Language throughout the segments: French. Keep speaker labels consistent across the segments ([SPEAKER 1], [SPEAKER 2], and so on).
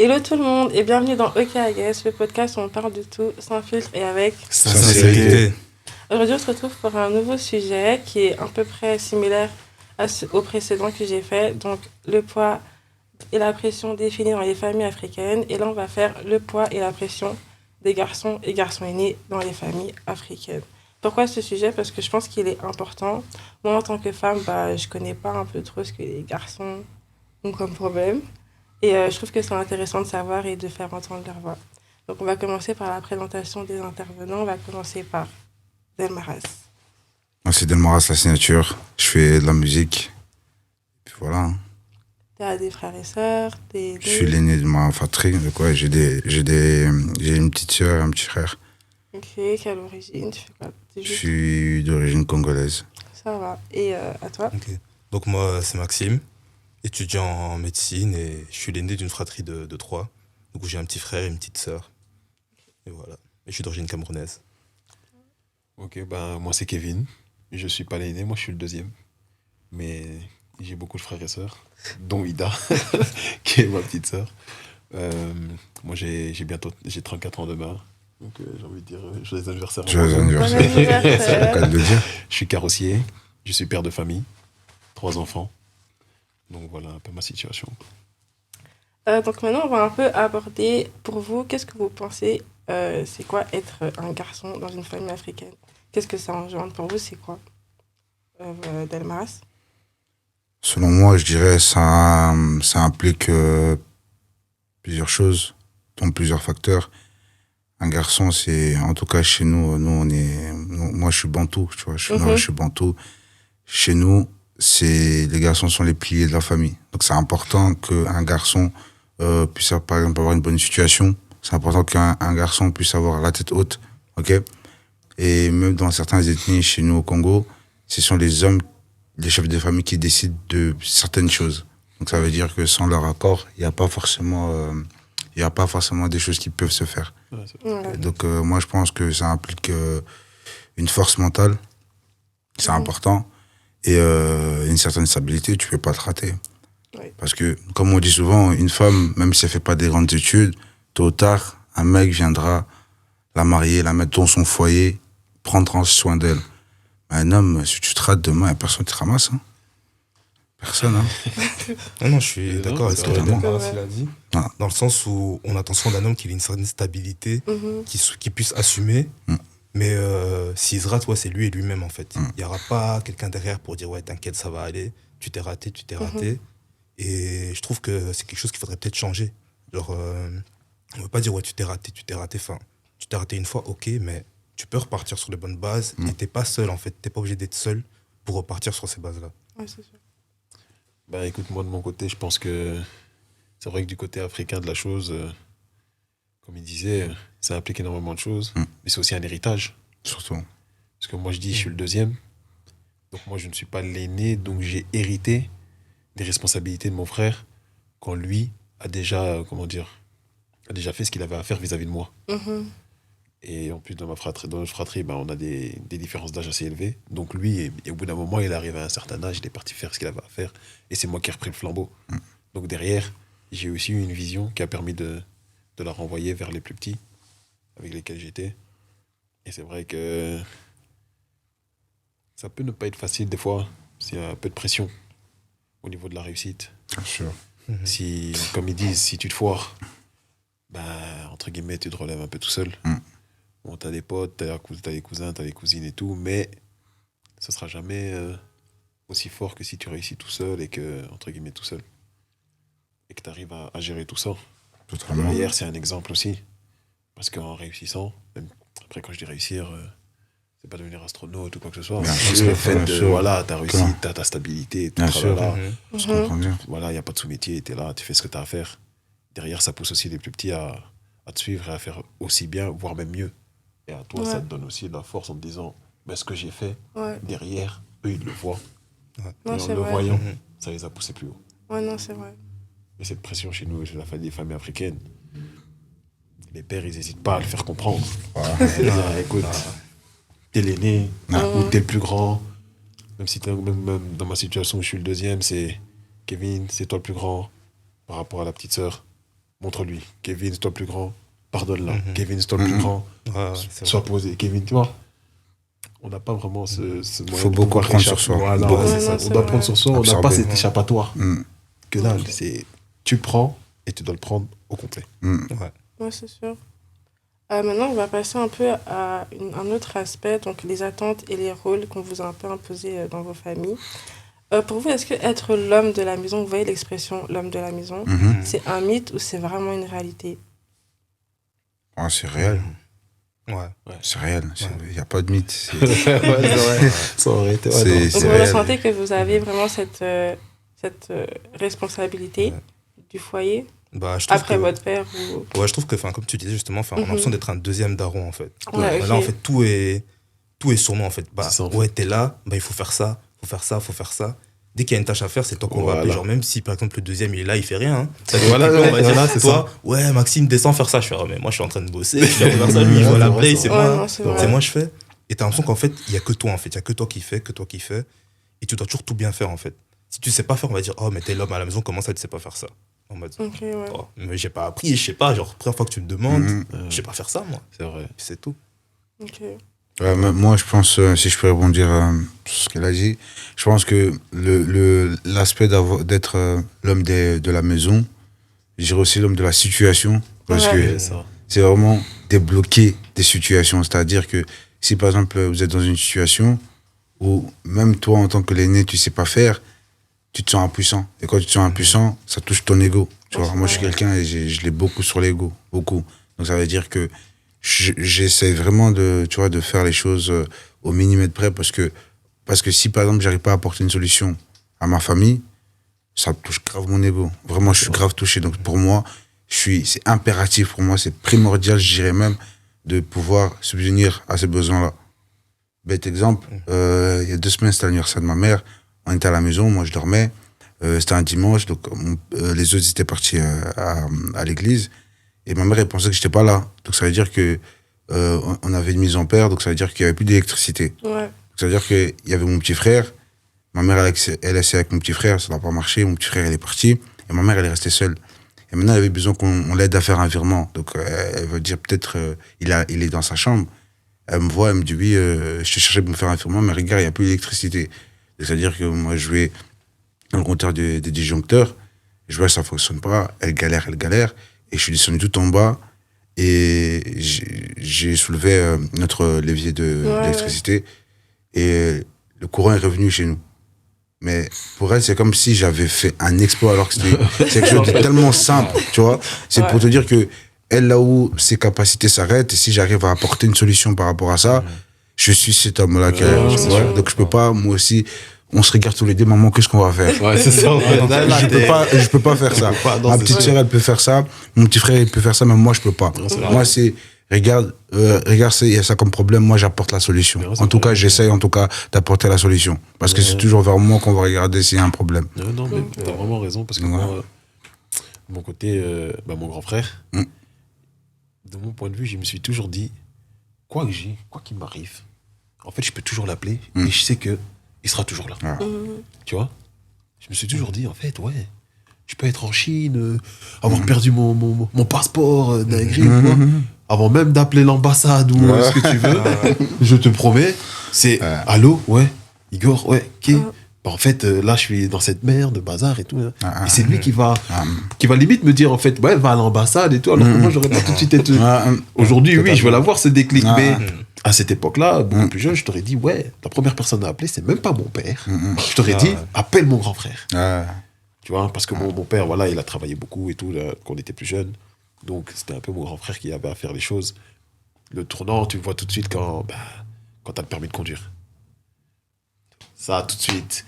[SPEAKER 1] Hello tout le monde et bienvenue dans OK I Guess, le podcast où on parle de tout sans filtre et avec
[SPEAKER 2] sincérité.
[SPEAKER 1] Aujourd'hui on se retrouve pour un nouveau sujet qui est à peu près similaire au précédent que j'ai fait, donc le poids et la pression définie dans les familles africaines. Et là on va faire le poids et la pression des garçons et garçons aînés dans les familles africaines. Pourquoi ce sujet? Parce que je pense qu'il est important. Moi en tant que femme, je connais pas un peu trop ce que les garçons ont comme problème. Et je trouve que c'est intéressant de savoir et de faire entendre leur voix. Donc, on va commencer par la présentation des intervenants. On va commencer par Delmaras.
[SPEAKER 2] Moi, c'est Delmaras, la signature. Je fais de la musique. Puis voilà.
[SPEAKER 1] Tu as des frères et sœurs,
[SPEAKER 2] Je suis l'aîné de ma fratrie. Donc, ouais, j'ai une petite sœur et un petit frère.
[SPEAKER 1] Ok, quelle origine? Tu fais quoi?
[SPEAKER 2] Je suis d'origine congolaise.
[SPEAKER 1] Ça va. Et à toi?
[SPEAKER 3] Ok. Donc, moi, c'est Maxime, étudiant en médecine, et je suis l'aîné d'une fratrie de trois. Donc j'ai un petit frère et une petite sœur. Et voilà. Et je suis d'origine camerounaise.
[SPEAKER 4] Ok, moi c'est Kevin. Je suis pas l'aîné, moi je suis le deuxième. Mais j'ai beaucoup de frères et sœurs, dont Ida, qui est ma petite sœur. Moi j'ai 34 ans demain. Donc j'ai envie de dire joyeux anniversaire.
[SPEAKER 2] Joyeux anniversaire. C'est le cas de le dire.
[SPEAKER 4] Je suis carrossier, je suis père de famille, 3 enfants. Donc voilà un peu ma situation.
[SPEAKER 1] Donc maintenant, on va un peu aborder, pour vous, qu'est-ce que vous pensez, c'est quoi être un garçon dans une famille africaine? Qu'est-ce que ça engendre pour vous? C'est quoi, Delmaras?
[SPEAKER 2] Selon moi, je dirais ça implique plusieurs choses, dont plusieurs facteurs. Un garçon, c'est, en tout cas chez nous, moi je suis bantou, tu vois, je suis bantou. Chez nous, les garçons sont les piliers de la famille. Donc c'est important qu'un garçon puisse par exemple avoir une bonne situation. C'est important qu'un garçon puisse avoir la tête haute, ok. Et même dans certaines ethnies chez nous au Congo, ce sont les hommes, les chefs de famille qui décident de certaines choses. Donc ça veut dire que sans leur accord, il n'y a pas forcément des choses qui peuvent se faire.
[SPEAKER 1] Ouais.
[SPEAKER 2] Donc moi je pense que ça implique une force mentale, c'est important, et une certaine stabilité. Tu peux pas te rater.
[SPEAKER 1] Oui.
[SPEAKER 2] Parce que, comme on dit souvent, une femme, même si elle fait pas des grandes études, tôt ou tard, un mec viendra la marier, la mettre dans son foyer, prendre soin d'elle. Mais un homme, si tu te rates demain, il n'y a personne qui te ramasse. Hein. Personne. Hein.
[SPEAKER 3] Non, je suis d'accord avec ce que
[SPEAKER 2] totalement.
[SPEAKER 3] Delmaras a dit.
[SPEAKER 2] Ah.
[SPEAKER 3] Dans le sens où on attend souvent d'un homme qui ait une certaine stabilité, qui puisse assumer. Mais s'il se rate, c'est lui et lui-même en fait. Il n'y aura pas quelqu'un derrière pour dire ouais, t'inquiète, ça va aller, tu t'es raté. Et je trouve que c'est quelque chose qu'il faudrait peut-être changer. Genre, on ne veut pas dire ouais, tu t'es raté. Enfin, tu t'es raté une fois, ok, mais tu peux repartir sur de bonnes bases. Et t'es pas seul en fait. T'es pas obligé d'être seul pour repartir sur ces bases-là.
[SPEAKER 1] Ouais, c'est sûr.
[SPEAKER 4] Écoute, moi de mon côté, je pense que c'est vrai que du côté africain de la chose, comme il disait, ça implique énormément de choses, mais c'est aussi un héritage.
[SPEAKER 2] Surtout.
[SPEAKER 4] Parce que moi je dis, je suis le deuxième, donc moi je ne suis pas l'aîné, donc j'ai hérité des responsabilités de mon frère quand lui a déjà, a déjà fait ce qu'il avait à faire vis-à-vis de moi. Et en plus, dans notre fratrie, on a des différences d'âge assez élevées. Donc lui, et au bout d'un moment, il est arrivé à un certain âge, il est parti faire ce qu'il avait à faire. Et c'est moi qui ai repris le flambeau. Donc derrière, j'ai aussi eu une vision qui a permis de la renvoyer vers les plus petits avec lesquels j'étais. Et c'est vrai que ça peut ne pas être facile des fois. C'est un peu de pression au niveau de la réussite.
[SPEAKER 2] Bien sûr.
[SPEAKER 4] Si, comme ils disent, si tu te foires, entre guillemets, tu te relèves un peu tout seul. Bon, t'as des potes, t'as des cousins, t'as des cousines et tout, mais ce sera jamais aussi fort que si tu réussis tout seul et que, entre guillemets, tout seul. Et que t'arrives à gérer tout ça.
[SPEAKER 2] Totalement.
[SPEAKER 4] Derrière, c'est un exemple aussi. Parce qu'en réussissant, même après, quand je dis réussir, c'est pas devenir astronaute ou quoi que ce soit.
[SPEAKER 2] Bien
[SPEAKER 4] C'est
[SPEAKER 2] sûr,
[SPEAKER 4] le fait
[SPEAKER 2] bien
[SPEAKER 4] de,
[SPEAKER 2] sûr.
[SPEAKER 4] voilà, t'as réussi,
[SPEAKER 2] Clair.
[SPEAKER 4] t'as ta stabilité, tout
[SPEAKER 2] Bien sûr.
[SPEAKER 4] là.
[SPEAKER 2] Je comprends bien.
[SPEAKER 4] Voilà, il n'y a pas de sous-métier, t'es là, tu fais ce que t'as à faire. Derrière, ça pousse aussi les plus petits à te suivre et à faire aussi bien, voire même mieux. Et à toi, ça te donne aussi de la force en te disant, ce que j'ai fait, derrière, eux, ils le voient.
[SPEAKER 1] Non,
[SPEAKER 4] Et en
[SPEAKER 1] c'est
[SPEAKER 4] le
[SPEAKER 1] vrai.
[SPEAKER 4] voyant, ça les a poussés plus haut.
[SPEAKER 1] Ouais, non, c'est vrai.
[SPEAKER 4] Et cette pression chez nous, chez les familles africaines, les pères, ils n'hésitent pas à le faire comprendre. Écoute, t'es l'aîné, ou t'es le plus grand. Même dans ma situation où je suis le deuxième, c'est Kevin, c'est toi le plus grand par rapport à la petite sœur. montre-lui. Kevin, c'est toi le plus grand, pardonne-la. Kevin, c'est toi le
[SPEAKER 2] Mhm.
[SPEAKER 4] plus grand,
[SPEAKER 3] c'est
[SPEAKER 4] sois posé. Kevin, tu vois, on n'a pas vraiment ce moyen
[SPEAKER 2] Faut
[SPEAKER 4] de
[SPEAKER 2] beaucoup
[SPEAKER 4] pouvoir
[SPEAKER 2] prendre sur
[SPEAKER 4] échapper.
[SPEAKER 2] soi.
[SPEAKER 4] Voilà,
[SPEAKER 2] Beaucoup.
[SPEAKER 4] c'est
[SPEAKER 1] Ouais,
[SPEAKER 4] ça.
[SPEAKER 1] non,
[SPEAKER 4] On
[SPEAKER 1] c'est
[SPEAKER 4] doit
[SPEAKER 1] vrai.
[SPEAKER 4] prendre sur soi, on n'a pas
[SPEAKER 2] Absorber.
[SPEAKER 4] cet échappatoire.
[SPEAKER 2] Mm.
[SPEAKER 4] Que dalle, c'est tu prends et tu dois le prendre au complet.
[SPEAKER 2] Mm.
[SPEAKER 1] Ouais, c'est sûr. Maintenant, on va passer un peu à un autre aspect, donc les attentes et les rôles qu'on vous a un peu imposés dans vos familles. Pour vous, est-ce que être l'homme de la maison, vous voyez l'expression l'homme de la maison,
[SPEAKER 2] Mhm.
[SPEAKER 1] c'est un mythe ou c'est vraiment une réalité?
[SPEAKER 2] Ah, c'est réel.
[SPEAKER 3] Ouais.
[SPEAKER 2] C'est réel. Il n'y a pas de mythe. C'est-
[SPEAKER 4] Ouais, c'est vrai. Ça aurait été.
[SPEAKER 2] C'est-
[SPEAKER 4] non,
[SPEAKER 1] Donc,
[SPEAKER 2] c'est
[SPEAKER 1] vous
[SPEAKER 2] réel.
[SPEAKER 1] ressentez que vous avez vraiment cette responsabilité du foyer
[SPEAKER 3] Bah, je trouve
[SPEAKER 1] après
[SPEAKER 3] que,
[SPEAKER 1] votre père ou...
[SPEAKER 3] ouais, je trouve que, comme tu disais justement, on a l'impression d'être un deuxième daron, en fait.
[SPEAKER 1] Ouais,
[SPEAKER 3] Là, en
[SPEAKER 1] ok.
[SPEAKER 3] fait, tout est sur nous, en fait. Bah,
[SPEAKER 4] C'est ça, en
[SPEAKER 3] ouais, t'es là, bah, il faut faire ça, faut faire ça, faut faire ça. Dès qu'il y a une tâche à faire, c'est toi qu'on va
[SPEAKER 4] Voilà.
[SPEAKER 3] appeler. Genre, même si, par exemple, le deuxième, il est là, il fait rien. Hein. Ça
[SPEAKER 4] Voilà,
[SPEAKER 3] on va
[SPEAKER 4] ouais,
[SPEAKER 3] dire,
[SPEAKER 4] voilà, c'est
[SPEAKER 3] toi, ouais, Maxime, descends faire ça. Je fais, ah, mais moi, je suis en train de bosser. Je dois faire ça, lui, il
[SPEAKER 4] Ouais,
[SPEAKER 3] va
[SPEAKER 4] c'est
[SPEAKER 3] l'appeler,
[SPEAKER 4] vrai,
[SPEAKER 3] c'est
[SPEAKER 4] c'est
[SPEAKER 3] moi.
[SPEAKER 1] Ouais, non, c'est vrai.
[SPEAKER 3] C'est moi, je fais. Et t'as l'impression qu'en fait, il y a que toi, en fait. Il y a que toi qui fais, Et tu dois toujours tout bien faire, en fait. Si tu sais pas faire, on va dire, oh, mais t'es l'homme à la maison, comment ça, tu sais pas faire ça? En mode,
[SPEAKER 1] Ok, ouais.
[SPEAKER 3] oh, mais j'ai pas appris, je sais pas. Genre, première fois que tu me demandes,
[SPEAKER 2] Mhm.
[SPEAKER 3] je sais pas faire ça, moi.
[SPEAKER 4] C'est vrai.
[SPEAKER 3] C'est tout.
[SPEAKER 1] Ok.
[SPEAKER 2] Ouais, moi, je pense, si je peux rebondir sur ce qu'elle a dit, je pense que l'aspect d'être l'homme de la maison, je dirais aussi l'homme de la situation, parce
[SPEAKER 1] Ouais.
[SPEAKER 2] que
[SPEAKER 4] C'est ça.
[SPEAKER 2] c'est vraiment débloquer des situations. C'est-à-dire que si, par exemple, vous êtes dans une situation où même toi, en tant que l'aîné, tu sais pas faire, tu te sens impuissant. Et quand tu te sens impuissant, ça touche ton ego. Tu vois, moi, je suis quelqu'un et je l'ai beaucoup sur l'ego, beaucoup. Donc, ça veut dire que j'essaie vraiment tu vois, de faire les choses au millimètre près parce que si, par exemple, j'arrive pas à apporter une solution à ma famille, ça touche grave mon ego. Vraiment, je suis grave touché. Donc, pour moi, c'est impératif pour moi, c'est primordial, je dirais même, de pouvoir subvenir à ces besoins-là. Bête exemple, il y a 2 semaines, c'était l'anniversaire de ma mère. On était à la maison, moi je dormais. C'était un dimanche, donc les autres étaient partis à l'église. Et ma mère, elle pensait que j'étais pas là. Donc ça veut dire que on avait une mise en père, donc ça veut dire qu'il y avait plus d'électricité.
[SPEAKER 1] Ouais.
[SPEAKER 2] Donc ça veut dire qu'il y avait mon petit frère. Ma mère, elle est avec mon petit frère, ça n'a pas marché. Mon petit frère, elle est parti. Et ma mère, elle est restée seule. Et maintenant, elle avait besoin qu'on l'aide à faire un virement. Donc elle veut dire peut-être il est dans sa chambre. Elle me voit, elle me dit oui, je te cherchais pour me faire un virement, mais regarde, il n'y a plus d'électricité. C'est-à-dire que moi, je vais dans le compteur des disjoncteurs, je vois que ça ne fonctionne pas, elle galère. Et je suis descendu tout en bas et j'ai soulevé notre levier d'électricité et le courant est revenu chez nous. Mais pour elle, c'est comme si j'avais fait un exploit alors que c'est quelque chose de tellement simple, tu vois. C'est pour te dire que elle, là où ses capacités s'arrêtent, et si j'arrive à apporter une solution par rapport à ça, je suis cet homme-là. Donc je peux pas, moi aussi, on se regarde tous les deux, maman, qu'est-ce qu'on va faire?
[SPEAKER 4] Ouais, c'est ça.
[SPEAKER 2] Je peux pas faire ça. Ma petite sœur, elle peut faire ça, mon petit frère, il peut faire ça, mais moi, je peux pas. Moi, c'est, regarde, il y a ça comme problème, moi, j'apporte la solution. En tout cas, j'essaye, en tout cas, d'apporter la solution. Parce que c'est toujours vers moi qu'on va regarder s'il y a un problème.
[SPEAKER 4] Non, mais t'as vraiment raison, parce que moi, de mon côté, mon grand frère, de mon point de vue, je me suis toujours dit, quoi qu'il m'arrive, en fait, je peux toujours l'appeler et je sais que il sera toujours là. Tu vois? Je me suis toujours dit, en fait, ouais, je peux être en Chine, avoir perdu mon passeport d'Aigri, avant même d'appeler l'ambassade ou ce que tu veux, je te promets, c'est allô, ouais, Igor, ouais, ok. Bah, en fait, là, je suis dans cette merde, bazar et tout. Et c'est lui qui va limite me dire, en fait, ouais, va à l'ambassade et tout, alors que moi, j'aurais pas tout de suite été. Aujourd'hui, oui, je vais l'avoir, ce déclic, mais à cette époque-là, beaucoup plus jeune, je t'aurais dit, ouais, la première personne à appeler, c'est même pas mon père. Je t'aurais dit, appelle mon grand frère. Tu vois, parce que mon père, voilà, il a travaillé beaucoup et tout, là, quand on était plus jeune. Donc, c'était un peu mon grand frère qui avait à faire les choses. Le tournant, tu le vois tout de suite quand t'as le permis de conduire. Ça, tout de suite.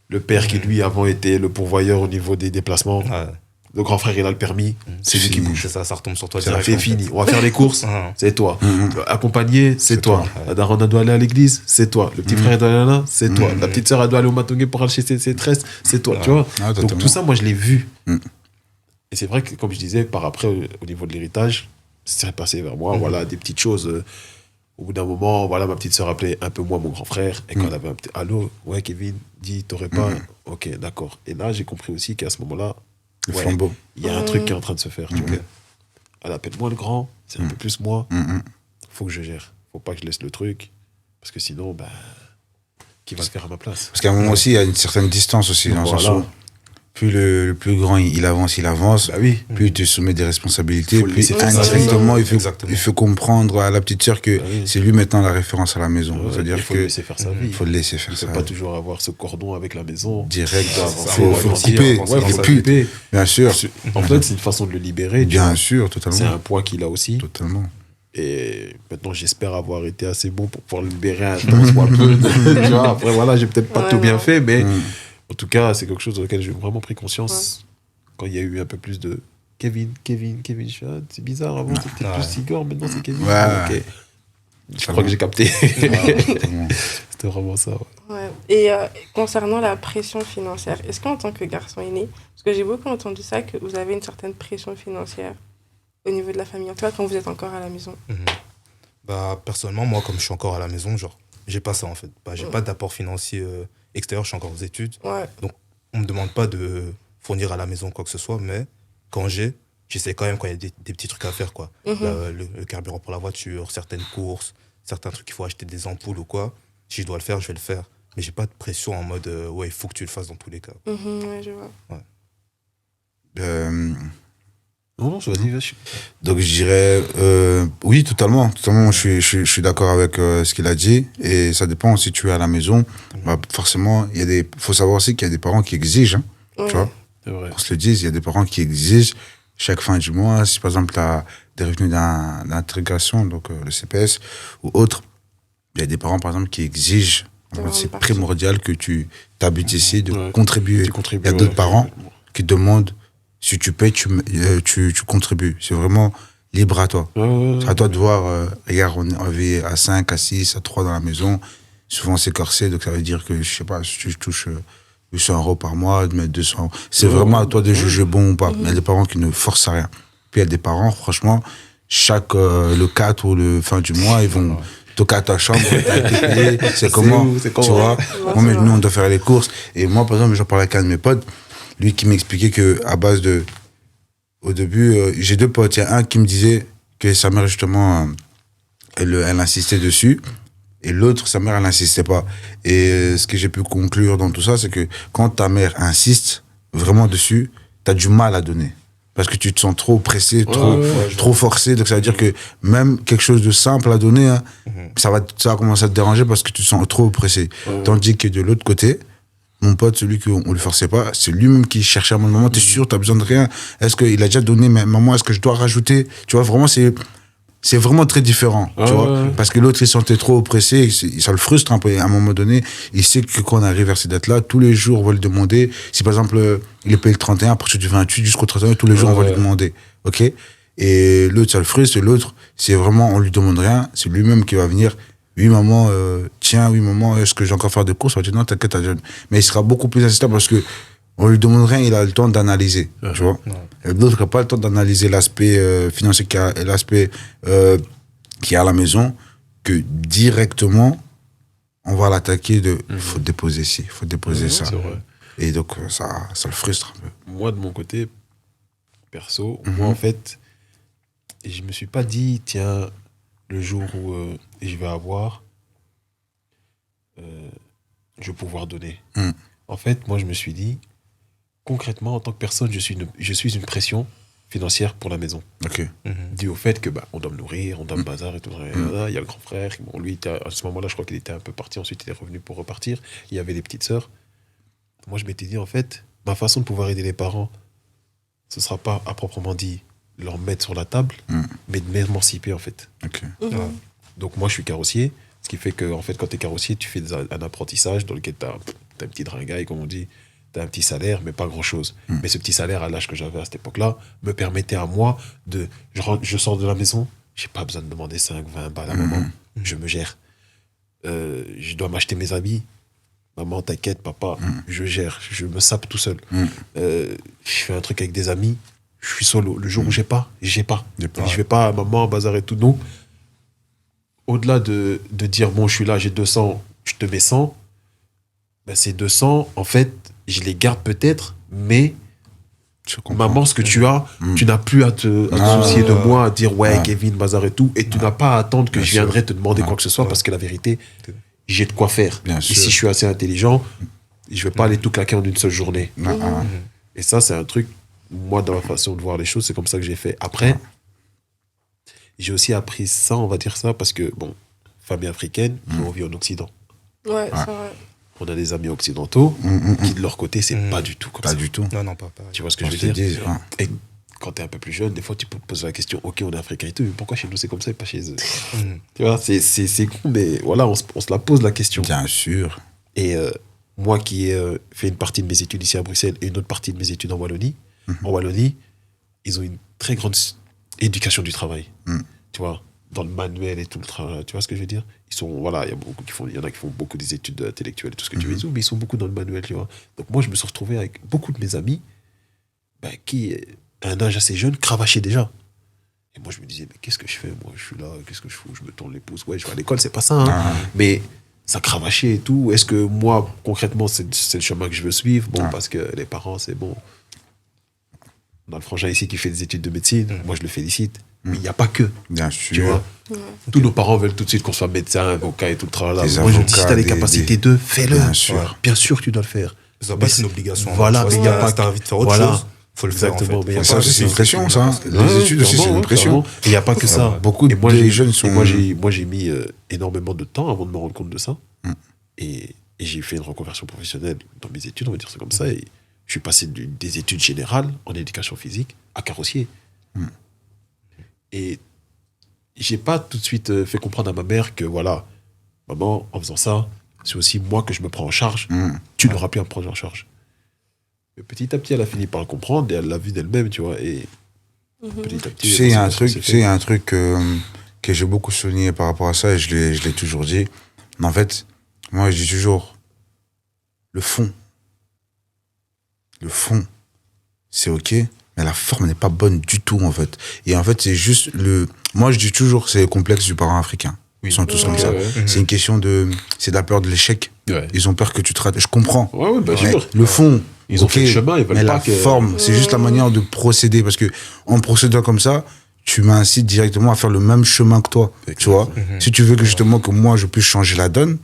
[SPEAKER 4] Le père qui, lui, avant, était le pourvoyeur au niveau des déplacements. Le grand frère, il a le permis. C'est lui qui bouge.
[SPEAKER 3] C'est ça retombe sur toi
[SPEAKER 2] C'est
[SPEAKER 3] direct.
[SPEAKER 2] la
[SPEAKER 3] en fait.
[SPEAKER 4] Fini. On va faire les courses, c'est toi. Accompagner, c'est toi. La daronne, elle doit aller à l'église, c'est toi. Le petit frère, il doit aller là, c'est toi. La petite sœur, elle doit aller au Matongé pour aller chez ses tresses, c'est toi. Tu vois. Donc tout ça, moi, je l'ai vu. Et c'est vrai que, comme je disais, par après, au niveau de l'héritage, c'est passé vers moi. Voilà, des petites choses. Au bout d'un moment, voilà, ma petite sœur appelait un peu moins mon grand frère. Et quand elle avait un petit allô, ouais, Kevin, dis, t'aurais pas. Ok, d'accord. Et là, j'ai compris aussi qu'à ce moment-là,
[SPEAKER 2] Le
[SPEAKER 4] Ouais.
[SPEAKER 2] flambeau.
[SPEAKER 4] Il y a un truc qui est en train de se faire. Tu vois. Elle appelle moi le grand, c'est un peu plus moi. Faut que je gère. Faut pas que je laisse le truc. Parce que sinon, bah, qui va le faire à ma place?
[SPEAKER 2] Parce qu'à un moment aussi, il y a une certaine distance aussi, dans le sens
[SPEAKER 4] Voilà.
[SPEAKER 2] où plus le plus grand il avance,
[SPEAKER 4] Bah oui.
[SPEAKER 2] plus il te soumet des responsabilités,
[SPEAKER 4] Faut le
[SPEAKER 2] plus
[SPEAKER 4] laisser faire
[SPEAKER 1] ça.
[SPEAKER 2] indirectement
[SPEAKER 3] Exactement.
[SPEAKER 2] il fait comprendre à la petite sœur que
[SPEAKER 4] Bah oui.
[SPEAKER 2] c'est lui maintenant la référence à la maison.
[SPEAKER 4] Ouais,
[SPEAKER 2] C'est-à-dire
[SPEAKER 4] il faut le
[SPEAKER 2] que
[SPEAKER 4] laisser faire sa vie.
[SPEAKER 2] il faut le laisser faire
[SPEAKER 4] Il
[SPEAKER 2] ça.
[SPEAKER 4] peut pas toujours avoir ce cordon avec la maison.
[SPEAKER 2] Direct,
[SPEAKER 4] Il doit
[SPEAKER 3] ça,
[SPEAKER 4] avancer,
[SPEAKER 2] faut
[SPEAKER 4] il doit
[SPEAKER 3] avancer,
[SPEAKER 2] couper.
[SPEAKER 3] avancer
[SPEAKER 4] Ouais,
[SPEAKER 3] dans
[SPEAKER 4] faut
[SPEAKER 3] sa
[SPEAKER 2] Puis,
[SPEAKER 4] couper.
[SPEAKER 2] bien sûr,
[SPEAKER 4] En fait, c'est une façon de le libérer. tu
[SPEAKER 2] bien
[SPEAKER 4] vois.
[SPEAKER 2] sûr,
[SPEAKER 4] C'est
[SPEAKER 2] totalement.
[SPEAKER 4] un poids qu'il a aussi.
[SPEAKER 2] Totalement.
[SPEAKER 4] Et maintenant, j'espère avoir été assez bon pour pouvoir le libérer un temps soit peu. Tu vois, après, voilà, j'ai peut-être pas
[SPEAKER 1] Ouais,
[SPEAKER 4] tout bien
[SPEAKER 1] non.
[SPEAKER 4] fait, mais
[SPEAKER 2] Mm.
[SPEAKER 4] en tout cas, c'est quelque chose auquel j'ai vraiment pris conscience quand il y a eu un peu plus de Kevin. Je fais, ah, c'est bizarre, avant c'était
[SPEAKER 3] Ouais.
[SPEAKER 4] plus Igor, maintenant c'est Kevin.
[SPEAKER 2] Ouais.
[SPEAKER 4] Ah, ok. Je crois que j'ai capté.
[SPEAKER 2] Totalement.
[SPEAKER 4] C'était vraiment ça. Ouais.
[SPEAKER 1] Ouais. Et concernant la pression financière, est-ce qu'en tant que garçon aîné, parce que j'ai beaucoup entendu ça, que vous avez une certaine pression financière au niveau de la famille, en tout cas quand vous êtes encore à la maison?
[SPEAKER 3] Bah, personnellement, moi, comme je suis encore à la maison, genre, j'ai pas ça en fait. Bah, j'ai pas d'apport financier extérieur, je suis encore aux études.
[SPEAKER 1] Ouais.
[SPEAKER 3] On me demande pas de fournir à la maison quoi que ce soit, mais quand j'essaie quand même quand il y a des petits trucs à faire, quoi. Le carburant pour la voiture, certaines courses, certains trucs qu'il faut acheter des ampoules ou quoi. Si je dois le faire, je vais le faire. Mais j'ai pas de pression en mode, ouais, il faut que tu le fasses dans tous les cas.
[SPEAKER 1] Ouais, je vois.
[SPEAKER 2] Euh,
[SPEAKER 4] Non, vas-y.
[SPEAKER 2] Donc je dirais oui, totalement. Je suis d'accord avec ce qu'il a dit. Et ça dépend si tu es à la maison. Bah, forcément, faut savoir aussi qu'il y a des parents qui exigent.
[SPEAKER 1] Ouais.
[SPEAKER 2] Tu vois,
[SPEAKER 4] C'est vrai.
[SPEAKER 2] qu'on se le dise, il y a des parents qui exigent chaque fin du mois. Si par exemple tu as des revenus d'intégration, donc le CPS ou autre, il y a des parents par exemple qui exigent.
[SPEAKER 1] D'avoir une
[SPEAKER 2] C'est
[SPEAKER 1] partie.
[SPEAKER 2] primordial que tu t'habites ici, de
[SPEAKER 4] Ouais.
[SPEAKER 2] contribuer.
[SPEAKER 4] Tu contribues.
[SPEAKER 2] Il y a d'autres
[SPEAKER 4] ouais.
[SPEAKER 2] parents qui demandent si tu payes, tu contribues. C'est vraiment libre à toi.
[SPEAKER 4] Ouais.
[SPEAKER 2] C'est à toi de voir, regarde, on vit à 5, à 6, à 3 dans la maison. Souvent, c'est corsé, donc ça veut dire que, je sais pas, si tu touches 800 euros par mois, de mettre 200 euros. C'est vraiment à toi de juger bon ou pas. Il y a des parents qui ne forcent à rien. Puis il y a des parents, franchement, chaque le 4 ou le fin du mois, ils vont toquer à ta chambre, t'as été payé, c'est comment,
[SPEAKER 4] où, c'est comment,
[SPEAKER 2] tu vois.
[SPEAKER 1] Ouais,
[SPEAKER 2] Moi, mais
[SPEAKER 1] c'est
[SPEAKER 2] nous,
[SPEAKER 1] vrai.
[SPEAKER 2] on doit faire les courses. Et moi, par exemple, j'en parlais avec un de mes potes, lui qui m'expliquait que à base de... Au début, j'ai deux potes. Il y a un qui me disait que sa mère, justement, elle insistait dessus. Et l'autre, sa mère, elle n'insistait pas. Et ce que j'ai pu conclure dans tout ça, c'est que quand ta mère insiste vraiment dessus, tu as du mal à donner. Parce que tu te sens trop pressé, trop forcé. Donc ça veut dire que même quelque chose de simple à donner, hein, ça va commencer à te déranger parce que tu te sens trop pressé. Tandis que de l'autre côté, mon pote, celui qu'on ne lui forçait pas, c'est lui-même qui cherchait à mon moment, t'es sûr, t'as besoin de rien? Est-ce qu'il a déjà donné, mais maman, est-ce que je dois rajouter? Tu vois, vraiment, c'est vraiment très différent, tu vois. Parce que l'autre, il se sentait trop oppressé, ça le frustre un peu. À un moment donné, il sait que quand on arrive vers ces dates-là, tous les jours, on va le demander. Si par exemple, il est payé le 31, à partir du 28 jusqu'au 31, tous les jours, on va lui demander. OK? Et l'autre, ça le frustre. Et l'autre, c'est vraiment, on lui demande rien. C'est lui-même qui va venir. Oui, maman, tiens, oui, maman, est-ce que j'ai encore faire des courses? On va dire, non, t'inquiète, t'as déjà... Mais il sera beaucoup plus insistant parce que on lui demande rien, il a le temps d'analyser, tu vois. Et l'autre n'a pas le temps d'analyser l'aspect financier et l'aspect qu'il y a à la maison, que directement, on va l'attaquer de il faut déposer ci, il faut déposer ça.
[SPEAKER 4] C'est vrai.
[SPEAKER 2] Et donc, ça le frustre un peu.
[SPEAKER 4] Moi, de mon côté, perso, moi, en fait, je me suis pas dit, tiens, le jour où je vais avoir, je vais pouvoir donner. En fait, moi, je me suis dit, concrètement, en tant que personne, je suis une pression financière pour la maison.
[SPEAKER 2] Ok.
[SPEAKER 4] Dû au fait que on doit me nourrir, on doit me bazar et tout. Il y a le grand frère. Bon, lui, à ce moment-là, je crois qu'il était un peu parti. Ensuite, il est revenu pour repartir. Il y avait les petites sœurs. Moi, je m'étais dit, en fait, ma façon de pouvoir aider les parents, ce ne sera pas à proprement dit leur mettre sur la table, mais de m'émanciper, en fait.
[SPEAKER 2] Ok.
[SPEAKER 4] Donc, moi, je suis carrossier. Ce qui fait que, en fait, quand tu es carrossier, tu fais un apprentissage dans lequel tu as un petit dringaille, comme on dit. Tu as un petit salaire, mais pas grand-chose. Mais ce petit salaire, à l'âge que j'avais à cette époque-là, me permettait à moi de... Je sors de la maison, j'ai pas besoin de demander 5, 20 balles à maman. Je me gère. Je dois m'acheter mes habits. Maman, t'inquiète, papa, je gère. Je me sape tout seul. Je fais un truc avec des amis. Je suis solo. Le jour où j'ai pas. Je vais pas à maman, bazar et tout. Non. Au-delà de dire, bon, je suis là, j'ai 200, je te mets 100. Ces 200, en fait, je les garde peut-être, mais
[SPEAKER 2] Je comprends.
[SPEAKER 4] Maman, ce que tu as, tu n'as plus à te soucier de moi, à dire ouais, Kevin, bazar et tout. Et tu n'as pas à attendre que je viendrai te demander quoi que ce soit parce que la vérité, j'ai de quoi faire.
[SPEAKER 2] Bien
[SPEAKER 4] Et
[SPEAKER 2] sûr.
[SPEAKER 4] si je suis assez intelligent, je vais pas aller tout claquer en une seule journée. Et ça, c'est un truc, moi, dans ma façon de voir les choses, c'est comme ça que j'ai fait. Après, j'ai aussi appris ça, on va dire ça, parce que, bon, famille africaine, on vit en Occident.
[SPEAKER 1] Ouais, c'est vrai.
[SPEAKER 4] On a des amis occidentaux qui, de leur côté, c'est pas du tout comme
[SPEAKER 2] Pas
[SPEAKER 4] ça.
[SPEAKER 2] du tout.
[SPEAKER 3] Non, non, pas.
[SPEAKER 4] Tu vois ce que
[SPEAKER 2] On
[SPEAKER 4] je
[SPEAKER 2] te
[SPEAKER 4] veux dire
[SPEAKER 2] dit,
[SPEAKER 4] Et quand t'es un peu plus jeune, des fois, tu peux te poser la question, ok, on est africain et tout, mais pourquoi chez nous c'est comme ça et pas chez eux Tu vois, c'est con, mais voilà, on se la pose la question.
[SPEAKER 2] Bien sûr.
[SPEAKER 4] Et moi qui ai fait une partie de mes études ici à Bruxelles et une autre partie de mes études en Wallonie, ils ont une très grande éducation du travail. Tu vois, dans le manuel et tout le travail, tu vois ce que je veux dire? Ils sont, voilà, il y en a qui font beaucoup des études intellectuelles et tout ce que tu veux, mais ils sont beaucoup dans le manuel, tu vois. Donc moi, je me suis retrouvé avec beaucoup de mes amis qui, à un âge assez jeune, cravachaient déjà. Et moi, je me disais, mais qu'est-ce que je fais? Moi, je suis là, qu'est-ce que je fous? Je me tourne les pouces. Ouais, je vais à l'école, c'est pas ça. Hein. Mais ça cravachait et tout. Est-ce que moi, concrètement, c'est le chemin que je veux suivre? Bon, parce que les parents, c'est bon. On a le frangin ici qui fait des études de médecine. Moi, je le félicite. Mais il n'y a pas que.
[SPEAKER 2] Bien
[SPEAKER 4] Tu
[SPEAKER 2] sûr.
[SPEAKER 4] vois? Tous nos parents veulent tout de suite qu'on soit médecin, avocat et tout le travail là.
[SPEAKER 2] Des
[SPEAKER 4] Moi, je me dis, si
[SPEAKER 2] avocats,
[SPEAKER 4] tu as les
[SPEAKER 2] des-
[SPEAKER 4] capacités de, fais-le.
[SPEAKER 2] Bien sûr.
[SPEAKER 4] Bien sûr que tu dois le faire.
[SPEAKER 3] Ça va
[SPEAKER 4] Mais
[SPEAKER 3] pas être
[SPEAKER 4] c'est-
[SPEAKER 3] une obligation.
[SPEAKER 4] Voilà,
[SPEAKER 3] Tu vois,
[SPEAKER 4] mais
[SPEAKER 3] si
[SPEAKER 4] il y a pas
[SPEAKER 3] t'as envie de faire autre
[SPEAKER 4] voilà.
[SPEAKER 3] chose, faut le faire.
[SPEAKER 4] Exactement,
[SPEAKER 3] En fait.
[SPEAKER 4] mais il y a
[SPEAKER 2] Ça
[SPEAKER 4] pas
[SPEAKER 2] aussi,
[SPEAKER 4] que
[SPEAKER 2] c'est une
[SPEAKER 4] ça.
[SPEAKER 2] pression, ça. Hein. Les
[SPEAKER 4] Ouais,
[SPEAKER 2] études aussi, c'est
[SPEAKER 4] clairement,
[SPEAKER 2] une pression.
[SPEAKER 4] clairement. Et il n'y a pas que ça.
[SPEAKER 2] Beaucoup
[SPEAKER 4] Et moi,
[SPEAKER 2] de
[SPEAKER 4] j'ai-
[SPEAKER 2] jeunes
[SPEAKER 4] et
[SPEAKER 2] sont.
[SPEAKER 4] moi, j'ai mis énormément de temps avant de me rendre compte de ça. Et j'ai fait une reconversion professionnelle dans mes études, on va dire ça comme ça. Et je suis passé des études générales en éducation physique à carrossier. Et j'ai pas tout de suite fait comprendre à ma mère que voilà, maman, en faisant ça, c'est aussi moi que je me prends en charge. Tu n'auras plus à me prendre en charge. Mais petit à petit, elle a fini par le comprendre et elle l'a vu d'elle-même, tu vois. Et petit à petit,
[SPEAKER 2] Tu sais, il y a un truc,
[SPEAKER 4] c'est
[SPEAKER 2] tu sais, il y a un truc que j'ai beaucoup souligné par rapport à ça, et je l'ai toujours dit. Mais en fait, moi, je dis toujours, le fond, c'est OK, mais la forme n'est pas bonne du tout, en fait. Et en fait, c'est juste moi, je dis toujours, c'est le complexe du parent africain. Ils sont tous comme ça. C'est une question c'est de la peur de l'échec.
[SPEAKER 4] Ouais.
[SPEAKER 2] Ils ont peur que tu te rates. Je comprends.
[SPEAKER 4] Ouais, bien
[SPEAKER 2] Mais
[SPEAKER 4] sûr.
[SPEAKER 2] le fond,
[SPEAKER 4] Ils ont
[SPEAKER 2] ok,
[SPEAKER 4] fait le chemin, ils veulent
[SPEAKER 2] mais
[SPEAKER 4] pas
[SPEAKER 2] la
[SPEAKER 4] que-
[SPEAKER 2] forme, c'est juste la manière de procéder, parce que en procédant comme ça, tu m'incites directement à faire le même chemin que toi, tu vois. Si tu veux que justement que moi je puisse changer la donne,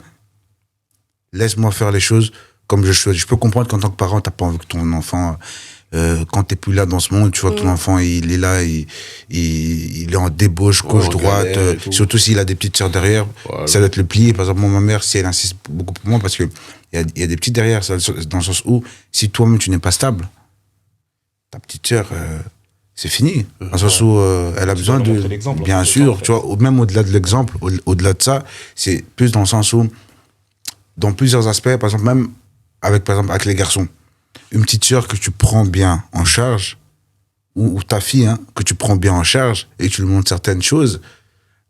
[SPEAKER 2] laisse-moi faire les choses comme je souhaite. Je peux comprendre qu'en tant que parent, t'as pas envie que ton enfant, quand t'es plus là dans ce monde, tu vois que ton enfant il est là, il est en débauche gauche
[SPEAKER 4] en
[SPEAKER 2] droite,
[SPEAKER 4] galère et tout.
[SPEAKER 2] surtout s'il a des petites sœurs derrière,
[SPEAKER 4] Voilà.
[SPEAKER 2] ça doit être le plier. Par exemple, moi, ma mère, si elle insiste beaucoup pour moi, parce que il y a des petites derrière, dans le sens où si toi-même tu n'es pas stable, ta petite sœur, c'est fini. Dans le sens où elle a besoin
[SPEAKER 3] dois
[SPEAKER 2] de.
[SPEAKER 3] montrer l'exemple,
[SPEAKER 2] Bien
[SPEAKER 3] en fait,
[SPEAKER 2] sûr,
[SPEAKER 3] en fait.
[SPEAKER 2] tu vois, même au-delà de l'exemple, au-delà de ça, c'est plus dans le sens où, dans plusieurs aspects, par exemple, même avec les garçons, une petite sœur que tu prends bien en charge, ou ta fille, hein, que tu prends bien en charge et tu lui montres certaines choses,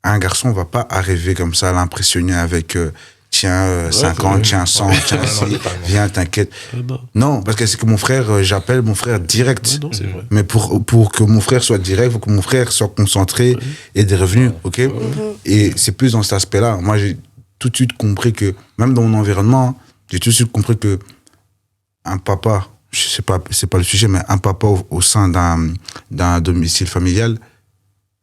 [SPEAKER 2] un garçon va pas arriver comme ça à l'impressionner avec tiens 50, tiens 100, tiens si, viens t'inquiète. Non, parce que c'est que mon frère, j'appelle mon frère direct.
[SPEAKER 4] Non, c'est vrai.
[SPEAKER 2] Mais pour que mon frère soit direct, il faut que mon frère soit concentré et des revenus, ok. Et c'est plus dans cet aspect-là. Moi, j'ai tout de suite compris que, même dans mon environnement, j'ai tout de suite compris que un papa, c'est pas le sujet, mais un papa au sein d'un domicile familial,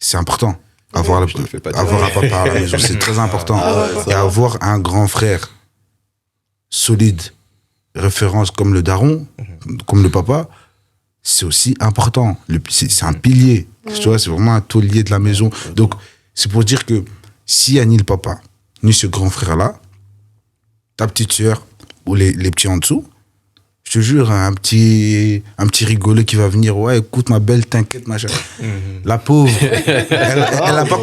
[SPEAKER 2] c'est important. Avoir
[SPEAKER 4] je te le fais pas dire.
[SPEAKER 2] avoir un papa à la maison, c'est très important.
[SPEAKER 1] ouais,
[SPEAKER 2] Et avoir un grand frère solide, référence comme le daron, comme le papa, c'est aussi important. C'est un pilier. Tu vois, c'est vraiment un taulier de la maison. Donc, c'est pour dire que s'il n'y a ni le papa, ni ce grand frère-là, ta petite sœur ou les petits en dessous, je te jure, un petit rigolo qui va venir, ouais, écoute ma belle, t'inquiète, machin. La pauvre,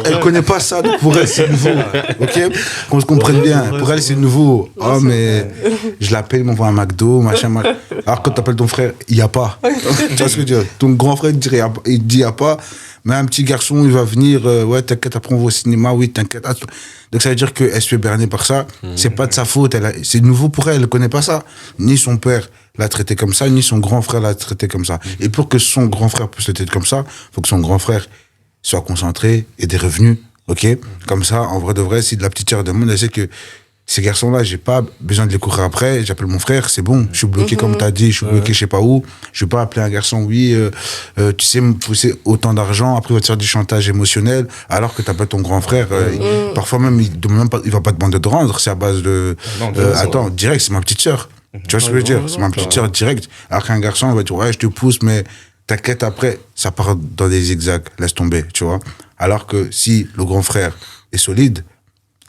[SPEAKER 2] elle connaît pas ça, donc pour elle c'est nouveau, ok? Qu'on se comprenne bien, pour elle c'est nouveau. Oh mais je l'appelle, il m'envoie un McDo, machin. Alors quand t'appelles ton frère, il y a pas. Tu vois ce que je veux dire? Ton grand frère il dit il y a pas, mais un petit garçon il va venir, ouais t'inquiète, après on va au cinéma, oui t'inquiète. Donc ça veut dire qu'elle se fait berner par ça, c'est pas de sa faute, c'est nouveau pour elle connaît pas ça. Ni son père l'a traité comme ça, ni son grand frère l'a traité comme ça. Et pour que son grand frère puisse le traiter comme ça, faut que son grand frère soit concentré et des revenus, ok? Comme ça, en vrai de vrai, si de la petite sœur demande, elle sait que ces garçons-là, j'ai pas besoin de les courir après. J'appelle mon frère, c'est bon. Je suis bloqué comme t'as dit, je suis bloqué je sais pas où. Je vais pas appeler un garçon, oui, tu sais me pousser autant d'argent, après il va te faire du chantage émotionnel, alors que t'appelles ton grand frère. Parfois même, il va pas te demander de rendre, c'est à base de... attends, direct, c'est ma petite sœur. Tu vois ce que je veux dire? C'est ma petite sœur direct. Alors qu'un garçon, il va dire, ouais, je te pousse, mais t'inquiète après, ça part dans des zigzags, laisse tomber, tu vois. Alors que si le grand frère est solide,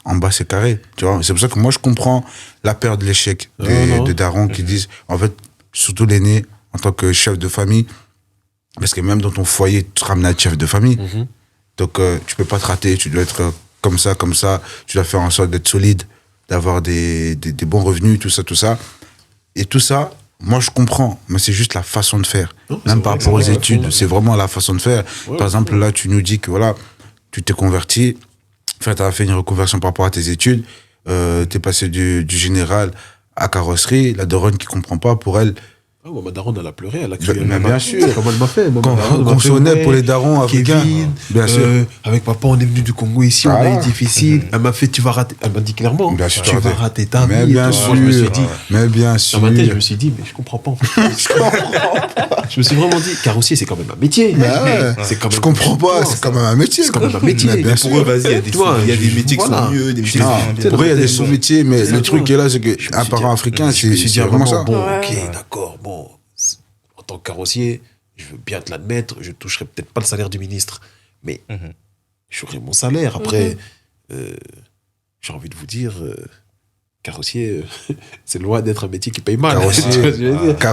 [SPEAKER 2] en bas c'est carré, tu vois. C'est pour ça que moi je comprends la peur de l'échec des darons qui disent, en fait, surtout l'aîné, en tant que chef de famille, parce que même dans ton foyer, tu te ramènes à être chef de famille. Donc tu peux pas te rater, tu dois être comme ça, tu dois faire en sorte d'être solide, d'avoir des bons revenus, tout ça. Et tout ça, moi je comprends, mais c'est juste la façon de faire. Même par rapport aux études, c'est vraiment la façon de faire. Par exemple, là, tu nous dis que voilà, tu t'es converti, tu as fait une reconversion par rapport à tes études, tu es passé du général à carrosserie, la daronne qui comprend pas, pour elle...
[SPEAKER 4] Ah, ma daronne, elle a pleuré, elle a crié.
[SPEAKER 2] Mais bien sûr.
[SPEAKER 4] Comment elle m'a fait.
[SPEAKER 2] Quand c'est honnête pour les darons africains.
[SPEAKER 4] Kevin,
[SPEAKER 2] bien sûr.
[SPEAKER 4] Avec papa, on est venu du Congo ici, on a eu difficile. Elle m'a fait, tu vas rater. Elle m'a dit clairement,
[SPEAKER 2] bien sûr,
[SPEAKER 4] tu vas rater ta vie.
[SPEAKER 2] Mais bien sûr.
[SPEAKER 4] Moi, je me suis dit,
[SPEAKER 2] mais bien sûr.
[SPEAKER 4] dans ma tête, je me suis dit, mais je comprends pas en fait. Je me suis vraiment dit, carrossier, c'est quand même un métier.
[SPEAKER 2] Je comprends pas, c'est quand même un métier.
[SPEAKER 4] C'est quand même un métier.
[SPEAKER 2] Mais bien
[SPEAKER 3] Pour
[SPEAKER 2] sûr.
[SPEAKER 3] eux, vas-y, il y a des métiers qui sont mieux, des métiers qui sont bien.
[SPEAKER 2] Pour eux, il y a des sous-métiers, mais le truc qui est là, c'est qu'un parent africain,
[SPEAKER 4] je me suis dit
[SPEAKER 2] c'est vraiment ça.
[SPEAKER 4] bon, ok, d'accord, bon. En tant que carrossier, je veux bien te l'admettre, je toucherai peut-être pas le salaire du ministre, mais j'aurai mon salaire. Après, j'ai envie de vous dire, carrossier, c'est loin d'être un métier qui paye mal.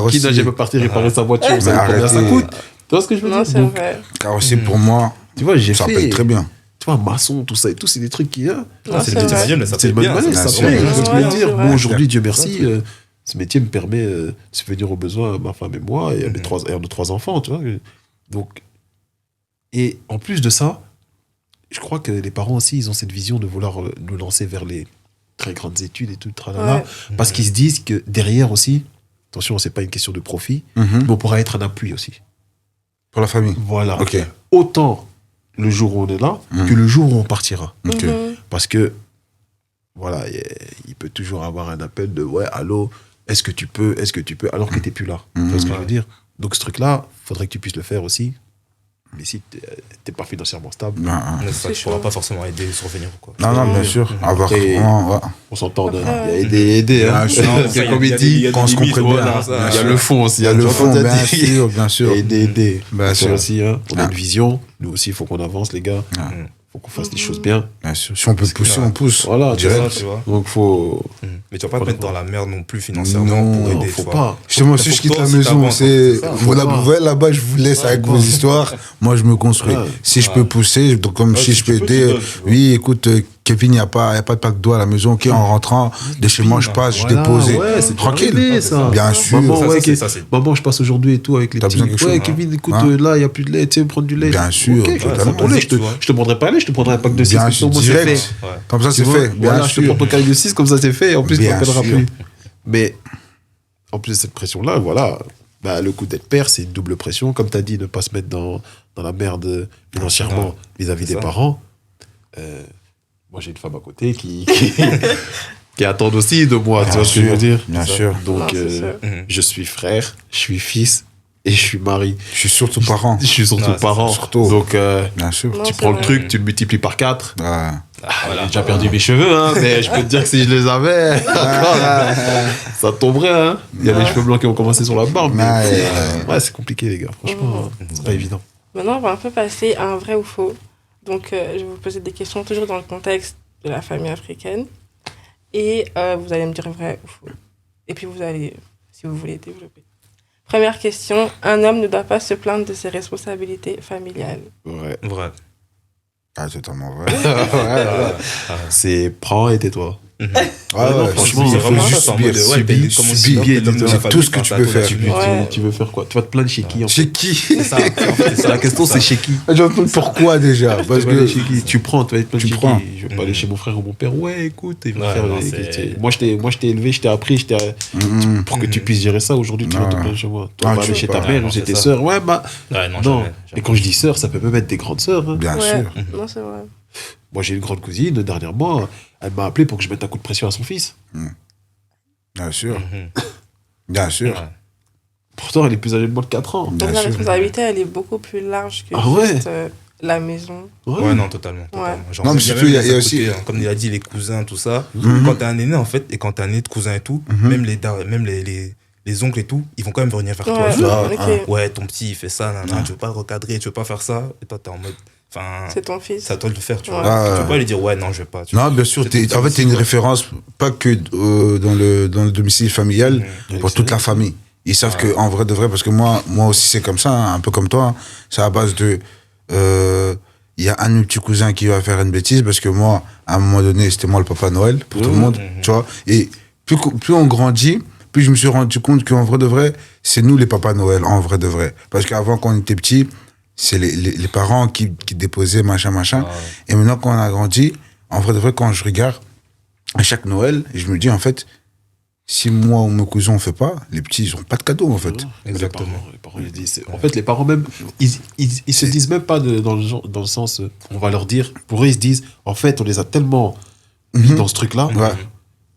[SPEAKER 4] Qui n'a jamais parti réparer sa voiture, vous savez combien ça coûte. Tu vois ce que je veux dire?
[SPEAKER 1] Non, c'est vrai.
[SPEAKER 2] Carrossier, pour moi,
[SPEAKER 4] tu vois,
[SPEAKER 2] ça paye très bien.
[SPEAKER 4] Tu vois, maçon, tout ça et tout, c'est des trucs qui...
[SPEAKER 3] C'est le métier manuel, mais ça
[SPEAKER 4] c'est
[SPEAKER 3] paye
[SPEAKER 4] le
[SPEAKER 3] bien.
[SPEAKER 4] manuel, ça
[SPEAKER 2] c'est
[SPEAKER 4] paye.
[SPEAKER 2] sûr.
[SPEAKER 4] Je peux
[SPEAKER 1] Ouais,
[SPEAKER 4] te dire,
[SPEAKER 1] c'est
[SPEAKER 4] bon,
[SPEAKER 1] vrai.
[SPEAKER 4] aujourd'hui, Dieu merci, ce métier me permet de subvenir aux besoins à ma femme et moi et à nos 3 enfants, tu vois. Donc, et en plus de ça, je crois que les parents aussi, ils ont cette vision de vouloir nous lancer vers les très grandes études et tout, tralala, parce qu'ils se disent que derrière aussi, attention, c'est pas une question de profit, mais on pourra être un appui aussi.
[SPEAKER 2] Pour la famille.
[SPEAKER 4] Voilà.
[SPEAKER 2] Ok.
[SPEAKER 4] Autant le jour où on est là que le jour où on partira.
[SPEAKER 2] Ok.
[SPEAKER 4] Parce que, voilà, il peut toujours avoir un appel de ouais, allô, est-ce que tu peux, alors que t'es plus là. Tu vois ce que je veux dire? Donc ce truc-là, faudrait que tu puisses le faire aussi. Mais si t'es pas financièrement stable,
[SPEAKER 3] Ça ne pourra pas forcément aider, survenir ou quoi.
[SPEAKER 2] Non, bien sûr. Avoir
[SPEAKER 4] Et-
[SPEAKER 2] vraiment,
[SPEAKER 4] on s'entend. Il y a aider. Hein.
[SPEAKER 2] Bien sûr.
[SPEAKER 4] C'est comme il dit,
[SPEAKER 2] quand on se comprend bien.
[SPEAKER 4] il y a le fond aussi.
[SPEAKER 2] Il y a
[SPEAKER 4] hein,
[SPEAKER 2] le
[SPEAKER 4] tu vois,
[SPEAKER 2] fond,
[SPEAKER 4] quand t'as
[SPEAKER 2] bien
[SPEAKER 4] dit.
[SPEAKER 2] sûr, bien sûr.
[SPEAKER 4] Aider.
[SPEAKER 2] Bien
[SPEAKER 4] C'est
[SPEAKER 2] sûr.
[SPEAKER 4] aussi, hein. On a une vision. Nous aussi, il faut qu'on avance, les gars. Faut qu'on fasse des choses bien.
[SPEAKER 2] Bien sûr. Si on peut pousser, on pousse.
[SPEAKER 4] Voilà,
[SPEAKER 3] C'est
[SPEAKER 2] Direct.
[SPEAKER 3] ça, tu vois.
[SPEAKER 4] donc faut.
[SPEAKER 3] Mais tu vas pas te mettre dans la merde non plus financièrement
[SPEAKER 2] Non,
[SPEAKER 3] pour aider.
[SPEAKER 4] faut
[SPEAKER 3] tu vois.
[SPEAKER 4] pas.
[SPEAKER 2] Justement, si
[SPEAKER 3] Faut
[SPEAKER 2] je quitte
[SPEAKER 3] que
[SPEAKER 2] la
[SPEAKER 3] toi aussi
[SPEAKER 2] maison,
[SPEAKER 3] t'avances,
[SPEAKER 2] c'est.
[SPEAKER 3] c'est ça.
[SPEAKER 2] Vous voyez, là-bas, je vous laisse avec vos histoires. Moi, je me construis.
[SPEAKER 4] Ouais.
[SPEAKER 2] Si je peux pousser, donc comme si je peux
[SPEAKER 3] tu peux,
[SPEAKER 2] aider.
[SPEAKER 3] tu peux, tu vois.
[SPEAKER 2] Oui, écoute, Kevin, il n'y a pas de pack d'eau à la maison. Ok, en rentrant, de chez moi, je passe, je
[SPEAKER 4] Voilà,
[SPEAKER 2] dépose.
[SPEAKER 4] ouais, c'est
[SPEAKER 2] Tranquille.
[SPEAKER 4] arrivé, ça.
[SPEAKER 2] Bien sûr.
[SPEAKER 4] Maman,
[SPEAKER 3] Ça,
[SPEAKER 4] ouais,
[SPEAKER 3] c'est- ça, c'est-
[SPEAKER 4] maman, je passe aujourd'hui et tout avec les
[SPEAKER 2] T'as
[SPEAKER 4] petits.
[SPEAKER 2] besoin de quelque
[SPEAKER 4] Ouais,
[SPEAKER 2] chose,
[SPEAKER 4] Kevin, écoute,
[SPEAKER 2] hein.
[SPEAKER 4] là, il n'y a plus de lait, tu sais, me prendre du lait.
[SPEAKER 2] Bien sûr,
[SPEAKER 4] Ok, je te
[SPEAKER 2] totalement.
[SPEAKER 4] prends ton lait, je te prendrai pas un lait, je te prendrai un pack de 6.
[SPEAKER 2] Bien sûr, direct.
[SPEAKER 3] Ouais.
[SPEAKER 2] Comme ça,
[SPEAKER 4] Tu
[SPEAKER 2] c'est
[SPEAKER 4] vois,
[SPEAKER 2] fait. Bien
[SPEAKER 4] voilà, je te
[SPEAKER 2] sûr.
[SPEAKER 4] prends ton carré de 6, comme ça c'est fait. Et en plus, tu
[SPEAKER 2] Bien
[SPEAKER 4] m'appelleras
[SPEAKER 2] sûr.
[SPEAKER 4] plus. Mais en plus de cette pression-là, voilà, bah, le coup d'être père, c'est une double pression. Comme tu as dit, ne pas se mettre dans la merde financièrement vis-à-vis
[SPEAKER 3] C'est
[SPEAKER 4] des
[SPEAKER 3] ça.
[SPEAKER 4] parents. Moi, j'ai une femme à côté qui attend aussi de moi, tu vois ce que je veux dire?
[SPEAKER 2] Bien
[SPEAKER 3] C'est ça.
[SPEAKER 2] sûr.
[SPEAKER 4] Donc,
[SPEAKER 1] Non, c'est sûr.
[SPEAKER 4] je suis frère, je suis fils et je suis mari.
[SPEAKER 2] Je suis surtout parent.
[SPEAKER 4] Je suis surtout
[SPEAKER 3] Non, c'est
[SPEAKER 4] parent.
[SPEAKER 2] surtout.
[SPEAKER 4] Donc,
[SPEAKER 2] Bien sûr.
[SPEAKER 1] Non,
[SPEAKER 4] tu
[SPEAKER 1] c'est
[SPEAKER 4] prends le
[SPEAKER 1] vrai.
[SPEAKER 4] truc, tu le multiplies par 4.
[SPEAKER 2] Ouais.
[SPEAKER 4] J'ai déjà perdu mes cheveux, hein, mais je peux te dire que si je les avais, ça tomberait. Hein. Il y a les cheveux blancs qui ont commencé sur la barbe. Mais ouais, c'est compliqué, les gars. Franchement, c'est pas évident.
[SPEAKER 1] Maintenant, on va un peu passer à un vrai ou faux. Donc, je vais vous poser des questions toujours dans le contexte de la famille africaine. Et vous allez me dire vrai ou faux. Et puis, vous allez, si vous voulez, développer. Première question. Un homme ne doit pas se plaindre de ses responsabilités familiales.
[SPEAKER 4] Ouais.
[SPEAKER 3] Vrai.
[SPEAKER 2] Ah, totalement vrai.
[SPEAKER 4] C'est prends et tais-toi.
[SPEAKER 2] Ouais,
[SPEAKER 4] non,
[SPEAKER 2] ouais,
[SPEAKER 4] franchement,
[SPEAKER 2] subir,
[SPEAKER 4] c'est vraiment
[SPEAKER 2] juste
[SPEAKER 3] ça, en mode,
[SPEAKER 2] subir,
[SPEAKER 3] ouais,
[SPEAKER 2] subir,
[SPEAKER 3] t'es- comme on dit,
[SPEAKER 2] subir,
[SPEAKER 3] t'es l'homme de la
[SPEAKER 2] c'est
[SPEAKER 3] famille,
[SPEAKER 2] tout ce que
[SPEAKER 3] t'as
[SPEAKER 2] tu
[SPEAKER 3] un
[SPEAKER 2] peux
[SPEAKER 3] plateau
[SPEAKER 2] faire.
[SPEAKER 3] là-dessus.
[SPEAKER 1] Ouais.
[SPEAKER 4] Tu veux faire quoi? Tu vas te plaindre chez qui en fait?
[SPEAKER 2] Chez qui
[SPEAKER 3] C'est ça, en fait, c'est
[SPEAKER 4] La question, c'est chez qui?
[SPEAKER 2] Pourquoi déjà? Parce
[SPEAKER 4] Tu vas aller
[SPEAKER 2] que
[SPEAKER 4] chez qui? Tu prends, tu vas être plein
[SPEAKER 2] Tu
[SPEAKER 4] chez
[SPEAKER 2] prends.
[SPEAKER 4] qui? Je vais pas aller chez mon frère ou mon père. Ouais, écoute, il va
[SPEAKER 3] Ouais,
[SPEAKER 4] faire.
[SPEAKER 3] non, c'est-
[SPEAKER 4] Moi, je t'ai élevé, je t'ai appris, pour que tu puisses gérer ça. Aujourd'hui, tu vas te
[SPEAKER 2] Non.
[SPEAKER 4] plaindre chez moi. Tu
[SPEAKER 2] Non,
[SPEAKER 4] vas pas
[SPEAKER 2] tu
[SPEAKER 4] aller
[SPEAKER 2] peux
[SPEAKER 4] chez
[SPEAKER 2] pas.
[SPEAKER 4] ta
[SPEAKER 3] Ouais,
[SPEAKER 4] mère
[SPEAKER 3] non,
[SPEAKER 4] ou chez
[SPEAKER 3] c'est
[SPEAKER 4] tes
[SPEAKER 3] ça.
[SPEAKER 4] sœurs. Ouais, bah.
[SPEAKER 3] Ouais, non,
[SPEAKER 4] Non.
[SPEAKER 3] jamais.
[SPEAKER 4] Et quand je dis sœurs, ça peut même être des grandes sœurs. Hein.
[SPEAKER 2] bien
[SPEAKER 1] Ouais.
[SPEAKER 2] sûr.
[SPEAKER 1] Non, c'est vrai.
[SPEAKER 4] Moi, j'ai une grande cousine, dernièrement, elle m'a appelé pour que je mette un coup de pression à son fils.
[SPEAKER 2] Bien sûr.
[SPEAKER 3] Mhm.
[SPEAKER 2] Bien sûr.
[SPEAKER 3] Ouais.
[SPEAKER 4] Pourtant, elle est plus âgée de moi de 4 ans.
[SPEAKER 1] Donc
[SPEAKER 2] Bien
[SPEAKER 1] la
[SPEAKER 2] sûr.
[SPEAKER 1] responsabilité, elle est beaucoup plus large que
[SPEAKER 4] Ah ouais.
[SPEAKER 1] juste la maison.
[SPEAKER 3] Ouais, non, totalement.
[SPEAKER 1] Ouais.
[SPEAKER 3] Genre,
[SPEAKER 2] Non, mais
[SPEAKER 3] il y a
[SPEAKER 2] surtout,
[SPEAKER 3] même
[SPEAKER 2] il y a
[SPEAKER 3] les à
[SPEAKER 2] aussi-
[SPEAKER 3] côté, hein, comme il a dit, les cousins, tout ça.
[SPEAKER 2] Mhm.
[SPEAKER 3] Quand t'es un aîné, en fait, et quand t'es un aîné de cousins et tout, même les oncles et tout, ils vont quand même venir vers toi.
[SPEAKER 1] Ouais,
[SPEAKER 3] Tu vois,
[SPEAKER 1] ok.
[SPEAKER 3] ouais, ton petit, il fait ça, nanana, tu veux pas le recadrer, tu veux pas faire ça. Et toi, t'es en mode. Enfin,
[SPEAKER 1] C'est ton fils.
[SPEAKER 3] c'est à toi de le faire, tu vois.
[SPEAKER 2] Ouais.
[SPEAKER 3] Tu peux pas lui dire, ouais, non, je vais pas. Tu
[SPEAKER 2] Non,
[SPEAKER 3] vois.
[SPEAKER 2] bien sûr,
[SPEAKER 3] C'est
[SPEAKER 2] en fait, t'es une référence, pas que dans le domicile familial,
[SPEAKER 3] Mhm.
[SPEAKER 2] pour toute la famille. Ils savent que en vrai de vrai, parce que moi aussi c'est comme ça, hein, un peu comme toi, hein. C'est à base de, il y a un de mes petits cousins qui va faire une bêtise, parce que moi, à un moment donné, c'était moi le Papa Noël, pour tout le monde, tu vois. Et plus on grandit, plus je me suis rendu compte qu'en vrai de vrai, c'est nous les Papa Noël, en vrai de vrai. Parce qu'avant, quand on était petits, c'est les parents qui déposaient, machin. Et maintenant, quand on a grandi, en vrai de vrai, quand je regarde à chaque Noël, je me dis, en fait, si moi ou mes cousins on fait pas, les petits, ils ont pas de cadeau, en fait.
[SPEAKER 3] Exactement.
[SPEAKER 4] Les parents, ils disent, en fait, les parents même, ils se disent même pas dans le sens, on va leur dire, pour eux, ils se disent, en fait, on les a tellement mis dans ce truc-là,
[SPEAKER 2] Ouais.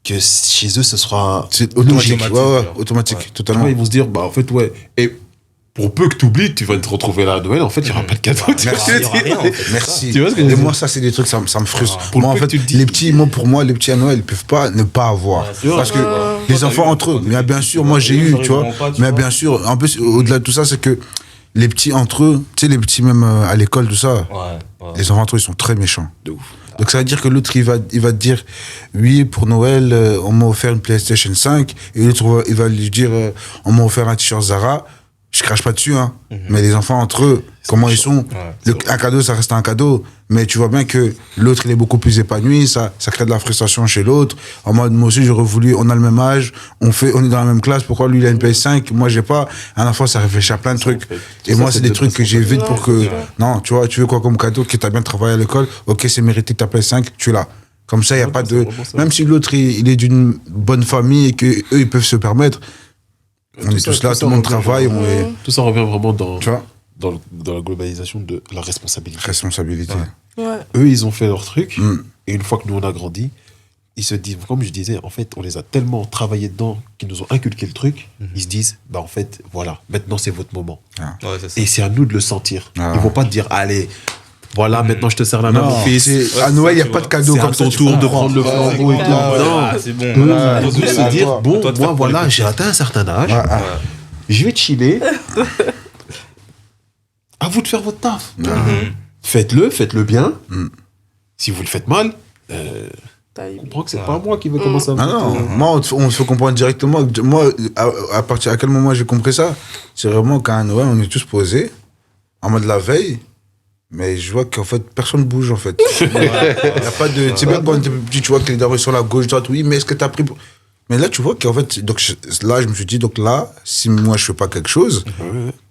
[SPEAKER 4] que chez eux, ce sera.
[SPEAKER 2] C'est automatique.
[SPEAKER 3] Automatique,
[SPEAKER 2] Ouais,
[SPEAKER 3] genre.
[SPEAKER 2] automatique,
[SPEAKER 3] Ouais.
[SPEAKER 4] Tu
[SPEAKER 2] totalement.
[SPEAKER 4] vois, ils vont se dire, bah, en fait, ouais. Et pour peu que tu oublies, tu vas te retrouver là à Noël, en fait, il n'y aura pas de cadeau. Tu vois ce que
[SPEAKER 3] Il y
[SPEAKER 4] je
[SPEAKER 3] aura
[SPEAKER 4] veux dire
[SPEAKER 3] rien, en fait.
[SPEAKER 2] Merci.
[SPEAKER 4] Tu vois ce que je veux
[SPEAKER 2] Et
[SPEAKER 4] dire
[SPEAKER 2] moi, ça, c'est des trucs, ça me frustre.
[SPEAKER 4] Pour le
[SPEAKER 2] Moi, en
[SPEAKER 4] peu
[SPEAKER 2] fait,
[SPEAKER 4] que tu le dis.
[SPEAKER 2] les petits, pour moi, les petits à Noël, ils peuvent pas ne pas avoir.
[SPEAKER 3] Ouais, c'est
[SPEAKER 2] Parce
[SPEAKER 3] ça.
[SPEAKER 2] que les enfants entre eux, mais bien sûr, moi, j'ai eu, tu vois. Mais bien sûr, en plus, au-delà de tout ça, c'est que les petits entre eux, tu sais, les petits même à l'école, tout ça,
[SPEAKER 3] Ouais.
[SPEAKER 2] les enfants entre eux, ils sont très méchants.
[SPEAKER 4] De ouf.
[SPEAKER 2] Donc ça veut dire que l'autre, il va te dire, oui, pour Noël, on m'a offert une PlayStation 5, et l'autre, il va lui dire, on m'a offert un t-shirt Zara. Je crache pas dessus, hein. Mais les enfants entre eux, comment ils sont, un cadeau, ça reste un cadeau. Mais tu vois bien que l'autre, il est beaucoup plus épanoui, ça crée de la frustration chez l'autre. En mode, moi aussi, j'aurais voulu, on a le même âge, on est dans la même classe, pourquoi lui, il a une PS5, moi, j'ai pas. À la fois, ça réfléchit à plein de trucs. Et moi, c'est des trucs que j'évite pour que, non, tu vois, tu veux quoi comme cadeau, que t'as bien travaillé à l'école, ok, c'est mérité que ta PS5, tu l'as. Comme ça, il n'y a pas de. Même si l'autre, il est d'une bonne famille et qu'eux, ils peuvent se permettre, on est tous là, tout le monde travaille, on est.
[SPEAKER 4] Tout ça revient vraiment dans
[SPEAKER 2] Tu vois,
[SPEAKER 4] la globalisation de la responsabilité.
[SPEAKER 2] responsabilité.
[SPEAKER 1] Ouais.
[SPEAKER 4] Eux, ils ont fait leur truc,
[SPEAKER 2] Mm.
[SPEAKER 4] et une fois que nous, on a grandi, ils se disent, comme je disais, en fait, on les a tellement travaillé dedans qu'ils nous ont inculqué le truc, ils se disent, bah en fait, voilà, maintenant c'est votre moment.
[SPEAKER 3] Ouais, c'est ça.
[SPEAKER 4] Et c'est à nous de le sentir.
[SPEAKER 2] Ah.
[SPEAKER 4] Ils vont pas te dire, allez, voilà, maintenant je te sers la main,
[SPEAKER 2] Non,
[SPEAKER 4] mon fils.
[SPEAKER 2] c'est- à Noël, il n'y a
[SPEAKER 3] tu
[SPEAKER 2] pas
[SPEAKER 3] vois.
[SPEAKER 2] de cadeau
[SPEAKER 4] C'est à
[SPEAKER 2] comme ça.
[SPEAKER 4] ton
[SPEAKER 2] tu
[SPEAKER 4] tour de
[SPEAKER 2] comprends.
[SPEAKER 4] prendre le
[SPEAKER 2] Ouais,
[SPEAKER 4] flambeau et tout.
[SPEAKER 2] ouais,
[SPEAKER 4] Non.
[SPEAKER 3] c'est bon.
[SPEAKER 2] Ouais,
[SPEAKER 4] Ils vont
[SPEAKER 2] ouais,
[SPEAKER 4] se
[SPEAKER 2] ouais,
[SPEAKER 4] dire,
[SPEAKER 2] ouais.
[SPEAKER 4] bon,
[SPEAKER 3] Toi, tu
[SPEAKER 4] moi
[SPEAKER 3] fais
[SPEAKER 4] voilà,
[SPEAKER 3] pour les
[SPEAKER 4] j'ai atteint un certain âge,
[SPEAKER 2] Ouais, ouais.
[SPEAKER 4] je vais chiller. À vous de faire votre taf. Faites-le bien.
[SPEAKER 2] Mm.
[SPEAKER 4] Si vous le faites mal,
[SPEAKER 1] T'as eu-
[SPEAKER 4] je comprends que c'est pas moi qui vais commencer à
[SPEAKER 2] Ah non, moi, on se comprend directement. Moi, à partir à quel moment j'ai compris ça? C'est vraiment qu'à Noël, on est tous posés, en mode la veille, mais je vois qu'en fait, personne bouge, en fait. Il n'y a pas de. Tu sais bien, quand on était petit, tu vois que les darons sont sur la gauche, droite, oui, mais est-ce que tu as pris. Mais là, tu vois qu'en fait, donc, là, je me suis dit, donc là, si moi, je fais pas quelque chose,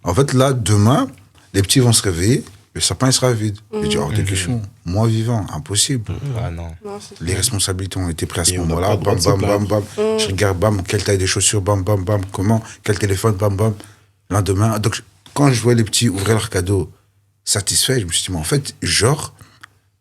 [SPEAKER 2] en fait, là, demain, les petits vont se réveiller, le sapin, il sera vide. Je dis, hors de question, moi vivant, impossible.
[SPEAKER 3] Ah non.
[SPEAKER 1] Non, c'est
[SPEAKER 2] Les responsabilités ont été prises à ce
[SPEAKER 4] Et on n'a
[SPEAKER 2] moment-là.
[SPEAKER 4] pas le droit
[SPEAKER 2] Bam,
[SPEAKER 4] de se
[SPEAKER 2] bam, bam,
[SPEAKER 4] plaindre.
[SPEAKER 2] bam. Je regarde, bam, quelle taille des chaussures, bam, bam, bam. Comment, quel téléphone, bam, bam. Lendemain, donc, quand je vois les petits ouvrir leurs cadeaux satisfaits, je me suis dit, mais en fait, genre,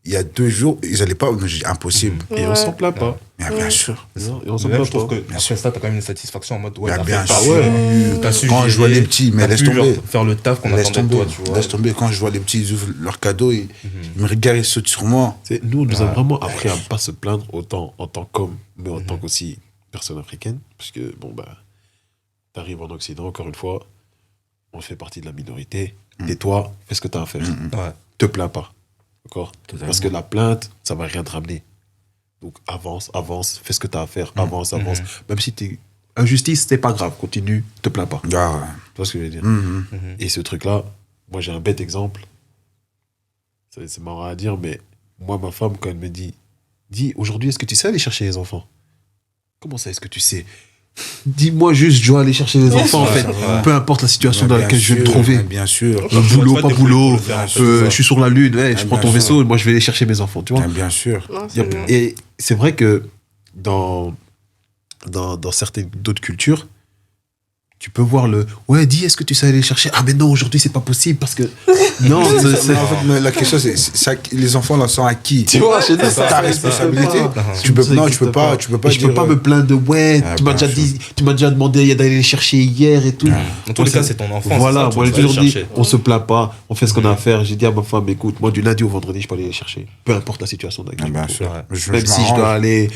[SPEAKER 2] il y a 2 jours, ils n'allaient pas. J'ai dit, impossible.
[SPEAKER 4] Et on s'en plaint pas.
[SPEAKER 2] Mais bien sûr.
[SPEAKER 4] Non, et on s'en
[SPEAKER 3] Mais même,
[SPEAKER 4] plaint
[SPEAKER 3] je trouve
[SPEAKER 4] pas.
[SPEAKER 3] que après ça, t'as quand même une satisfaction en mode, ouais,
[SPEAKER 2] Bah,
[SPEAKER 3] t'as
[SPEAKER 2] bien
[SPEAKER 3] fait le
[SPEAKER 2] sûr.
[SPEAKER 3] taf, t'as su
[SPEAKER 2] Quand je vois
[SPEAKER 3] gérer,
[SPEAKER 2] les petits, mais
[SPEAKER 3] t'as
[SPEAKER 2] laisse
[SPEAKER 3] pu
[SPEAKER 2] tomber.
[SPEAKER 3] leur faire le taf qu'on
[SPEAKER 2] Laisse
[SPEAKER 3] attendait de
[SPEAKER 2] tomber.
[SPEAKER 3] toi, tu vois.
[SPEAKER 2] Laisse tomber. Quand je vois les petits, ils ouvrent leurs cadeaux, ils me regardent, ils sautent sur moi.
[SPEAKER 4] C'est- Nous, on nous a vraiment appris à ne pas se plaindre autant en tant qu'homme, mais en tant qu'aussi personne africaine. Parce que, bon, bah, t'arrives en Occident, encore une fois, on fait partie de la minorité. Tais-toi, fais ce que t'as à faire.
[SPEAKER 3] Ouais.
[SPEAKER 4] Te plains pas. D'accord? Parce que la plainte, ça va rien te ramener. Donc, avance, fais ce que t'as à faire, avance. Même si t'es. Injustice, c'est pas grave, continue, te plains pas.
[SPEAKER 2] Ah,
[SPEAKER 4] Tu vois ce que je veux dire?
[SPEAKER 2] mhm.
[SPEAKER 4] Et ce truc-là, moi j'ai un bête exemple. C'est marrant à dire, mais moi, ma femme, quand elle me dit, aujourd'hui, est-ce que tu sais aller chercher les enfants? Comment ça, est-ce que tu sais? Dis-moi juste, je dois aller chercher les enfants, en fait.
[SPEAKER 3] ouais.
[SPEAKER 4] Peu importe la situation
[SPEAKER 2] Mais
[SPEAKER 4] dans
[SPEAKER 2] bien
[SPEAKER 4] laquelle je vais me
[SPEAKER 2] sûr,
[SPEAKER 4] trouver.
[SPEAKER 2] mais Bien sûr.
[SPEAKER 4] Boulot,
[SPEAKER 3] Toi,
[SPEAKER 4] pas
[SPEAKER 3] t'es
[SPEAKER 4] boulot,
[SPEAKER 3] pour le faire, en fait,
[SPEAKER 4] je suis sur la lune, ouais, je
[SPEAKER 2] Ah,
[SPEAKER 4] prends
[SPEAKER 2] bien
[SPEAKER 4] ton
[SPEAKER 2] sûr.
[SPEAKER 4] vaisseau, et moi je vais aller chercher mes enfants, tu vois.
[SPEAKER 2] Mais bien sûr.
[SPEAKER 1] Non,
[SPEAKER 4] Y a-
[SPEAKER 1] c'est bien.
[SPEAKER 4] Et c'est vrai que dans certaines d'autres cultures, tu peux voir ouais, dis, est-ce que tu sais aller chercher? Ah, mais non, aujourd'hui, c'est pas possible parce que. Non,
[SPEAKER 2] En fait, mais la question, les enfants là sont à qui?
[SPEAKER 4] Tu vois, chez nous,
[SPEAKER 2] c'est ta responsabilité. Tu peux pas
[SPEAKER 4] je peux pas me plaindre de ouais, tu m'as déjà demandé d'aller les chercher hier et tout.
[SPEAKER 3] Dans tous les cas, c'est ton enfant.
[SPEAKER 4] Voilà, moi j'ai toujours dit,
[SPEAKER 3] chercher.
[SPEAKER 4] on se plaint pas, on fait ce qu'on a à faire. J'ai dit à ma femme, écoute, moi du lundi au vendredi, je peux aller les chercher. Peu importe la situation d'accueil.
[SPEAKER 2] Bien sûr.
[SPEAKER 4] Même si je dois aller,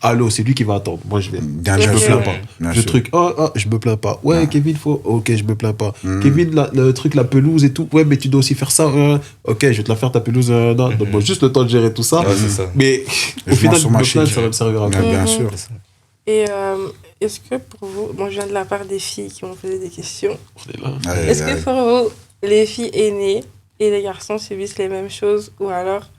[SPEAKER 4] allô, c'est lui qui va attendre. Moi je vais. Je me plains pas. Le truc, je me plains pas. Ouais, Kevin, ok, je me plains pas. Kevin, le truc, la pelouse et tout. Ouais, mais tu dois aussi faire ça. Ok, je vais te la faire ta pelouse. Non, donne-moi juste le temps de gérer tout ça.
[SPEAKER 3] Ouais, c'est ça.
[SPEAKER 4] Mais au final, je me plains, ça va me servir à quoi?
[SPEAKER 2] Bien sûr.
[SPEAKER 1] Et est-ce que pour vous, bon, je viens de la part des filles qui m'ont posé des questions,
[SPEAKER 4] On est là.
[SPEAKER 1] est-ce que pour vous, les filles aînées et les garçons subissent les mêmes choses ou alors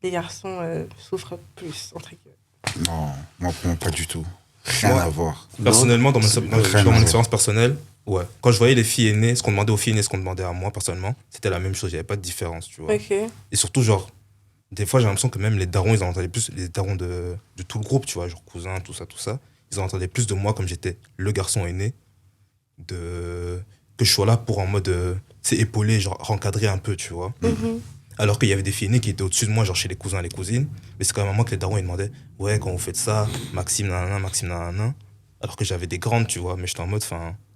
[SPEAKER 1] les garçons souffrent plus, entre guillemets?
[SPEAKER 2] Non, moi, pour moi, pas du tout. Rien à voir.
[SPEAKER 3] Personnellement, dans mon
[SPEAKER 2] voir.
[SPEAKER 3] expérience personnelle, ouais. Quand je voyais les filles aînées, ce qu'on demandait aux filles aînées, ce qu'on demandait à moi, personnellement, c'était la même chose. Il n'y avait pas de différence, tu vois.
[SPEAKER 1] Ok.
[SPEAKER 3] Et surtout, genre, des fois, j'ai l'impression que même les darons, ils en entendaient plus, les darons de tout le groupe, tu vois, genre cousins, tout ça. Ils en entendaient plus de moi comme j'étais le garçon aîné, que je sois là pour en mode, épauler, genre, rencadrer un peu, tu vois. Alors qu'il y avait des filles aînées qui étaient au-dessus de moi, genre chez les cousins et les cousines. Mais c'est quand même à moi que les darons, ils demandaient, ouais, quand vous faites ça, Maxime, nanana. Alors que j'avais des grandes, tu vois. Mais j'étais en mode,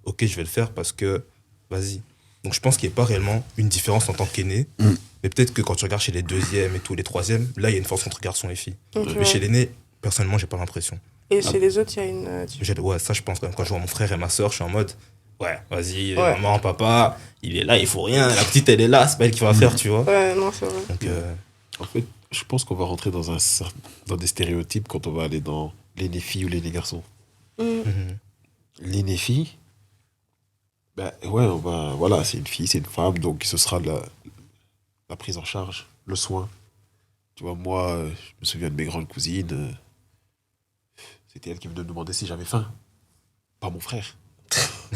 [SPEAKER 3] ok, je vais le faire parce que, vas-y. Donc je pense qu'il n'y a pas réellement une différence en tant qu'aîné. Mais peut-être que quand tu regardes chez les deuxièmes et tous les troisièmes, là, il y a une force entre garçons et filles.
[SPEAKER 1] Ok.
[SPEAKER 3] Mais chez l'aîné, personnellement, j'ai pas l'impression.
[SPEAKER 1] Et chez les autres, il y a une...
[SPEAKER 3] Ouais, ça, je pense quand même. Quand je vois mon frère et ma soeur, je suis en mode, ouais, vas-y,
[SPEAKER 1] Ouais.
[SPEAKER 3] maman, papa, il est là, il faut rien. La petite, elle est là, c'est pas elle qui va faire, tu vois.
[SPEAKER 1] Ouais, non, c'est vrai.
[SPEAKER 3] Donc,
[SPEAKER 4] En fait, je pense qu'on va rentrer dans des stéréotypes quand on va aller dans l'aîné fille ou l'aîné garçon. L'aîné fille, ben ouais, voilà, c'est une fille, c'est une femme, donc ce sera la prise en charge, le soin. Tu vois, moi, je me souviens de mes grandes cousines, c'était elle qui venait me demander si j'avais faim. Pas mon frère.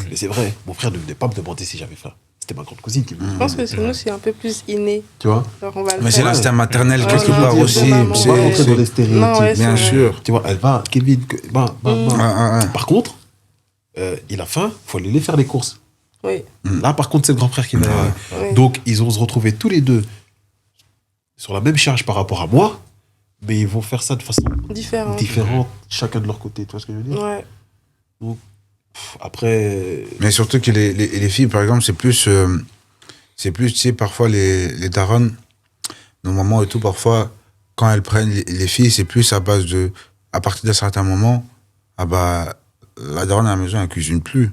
[SPEAKER 4] Mais c'est vrai, mon frère ne venait pas me demander si j'avais faim. C'était ma grande cousine qui venait me
[SPEAKER 1] Je
[SPEAKER 4] demander.
[SPEAKER 1] pense que chez nous, c'est un peu plus inné.
[SPEAKER 4] Tu vois?
[SPEAKER 1] Genre, on va le
[SPEAKER 2] Mais c'est
[SPEAKER 1] faire.
[SPEAKER 2] l'instinct maternel quelque
[SPEAKER 1] Ouais,
[SPEAKER 2] part
[SPEAKER 1] ouais,
[SPEAKER 2] aussi.
[SPEAKER 1] ouais,
[SPEAKER 4] On va rentrer dans les stéréotypes.
[SPEAKER 1] Non, ouais,
[SPEAKER 2] Bien
[SPEAKER 1] c'est vrai.
[SPEAKER 2] sûr.
[SPEAKER 4] Tu vois, elle va, Kevin,
[SPEAKER 2] Ouais.
[SPEAKER 4] Par contre, il a faim, il faut aller les faire les courses.
[SPEAKER 1] Oui.
[SPEAKER 4] Là, par contre, c'est le grand frère qui va.
[SPEAKER 1] Oui.
[SPEAKER 4] Donc, ils vont se retrouver tous les deux sur la même charge par rapport à moi, mais ils vont faire ça de façon
[SPEAKER 1] Différent.
[SPEAKER 4] différente, chacun de leur côté. Tu vois ce que je veux dire?
[SPEAKER 1] Ouais.
[SPEAKER 4] Après,
[SPEAKER 2] Mais surtout que les filles, par exemple, c'est plus, tu sais, parfois les darons, nos mamans et tout, parfois, quand elles prennent les filles, c'est plus à base de, à partir d'un certain moment, ah bah, la daronne à la maison, elle cuisine plus.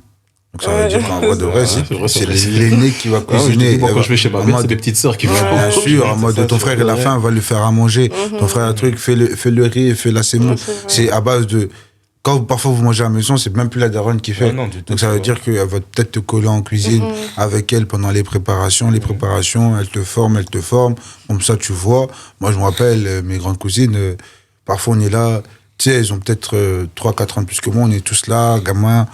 [SPEAKER 2] Donc ça veut
[SPEAKER 1] Ouais.
[SPEAKER 2] dire qu'en vrai de vrai,
[SPEAKER 4] c'est vrai,
[SPEAKER 2] c'est
[SPEAKER 4] c'est
[SPEAKER 2] l'aîné qui va cuisiner.
[SPEAKER 4] moi, quand je vais chez ma
[SPEAKER 2] En
[SPEAKER 4] mère,
[SPEAKER 2] mode-
[SPEAKER 4] c'est mes petites sœurs qui vont.
[SPEAKER 2] Bien sûr, en mode ton frère, il a faim, va lui faire à manger. Ton frère a un truc, fais le riz, fais la semoule.
[SPEAKER 1] Ouais, c'est vrai.
[SPEAKER 2] C'est à base de. Quand parfois vous mangez à la maison, c'est même plus la daronne qui fait.
[SPEAKER 3] Ouais, non, du tout,
[SPEAKER 2] Donc ça veut dire qu'elle va peut-être te coller en cuisine avec elle pendant les préparations. Les préparations, elle te forme. Comme ça, tu vois. Moi, je me rappelle, mes grandes cousines, parfois on est là, tu sais, elles ont peut-être 3-4 ans de plus que moi, on est tous là, gamins.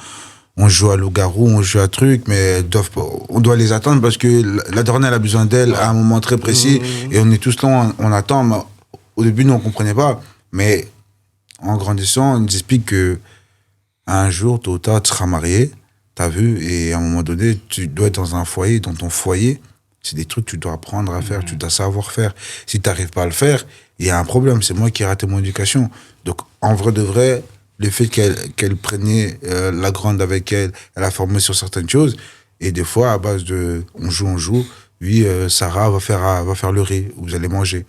[SPEAKER 2] On joue à loup-garou, on joue à truc, mais elles doivent pas- on doit les attendre parce que la daronne, elle a besoin d'elle à un moment très précis. Et on est tous là, on attend. Mais au début, nous, on comprenait pas. Mais en grandissant, on nous explique que un jour, tôt ou tard, tu seras marié, t'as vu, et à un moment donné, tu dois être dans un foyer. Dans ton foyer, c'est des trucs que tu dois apprendre à faire, tu dois savoir faire. Si tu n'arrives pas à le faire, il y a un problème. C'est moi qui ai raté mon éducation. Donc, en vrai de vrai, le fait qu'elle prenait la grande avec elle, elle a formé sur certaines choses. Et des fois, à base de on joue, oui, Sarah va faire le riz, vous allez manger.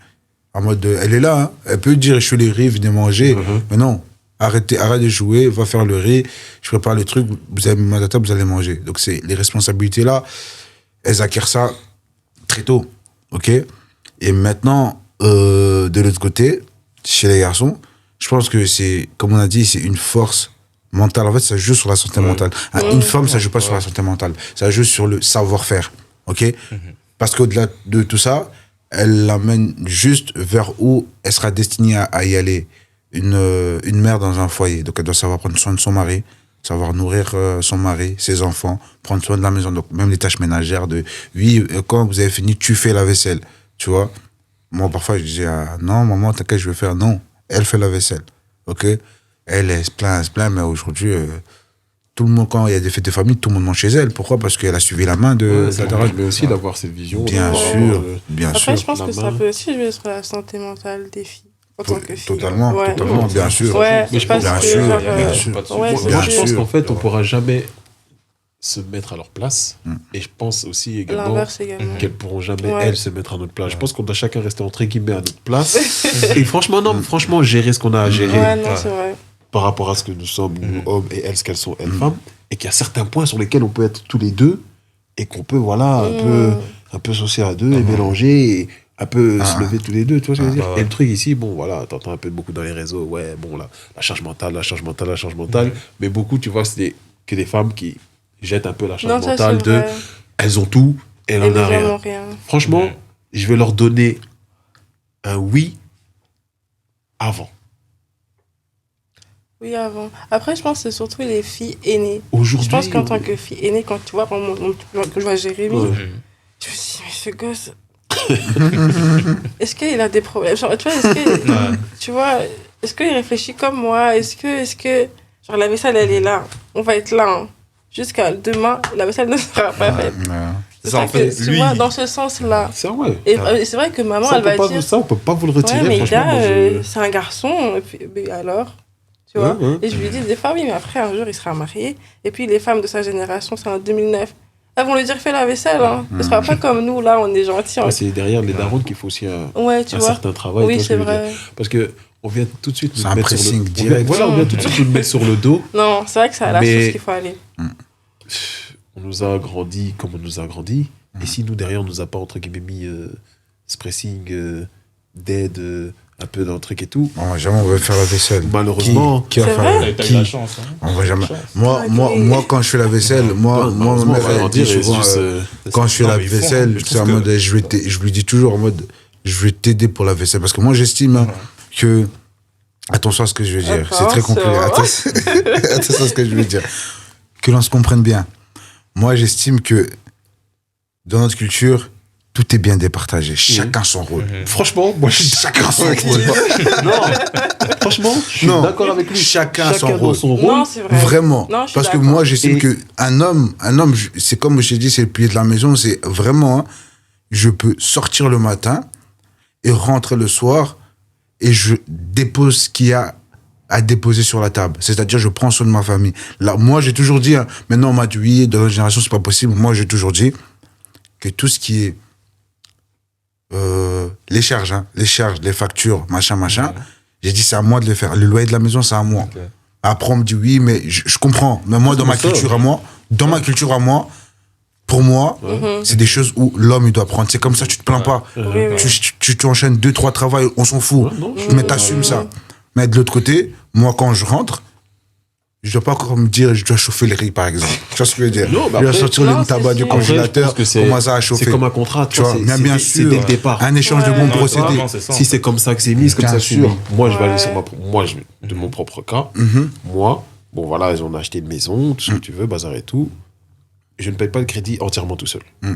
[SPEAKER 2] En mode, elle est là, hein. Elle peut dire, je suis les riz, venez manger. Mais non, arrête de jouer, va faire le riz, je prépare le truc, vous allez mettre à table, vous allez manger. Donc, c'est les responsabilités là, elles acquièrent ça très tôt. OK? Et maintenant, de l'autre côté, chez les garçons, je pense que c'est, comme on a dit, c'est une force mentale. En fait, ça joue sur la santé mentale. Une femme, ça joue pas sur la santé mentale. Ça joue sur le savoir-faire. OK? Parce qu'au-delà de tout ça, elle l'amène juste vers où elle sera destinée à y aller. Une mère dans un foyer. Donc, elle doit savoir prendre soin de son mari, savoir nourrir son mari, ses enfants, prendre soin de la maison. Donc, même les tâches ménagères oui, quand vous avez fini, tu fais la vaisselle. Tu vois? Moi, parfois, je disais, non, maman, t'inquiète, je vais faire. Non, elle fait la vaisselle. OK? Elle se plaint, mais aujourd'hui, tout le monde, quand il y a des fêtes de famille, tout le monde mange chez elle. Pourquoi? Parce qu'elle a suivi la main de
[SPEAKER 4] Ça
[SPEAKER 2] la daronne.
[SPEAKER 4] permet aussi d'avoir cette vision.
[SPEAKER 2] Bien
[SPEAKER 4] d'avoir,
[SPEAKER 2] sûr, bien
[SPEAKER 1] Après,
[SPEAKER 2] sûr.
[SPEAKER 1] je pense
[SPEAKER 4] la
[SPEAKER 1] que ça
[SPEAKER 4] main.
[SPEAKER 1] peut aussi jouer sur la santé mentale des filles. En tant que fille.
[SPEAKER 2] Totalement,
[SPEAKER 1] Ouais.
[SPEAKER 2] totalement, bien sûr.
[SPEAKER 1] Ouais,
[SPEAKER 4] Mais je
[SPEAKER 1] parce
[SPEAKER 2] pense-
[SPEAKER 1] que,
[SPEAKER 2] bien sûr,
[SPEAKER 1] genre,
[SPEAKER 2] bien sûr.
[SPEAKER 1] ouais,
[SPEAKER 4] Moi,
[SPEAKER 1] c'est
[SPEAKER 2] bien
[SPEAKER 4] je
[SPEAKER 1] sûr.
[SPEAKER 4] pense
[SPEAKER 2] sûr.
[SPEAKER 4] qu'en fait, on pourra jamais se mettre à leur place. Et je pense aussi également
[SPEAKER 1] L'inverse également.
[SPEAKER 4] qu'elles pourront jamais,
[SPEAKER 1] Ouais.
[SPEAKER 4] elles, se mettre à notre place. Je pense qu'on doit chacun rester entre guillemets à notre place. Et franchement, non, franchement, gérer ce qu'on a à gérer
[SPEAKER 1] Ouais, non, c'est vrai.
[SPEAKER 4] par rapport à ce que nous sommes, nous, hommes, et elles, ce qu'elles sont, elles, femmes. Et qu'il y a certains points sur lesquels on peut être tous les deux et qu'on peut, voilà, un peu saucer à deux et mélanger et un peu se lever tous les deux, tu vois ce que je veux dire?
[SPEAKER 3] ouais.
[SPEAKER 4] Et le truc ici, bon, voilà, t'entends un peu beaucoup dans les réseaux, ouais, bon, là, la charge mentale, mais beaucoup, tu vois, c'est que des femmes qui jettent un peu la charge
[SPEAKER 1] Non, ça,
[SPEAKER 4] mentale
[SPEAKER 1] c'est
[SPEAKER 4] de
[SPEAKER 1] vrai.
[SPEAKER 4] elles ont tout et elles
[SPEAKER 1] Et
[SPEAKER 4] en
[SPEAKER 1] les
[SPEAKER 4] ont
[SPEAKER 1] gens
[SPEAKER 4] rien.
[SPEAKER 1] n'ont rien.
[SPEAKER 4] Franchement, je vais leur donner un oui avant.
[SPEAKER 1] Oui, avant. Après, je pense que c'est surtout les filles aînées.
[SPEAKER 4] Aujourd'hui,
[SPEAKER 1] Je pense qu'en tant que fille aînée, quand tu vois, quand je vois Jérémy,
[SPEAKER 4] Ouais.
[SPEAKER 1] je me dis, mais ce gosse, est-ce qu'il a des problèmes? Genre, tu vois, est-ce que, tu vois, est-ce qu'il réfléchit comme moi? Est-ce que, genre, la vaisselle, elle est là. On va être là, hein. Jusqu'à demain, la vaisselle ne sera pas faite.
[SPEAKER 2] Ouais.
[SPEAKER 1] C'est
[SPEAKER 3] Ça, en
[SPEAKER 1] ça
[SPEAKER 3] fait,
[SPEAKER 1] que, tu
[SPEAKER 3] lui,
[SPEAKER 1] vois, dans ce sens-là.
[SPEAKER 4] c'est vrai.
[SPEAKER 1] Et c'est vrai que maman,
[SPEAKER 4] Ça,
[SPEAKER 1] elle va dire,
[SPEAKER 4] ça, on peut pas vous le retirer,
[SPEAKER 1] ouais, mais
[SPEAKER 4] franchement.
[SPEAKER 1] Ida,
[SPEAKER 4] moi, je-
[SPEAKER 1] c'est un garçon, et puis, mais alors? Tu vois?
[SPEAKER 4] Ouais, ouais.
[SPEAKER 1] Et je lui dis des fois, oui, mais après, un jour, il sera marié. Et puis, les femmes de sa génération, c'est en 2009. Elles vont lui dire, fais la vaisselle. Hein. Ce sera pas comme nous, là, on est gentils.
[SPEAKER 4] Ouais, c'est derrière les darons qu'il faut aussi un
[SPEAKER 1] Ouais, tu vois.
[SPEAKER 4] certain travail.
[SPEAKER 1] Oui,
[SPEAKER 4] tu vois ce
[SPEAKER 1] c'est
[SPEAKER 4] que je veux dire.
[SPEAKER 1] vrai.
[SPEAKER 4] Parce que on vient tout de suite
[SPEAKER 2] C'est
[SPEAKER 4] nous
[SPEAKER 2] un
[SPEAKER 4] mettre sur
[SPEAKER 2] pressing
[SPEAKER 4] le...
[SPEAKER 2] direct.
[SPEAKER 4] Voilà, on vient tout de suite nous mettre sur le dos.
[SPEAKER 1] Non, c'est vrai que c'est à la
[SPEAKER 4] Mais-
[SPEAKER 1] source qu'il faut aller.
[SPEAKER 4] On nous a grandi comme on nous a grandi. Et si nous, derrière, on nous a pas, entre guillemets, mis ce pressing d'aide, un peu dans le truc et tout,
[SPEAKER 2] Bon, jamais on va faire la vaisselle.
[SPEAKER 4] malheureusement...
[SPEAKER 2] Qui va
[SPEAKER 1] C'est
[SPEAKER 2] faire
[SPEAKER 1] vrai
[SPEAKER 5] T'as eu
[SPEAKER 2] qui
[SPEAKER 5] la chance. Hein.
[SPEAKER 2] On va jamais.
[SPEAKER 5] Chance.
[SPEAKER 2] Moi, quand je fais la vaisselle, moi, ma
[SPEAKER 4] malheureusement,
[SPEAKER 2] mère,
[SPEAKER 4] on va
[SPEAKER 2] elle dit
[SPEAKER 4] dire,
[SPEAKER 2] souvent,
[SPEAKER 4] c'est juste,
[SPEAKER 2] quand je fais
[SPEAKER 3] Non,
[SPEAKER 2] la
[SPEAKER 3] mais ils font,
[SPEAKER 2] vaisselle,
[SPEAKER 3] je
[SPEAKER 2] c'est en
[SPEAKER 3] trouve
[SPEAKER 2] mode, je lui dis toujours en mode, je vais t'aider pour la vaisselle. Parce que moi, j'estime hein, que, attention à ce que je veux dire, c'est très compliqué.
[SPEAKER 1] Attention.
[SPEAKER 2] Attention à ce que je veux dire. Que l'on se comprenne bien. Moi, j'estime que dans notre culture, tout est bien départagé. Chacun son rôle.
[SPEAKER 4] Franchement, moi, je suis
[SPEAKER 2] Chacun son rôle.
[SPEAKER 4] Non, franchement, je suis
[SPEAKER 2] Non,
[SPEAKER 4] d'accord avec lui.
[SPEAKER 2] chacun son
[SPEAKER 4] dans
[SPEAKER 2] rôle.
[SPEAKER 4] son rôle.
[SPEAKER 1] Non, c'est vrai.
[SPEAKER 2] Vraiment.
[SPEAKER 1] Non, je suis
[SPEAKER 2] Parce que
[SPEAKER 1] d'accord.
[SPEAKER 2] moi, j'estime
[SPEAKER 4] Et-
[SPEAKER 2] que un homme, c'est comme je t'ai dit, c'est le pilier de la maison. C'est vraiment, hein, je peux sortir le matin et rentrer le soir et je dépose ce qu'il y a à déposer sur la table. C'est-à-dire, je prends soin de ma famille. Là, moi, j'ai toujours dit, hein, maintenant, on m'a dit, oui, dans notre génération, c'est pas possible. Moi, j'ai toujours dit que tout ce qui est les charges, les factures, machin, j'ai dit, c'est à moi de les faire. Le loyer de la maison, c'est à moi.
[SPEAKER 3] Ok.
[SPEAKER 2] Après, on me dit oui, mais je comprends. Mais moi, dans ma
[SPEAKER 4] ça.
[SPEAKER 2] culture à moi, pour moi, c'est des choses où l'homme, il doit prendre. C'est comme ça, tu te plains pas.
[SPEAKER 1] Oui, oui.
[SPEAKER 2] Tu enchaînes 2-3 travails, on s'en fout.
[SPEAKER 4] non,
[SPEAKER 2] Mais t'assumes ça. Mais de l'autre côté, moi, quand je rentre, je dois pas encore me dire, je dois chauffer le riz, par exemple. Tu vois ce que je veux dire?
[SPEAKER 4] Non, bah
[SPEAKER 2] je dois
[SPEAKER 4] après-
[SPEAKER 2] sortir
[SPEAKER 1] Non,
[SPEAKER 2] le tabac
[SPEAKER 1] c'est
[SPEAKER 2] du
[SPEAKER 1] sûr.
[SPEAKER 4] Après, je
[SPEAKER 2] congélateur,
[SPEAKER 4] pense que c'est-
[SPEAKER 2] commencer à chauffer.
[SPEAKER 4] C'est comme un contrat, tu
[SPEAKER 2] Tu
[SPEAKER 4] vois.
[SPEAKER 2] vois,
[SPEAKER 4] c'est-
[SPEAKER 2] mais bien
[SPEAKER 4] c'est
[SPEAKER 2] sûr,
[SPEAKER 4] dès le départ.
[SPEAKER 2] un échange de
[SPEAKER 1] Ouais.
[SPEAKER 2] bons
[SPEAKER 1] Non,
[SPEAKER 2] procédés.
[SPEAKER 3] vraiment, c'est ça.
[SPEAKER 4] Si c'est comme ça que c'est mis, c'est comme
[SPEAKER 2] Bien
[SPEAKER 4] ça que c'est mis.
[SPEAKER 2] sûr.
[SPEAKER 4] Moi, je vais aller
[SPEAKER 1] Ouais.
[SPEAKER 4] sur de mon propre cas.
[SPEAKER 2] Mhm.
[SPEAKER 4] Moi, bon, voilà, on a acheté une maison, tout ce que tu veux, bazar et tout. Je ne paye pas le crédit entièrement tout seul.
[SPEAKER 2] Mm.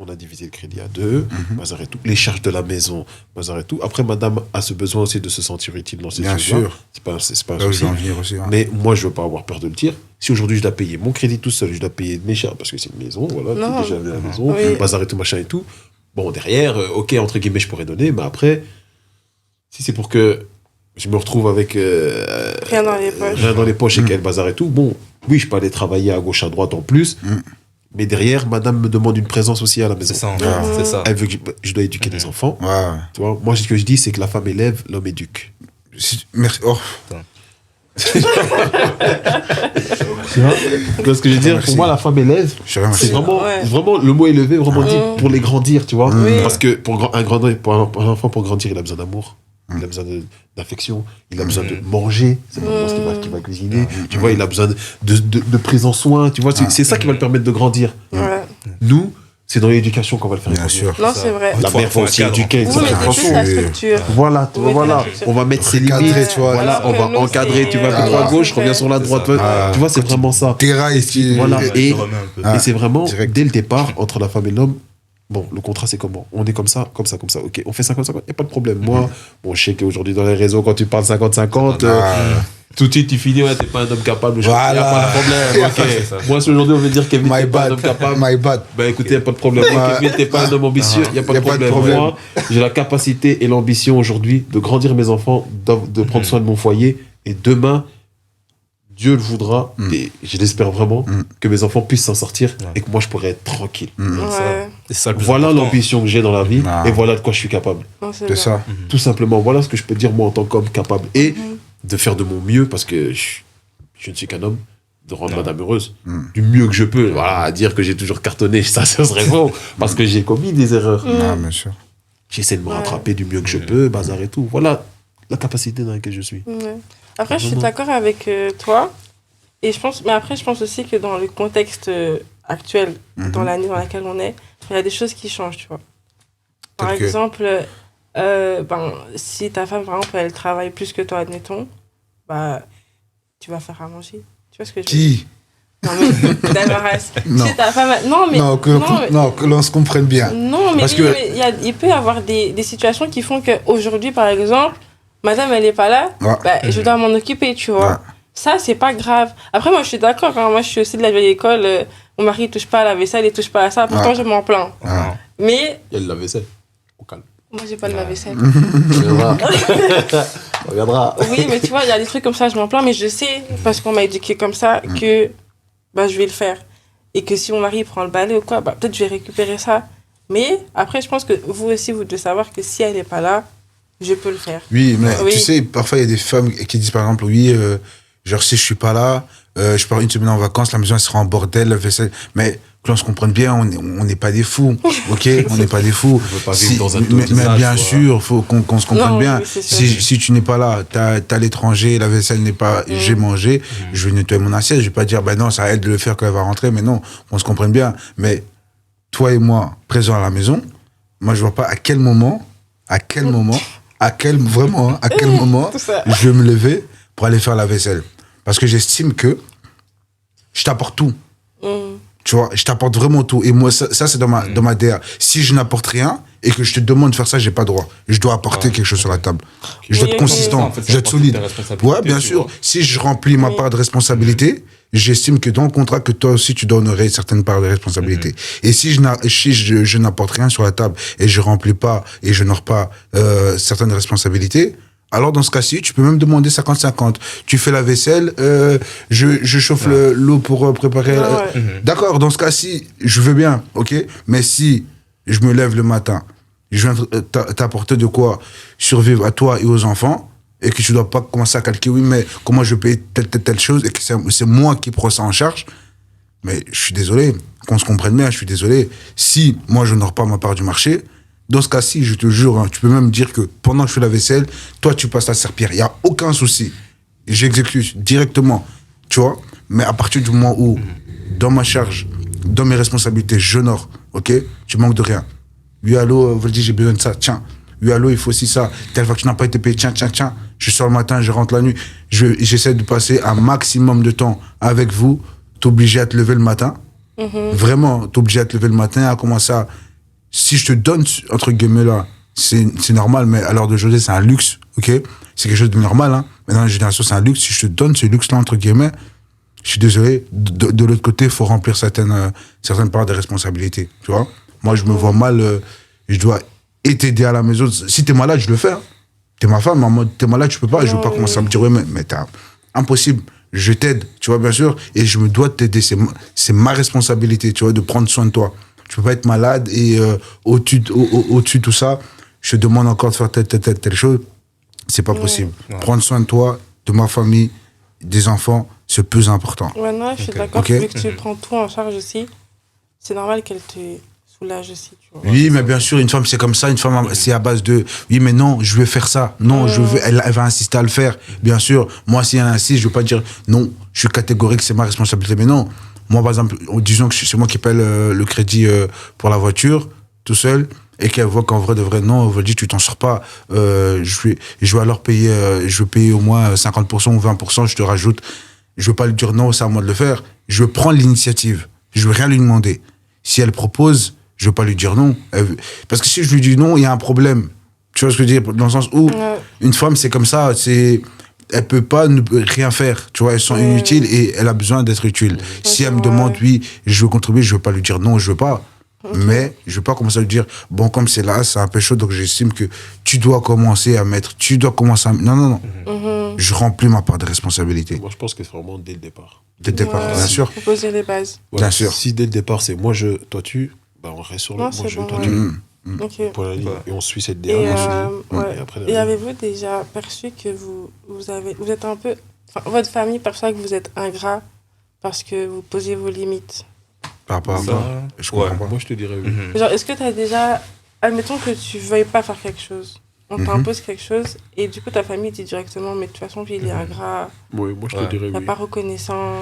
[SPEAKER 4] On a divisé le crédit à deux, bazar et tout. Les charges de la maison, bazar et tout. Après, madame a ce besoin aussi de se sentir utile dans ces
[SPEAKER 2] Bien
[SPEAKER 4] choses-là.
[SPEAKER 2] sûr.
[SPEAKER 4] C'est pas un
[SPEAKER 2] Là où je
[SPEAKER 4] souci.
[SPEAKER 2] veux en venir aussi. hein.
[SPEAKER 4] Mais moi, je veux pas avoir peur de le dire. Si aujourd'hui, je dois payer mon crédit tout seul, je dois payer mes charges parce que c'est une maison, voilà,
[SPEAKER 1] Non.
[SPEAKER 4] tu es déjà à la maison,
[SPEAKER 1] Oui.
[SPEAKER 4] bazar et tout, machin et tout. Bon, derrière, ok, entre guillemets, je pourrais donner, mais après, si c'est pour que je me retrouve avec
[SPEAKER 1] Rien dans les poches.
[SPEAKER 4] rien dans les poches et qu'elle bazar et tout, bon, oui, je peux aller travailler à gauche, à droite en plus, mais derrière, madame me demande une présence aussi à la maison.
[SPEAKER 3] C'est ça, en
[SPEAKER 2] Ah.
[SPEAKER 3] fait, c'est ça.
[SPEAKER 4] Elle veut que je dois éduquer des enfants.
[SPEAKER 2] Ouais.
[SPEAKER 4] Tu vois, moi, ce que je dis, c'est que la femme élève, l'homme éduque.
[SPEAKER 2] Merci. Oh,
[SPEAKER 4] Tu vois ce que je veux dire?
[SPEAKER 2] Merci.
[SPEAKER 4] Pour moi, la femme élève,
[SPEAKER 2] je te remercie.
[SPEAKER 4] c'est vraiment,
[SPEAKER 1] Ouais.
[SPEAKER 4] vraiment le mot élevé, vraiment dit pour les grandir, tu vois.
[SPEAKER 1] Oui.
[SPEAKER 4] Parce que pour un enfant, pour grandir, il a besoin d'amour, il a besoin d'affection, il a besoin de manger, c'est vraiment ce qu'il va cuisiner, tu vois, il a besoin de prise en soin, tu vois, c'est ça qui va le permettre de grandir.
[SPEAKER 1] Ouais.
[SPEAKER 4] Nous, c'est dans l'éducation qu'on va le faire
[SPEAKER 2] Bien
[SPEAKER 4] grandir.
[SPEAKER 2] sûr.
[SPEAKER 1] Non, c'est vrai.
[SPEAKER 4] La mère va aussi éduquer d'une
[SPEAKER 1] Vous
[SPEAKER 4] certaine
[SPEAKER 1] mettez plus
[SPEAKER 4] façon.
[SPEAKER 1] la structure.
[SPEAKER 4] Voilà, tu vois,
[SPEAKER 1] Oui,
[SPEAKER 4] voilà,
[SPEAKER 1] c'est
[SPEAKER 4] on va mettre ses
[SPEAKER 2] Recadrer,
[SPEAKER 4] limites,
[SPEAKER 2] tu vois.
[SPEAKER 4] voilà, on
[SPEAKER 1] Alors
[SPEAKER 4] va
[SPEAKER 1] que nous,
[SPEAKER 4] encadrer, tu
[SPEAKER 1] c'est,
[SPEAKER 4] vois, plutôt à
[SPEAKER 1] ouais,
[SPEAKER 4] gauche,
[SPEAKER 1] c'est
[SPEAKER 4] reviens sur la droite,
[SPEAKER 2] Ah.
[SPEAKER 4] tu vois, c'est vraiment ça.
[SPEAKER 2] Terra ici.
[SPEAKER 4] Voilà. Et-
[SPEAKER 3] Je te remets un peu.
[SPEAKER 2] Ah.
[SPEAKER 4] Et c'est vraiment,
[SPEAKER 2] direct.
[SPEAKER 4] dès le départ, entre la femme et l'homme, bon, le contrat, c'est comment? On est comme ça, ok, on fait 50-50, il n'y a pas de problème. Moi, bon, je sais qu'aujourd'hui, dans les réseaux, quand tu parles 50-50,
[SPEAKER 2] Ah.
[SPEAKER 4] tout de suite, tu finis, ouais, t'es pas un homme capable.
[SPEAKER 2] Voilà.
[SPEAKER 4] Y a pas de problème. Ok. Moi, si aujourd'hui, on veut dire Kevin, t'es pas un homme capable.
[SPEAKER 2] My bad.
[SPEAKER 4] Bah écoutez, y a pas de problème. Moi, Kevin, t'es pas un homme ambitieux. Y a pas de problème. Moi, j'ai la capacité et l'ambition aujourd'hui de grandir mes enfants, de prendre soin de mon foyer. Et demain, Dieu le voudra, et je l'espère vraiment, que mes enfants puissent s'en sortir et que moi, je pourrais être tranquille.
[SPEAKER 3] C'est ça le plus
[SPEAKER 4] Voilà
[SPEAKER 3] important.
[SPEAKER 4] l'ambition que j'ai dans la vie et voilà de quoi je suis capable.
[SPEAKER 1] Non,
[SPEAKER 2] C'est ça.
[SPEAKER 4] Tout simplement, voilà ce que je peux dire moi en tant qu'homme capable. Et de faire de mon mieux, parce que je ne suis qu'un homme, de rendre madame heureuse du mieux que je peux. Voilà, à dire que j'ai toujours cartonné, ça serait faux, parce que j'ai commis des erreurs.
[SPEAKER 2] Ah, bien sûr.
[SPEAKER 4] J'essaie de me rattraper du mieux que je peux, bazar et tout. Voilà la capacité dans laquelle je suis.
[SPEAKER 1] Ouais. Après, je suis d'accord avec toi. Et mais après, je pense aussi que dans le contexte actuel, dans l'année dans laquelle on est, il y a des choses qui changent, tu vois. Par exemple, si ta femme, par exemple, elle travaille plus que toi, admettons, bah, tu vas faire à manger. Tu vois ce que je veux dire?
[SPEAKER 2] Qui?
[SPEAKER 1] Non, mais Damaras.
[SPEAKER 2] Non.
[SPEAKER 1] Si ta femme...
[SPEAKER 2] Non, que l'on se comprenne bien.
[SPEAKER 1] Non, mais
[SPEAKER 2] Parce
[SPEAKER 1] oui, mais il peut y avoir des situations qui font qu'aujourd'hui, par exemple, madame, elle n'est pas là, je dois m'en occuper, tu vois. Ouais. Ça, c'est pas grave. Après, moi, je suis d'accord. Hein. Moi, je suis aussi de la vieille école. Mon mari ne touche pas à la vaisselle, il ne touche pas à ça. Pourtant, je m'en plains. Mais...
[SPEAKER 4] Il y a de la vaisselle. Au calme.
[SPEAKER 1] Moi, j'ai pas de la vaisselle.
[SPEAKER 4] On reviendra.
[SPEAKER 1] Oui, mais tu vois, il y a des trucs comme ça, je m'en plains. Mais je sais, parce qu'on m'a éduqué comme ça, que je vais le faire. Et que si mon mari prend le balai ou quoi, peut-être je vais récupérer ça. Mais après, je pense que vous aussi, vous devez savoir que si elle n'est pas là, je peux le faire.
[SPEAKER 2] Oui, mais tu sais, parfois, il y a des femmes qui disent, par exemple, genre, si je suis pas là, je pars une semaine en vacances, la maison elle sera en bordel, la vaisselle. Mais que l'on se comprenne bien, on n'est pas des fous, ok? On n'est pas des fous.
[SPEAKER 4] On veut pas vivre dans un
[SPEAKER 2] mais bien sûr, faut qu'on se comprenne bien.
[SPEAKER 1] Oui,
[SPEAKER 2] si tu n'es pas là, t'as l'étranger, la vaisselle n'est pas, j'ai mangé, je vais nettoyer mon assiette, je vais pas dire, non, ça aide de le faire quand elle va rentrer, mais non, qu'on se comprenne bien. Mais toi et moi, présents à la maison, moi je vois pas à quel moment, je vais me lever pour aller faire la vaisselle. Parce que j'estime que je t'apporte tout. Tu vois, je t'apporte vraiment tout. Et moi, ça c'est dans ma DA. Si je n'apporte rien et que je te demande de faire ça, j'ai pas droit. Je dois apporter quelque chose sur la table. Je dois être consistant,
[SPEAKER 3] en fait,
[SPEAKER 2] je dois être solide. Ouais, bien sûr.
[SPEAKER 3] Vois.
[SPEAKER 2] Si je remplis ma part de responsabilité, j'estime que dans le contrat, que toi aussi, tu dois honorer certaines parts de responsabilité. Et si je n'apporte rien sur la table et je remplis pas et je n'honore pas certaines responsabilités, alors dans ce cas-ci, tu peux même demander 50-50. Tu fais la vaisselle, je chauffe l'eau pour préparer... D'accord, dans ce cas-ci, je veux bien, ok? Mais si je me lève le matin, je viens t'apporter de quoi survivre à toi et aux enfants, et que tu dois pas commencer à calculer, oui, mais comment je paye telle chose, et que c'est moi qui prends ça en charge, mais je suis désolé, qu'on se comprenne bien, je suis désolé. Si moi je n'honore pas ma part du marché, dans ce cas-ci, je te jure, tu peux même dire que pendant que je fais la vaisselle, toi, tu passes la serpillière. Il n'y a aucun souci. J'exécute directement, tu vois. Mais à partir du moment où, dans ma charge, dans mes responsabilités, j'honore, ok? Tu manques de rien. Oui, allô, Voldy, j'ai besoin de ça, tiens. Oui, allô, il faut aussi ça. Telle fois que tu n'as pas été payé, tiens. Je sors le matin, je rentre la nuit. J'essaie de passer un maximum de temps avec vous, t'obliger à te lever le matin. Vraiment, t'obliger à te lever le matin, à commencer à... Si je te donne, entre guillemets, là, c'est normal, mais à l'heure d'aujourd'hui, c'est un luxe, ok? C'est quelque chose de normal, hein. Mais dans la génération, c'est un luxe. Si je te donne ce luxe-là, entre guillemets, je suis désolé, de l'autre côté, il faut remplir certaines parts des responsabilités, tu vois? Moi, je me vois mal, je dois t'aider à la maison. Si t'es malade, je le fais, hein. T'es ma femme, en mode, t'es malade, je peux pas. Je veux pas commencer à me dire, ouais, mais t'as... Impossible. Je t'aide, tu vois, bien sûr, et je me dois t'aider. C'est ma responsabilité, tu vois, de prendre soin de toi. Tu peux pas être malade et au-dessus de tout ça, je te demande encore de faire telle chose. C'est pas possible. Prendre soin de toi, de ma famille, des enfants, c'est le plus important.
[SPEAKER 1] Ouais, non, je suis d'accord. Vu que tu prends tout en charge aussi, c'est normal qu'elle te soulage aussi. Tu vois.
[SPEAKER 2] Oui, mais bien sûr, une femme, c'est comme ça. Une femme, c'est à base de oui, mais non, je veux faire ça. Non, elle va insister à le faire. Bien sûr, moi, si elle insiste, je veux pas dire non, je suis catégorique, c'est ma responsabilité. Mais non. Moi, par exemple, disons que c'est moi qui paie le crédit pour la voiture, tout seul, et qu'elle voit qu'en vrai de vrai, non, elle va dire, tu t'en sors pas, je vais alors payer, je vais payer au moins 50% ou 20%, je te rajoute. Je veux pas lui dire non, c'est à moi de le faire. Je veux prendre l'initiative. Je veux rien lui demander. Si elle propose, je veux pas lui dire non. Parce que si je lui dis non, il y a un problème. Tu vois ce que je veux dire? Dans le sens où une femme, c'est comme ça, elle peut pas rien faire, tu vois, elles sont inutiles et elle a besoin d'être utile. Si elle me demande, oui, je veux contribuer, je veux pas lui dire non, je veux pas. Mais je veux pas commencer à lui dire, bon, comme c'est là, c'est un peu chaud, donc j'estime que tu dois commencer à mettre, non. Je remplis ma part de responsabilité.
[SPEAKER 4] Moi, je pense que c'est vraiment dès le départ.
[SPEAKER 2] Dès le départ, bien sûr.
[SPEAKER 1] Faut poser les bases.
[SPEAKER 4] Voilà.
[SPEAKER 2] Bien sûr.
[SPEAKER 4] Si dès le départ, c'est moi, je, toi, tu, bah, on reste sur le
[SPEAKER 1] Non,
[SPEAKER 4] moi,
[SPEAKER 1] c'est
[SPEAKER 4] je,
[SPEAKER 1] bon,
[SPEAKER 4] toi,
[SPEAKER 1] ouais.
[SPEAKER 4] tu.
[SPEAKER 1] Ok.
[SPEAKER 4] Pour la ligne. Et on suit cette
[SPEAKER 1] Et,
[SPEAKER 4] dernière.
[SPEAKER 1] ouais.
[SPEAKER 4] Et après,
[SPEAKER 1] Et avez-vous déjà perçu que vous êtes un peu... Enfin, votre famille perçoit que vous êtes ingrat parce que vous posez vos limites.
[SPEAKER 2] Par rapport à
[SPEAKER 3] Ça,
[SPEAKER 2] moi, je comprends pas.
[SPEAKER 4] moi, je te dirais oui.
[SPEAKER 1] Genre, est-ce que tu as déjà... Admettons que tu veuilles pas faire quelque chose. On t'impose quelque chose et du coup, ta famille dit directement, mais de toute façon, lui, il est ingrat,
[SPEAKER 4] Oui, moi, je te dirais
[SPEAKER 1] il n'est
[SPEAKER 4] oui.
[SPEAKER 1] pas reconnaissant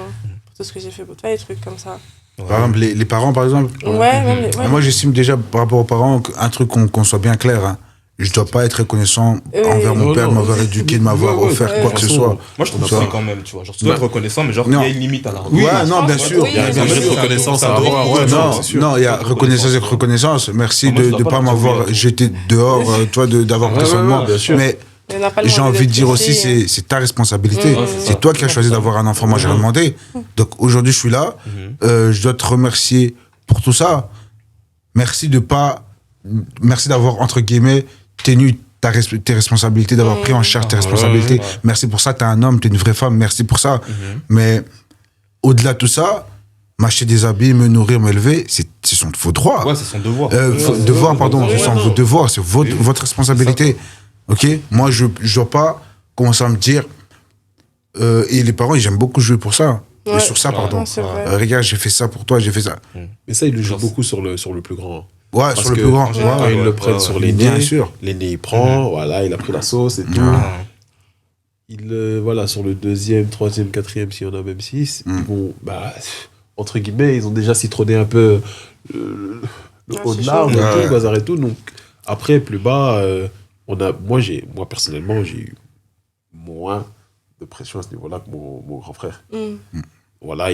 [SPEAKER 1] pour tout ce que j'ai fait pour toi, des trucs comme ça.
[SPEAKER 2] Par exemple, les parents, par exemple.
[SPEAKER 1] Ouais.
[SPEAKER 2] Moi, j'estime déjà, par rapport aux parents, un truc qu'on soit bien clair. Hein. Je dois pas être reconnaissant envers mon père de m'avoir éduqué, de m'avoir offert quoi que ce soit.
[SPEAKER 3] Moi, je trouve ça quand même, tu vois. Genre, tu dois être reconnaissant, mais genre, il y
[SPEAKER 2] Non.
[SPEAKER 3] a une limite à la
[SPEAKER 2] Oui,
[SPEAKER 3] reconnaissance.
[SPEAKER 2] non, bien sûr.
[SPEAKER 1] Oui,
[SPEAKER 4] Il y a
[SPEAKER 1] bien
[SPEAKER 4] une
[SPEAKER 1] sûr.
[SPEAKER 4] reconnaissance à
[SPEAKER 3] Ça doit-
[SPEAKER 4] avoir.
[SPEAKER 3] ouais,
[SPEAKER 2] Non,
[SPEAKER 3] c'est sûr.
[SPEAKER 2] non, il y a reconnaissance. Merci
[SPEAKER 3] Moi, je
[SPEAKER 2] de
[SPEAKER 3] dois
[SPEAKER 2] ne
[SPEAKER 3] pas
[SPEAKER 2] pas
[SPEAKER 3] leur
[SPEAKER 2] m'avoir
[SPEAKER 3] dire,
[SPEAKER 2] jeté dehors, toi, d'avoir pris soin de moi.
[SPEAKER 4] bien sûr.
[SPEAKER 2] Mais
[SPEAKER 1] Mais on n'a pas le
[SPEAKER 2] j'ai
[SPEAKER 1] droit
[SPEAKER 2] envie de dire aussi,
[SPEAKER 1] l'exercer.
[SPEAKER 2] c'est ta responsabilité.
[SPEAKER 3] Ouais, c'est ça.
[SPEAKER 2] C'est toi qui as choisi d'avoir un enfant. Moi, j'ai rien demandé. Donc aujourd'hui, je suis là. Je dois te remercier pour tout ça. Merci d'avoir, entre guillemets, tenu tes responsabilités, d'avoir pris en charge tes responsabilités.
[SPEAKER 3] ouais.
[SPEAKER 2] Merci pour ça. T'es un homme, t'es une vraie femme. Merci pour ça. Mais au-delà de tout ça, m'acheter des habits, me nourrir, m'élever, c'est vos droits.
[SPEAKER 3] Ouais, c'est son devoir.
[SPEAKER 2] Devoir, pardon.
[SPEAKER 1] Ouais,
[SPEAKER 2] Ce sont
[SPEAKER 1] ouais.
[SPEAKER 2] vos devoirs. C'est votre responsabilité. Ok? Moi, je ne dois pas commencer à me dire. Et les parents, ils aiment beaucoup jouer pour ça.
[SPEAKER 1] Ouais.
[SPEAKER 2] Sur ça, pardon.
[SPEAKER 1] Non, c'est vrai.
[SPEAKER 2] Regarde, j'ai fait ça pour toi, j'ai fait ça.
[SPEAKER 4] Mais ça, il le joue beaucoup sur le plus grand.
[SPEAKER 2] Ouais,
[SPEAKER 4] Parce
[SPEAKER 2] sur le
[SPEAKER 4] que
[SPEAKER 2] plus grand.
[SPEAKER 3] en général,
[SPEAKER 4] Quand
[SPEAKER 2] Ouais,
[SPEAKER 4] ils
[SPEAKER 3] ouais,
[SPEAKER 4] le prennent
[SPEAKER 3] ouais,
[SPEAKER 4] sur
[SPEAKER 3] ouais.
[SPEAKER 4] l'aîné,
[SPEAKER 2] Bien sûr.
[SPEAKER 4] l'aîné il prend, voilà, il a pris la sauce et tout. Voilà, sur le deuxième, troisième, quatrième, s'il y en a même six, ils vont, bah, entre guillemets, ils ont déjà citronné un peu le haut de
[SPEAKER 1] c'est
[SPEAKER 4] l'arbre,
[SPEAKER 2] chaud.
[SPEAKER 4] et tout,
[SPEAKER 2] Ouais.
[SPEAKER 4] le bazar et tout. Donc, après, plus bas, moi, personnellement, j'ai eu moins de pression à ce niveau-là que mon grand frère. Voilà,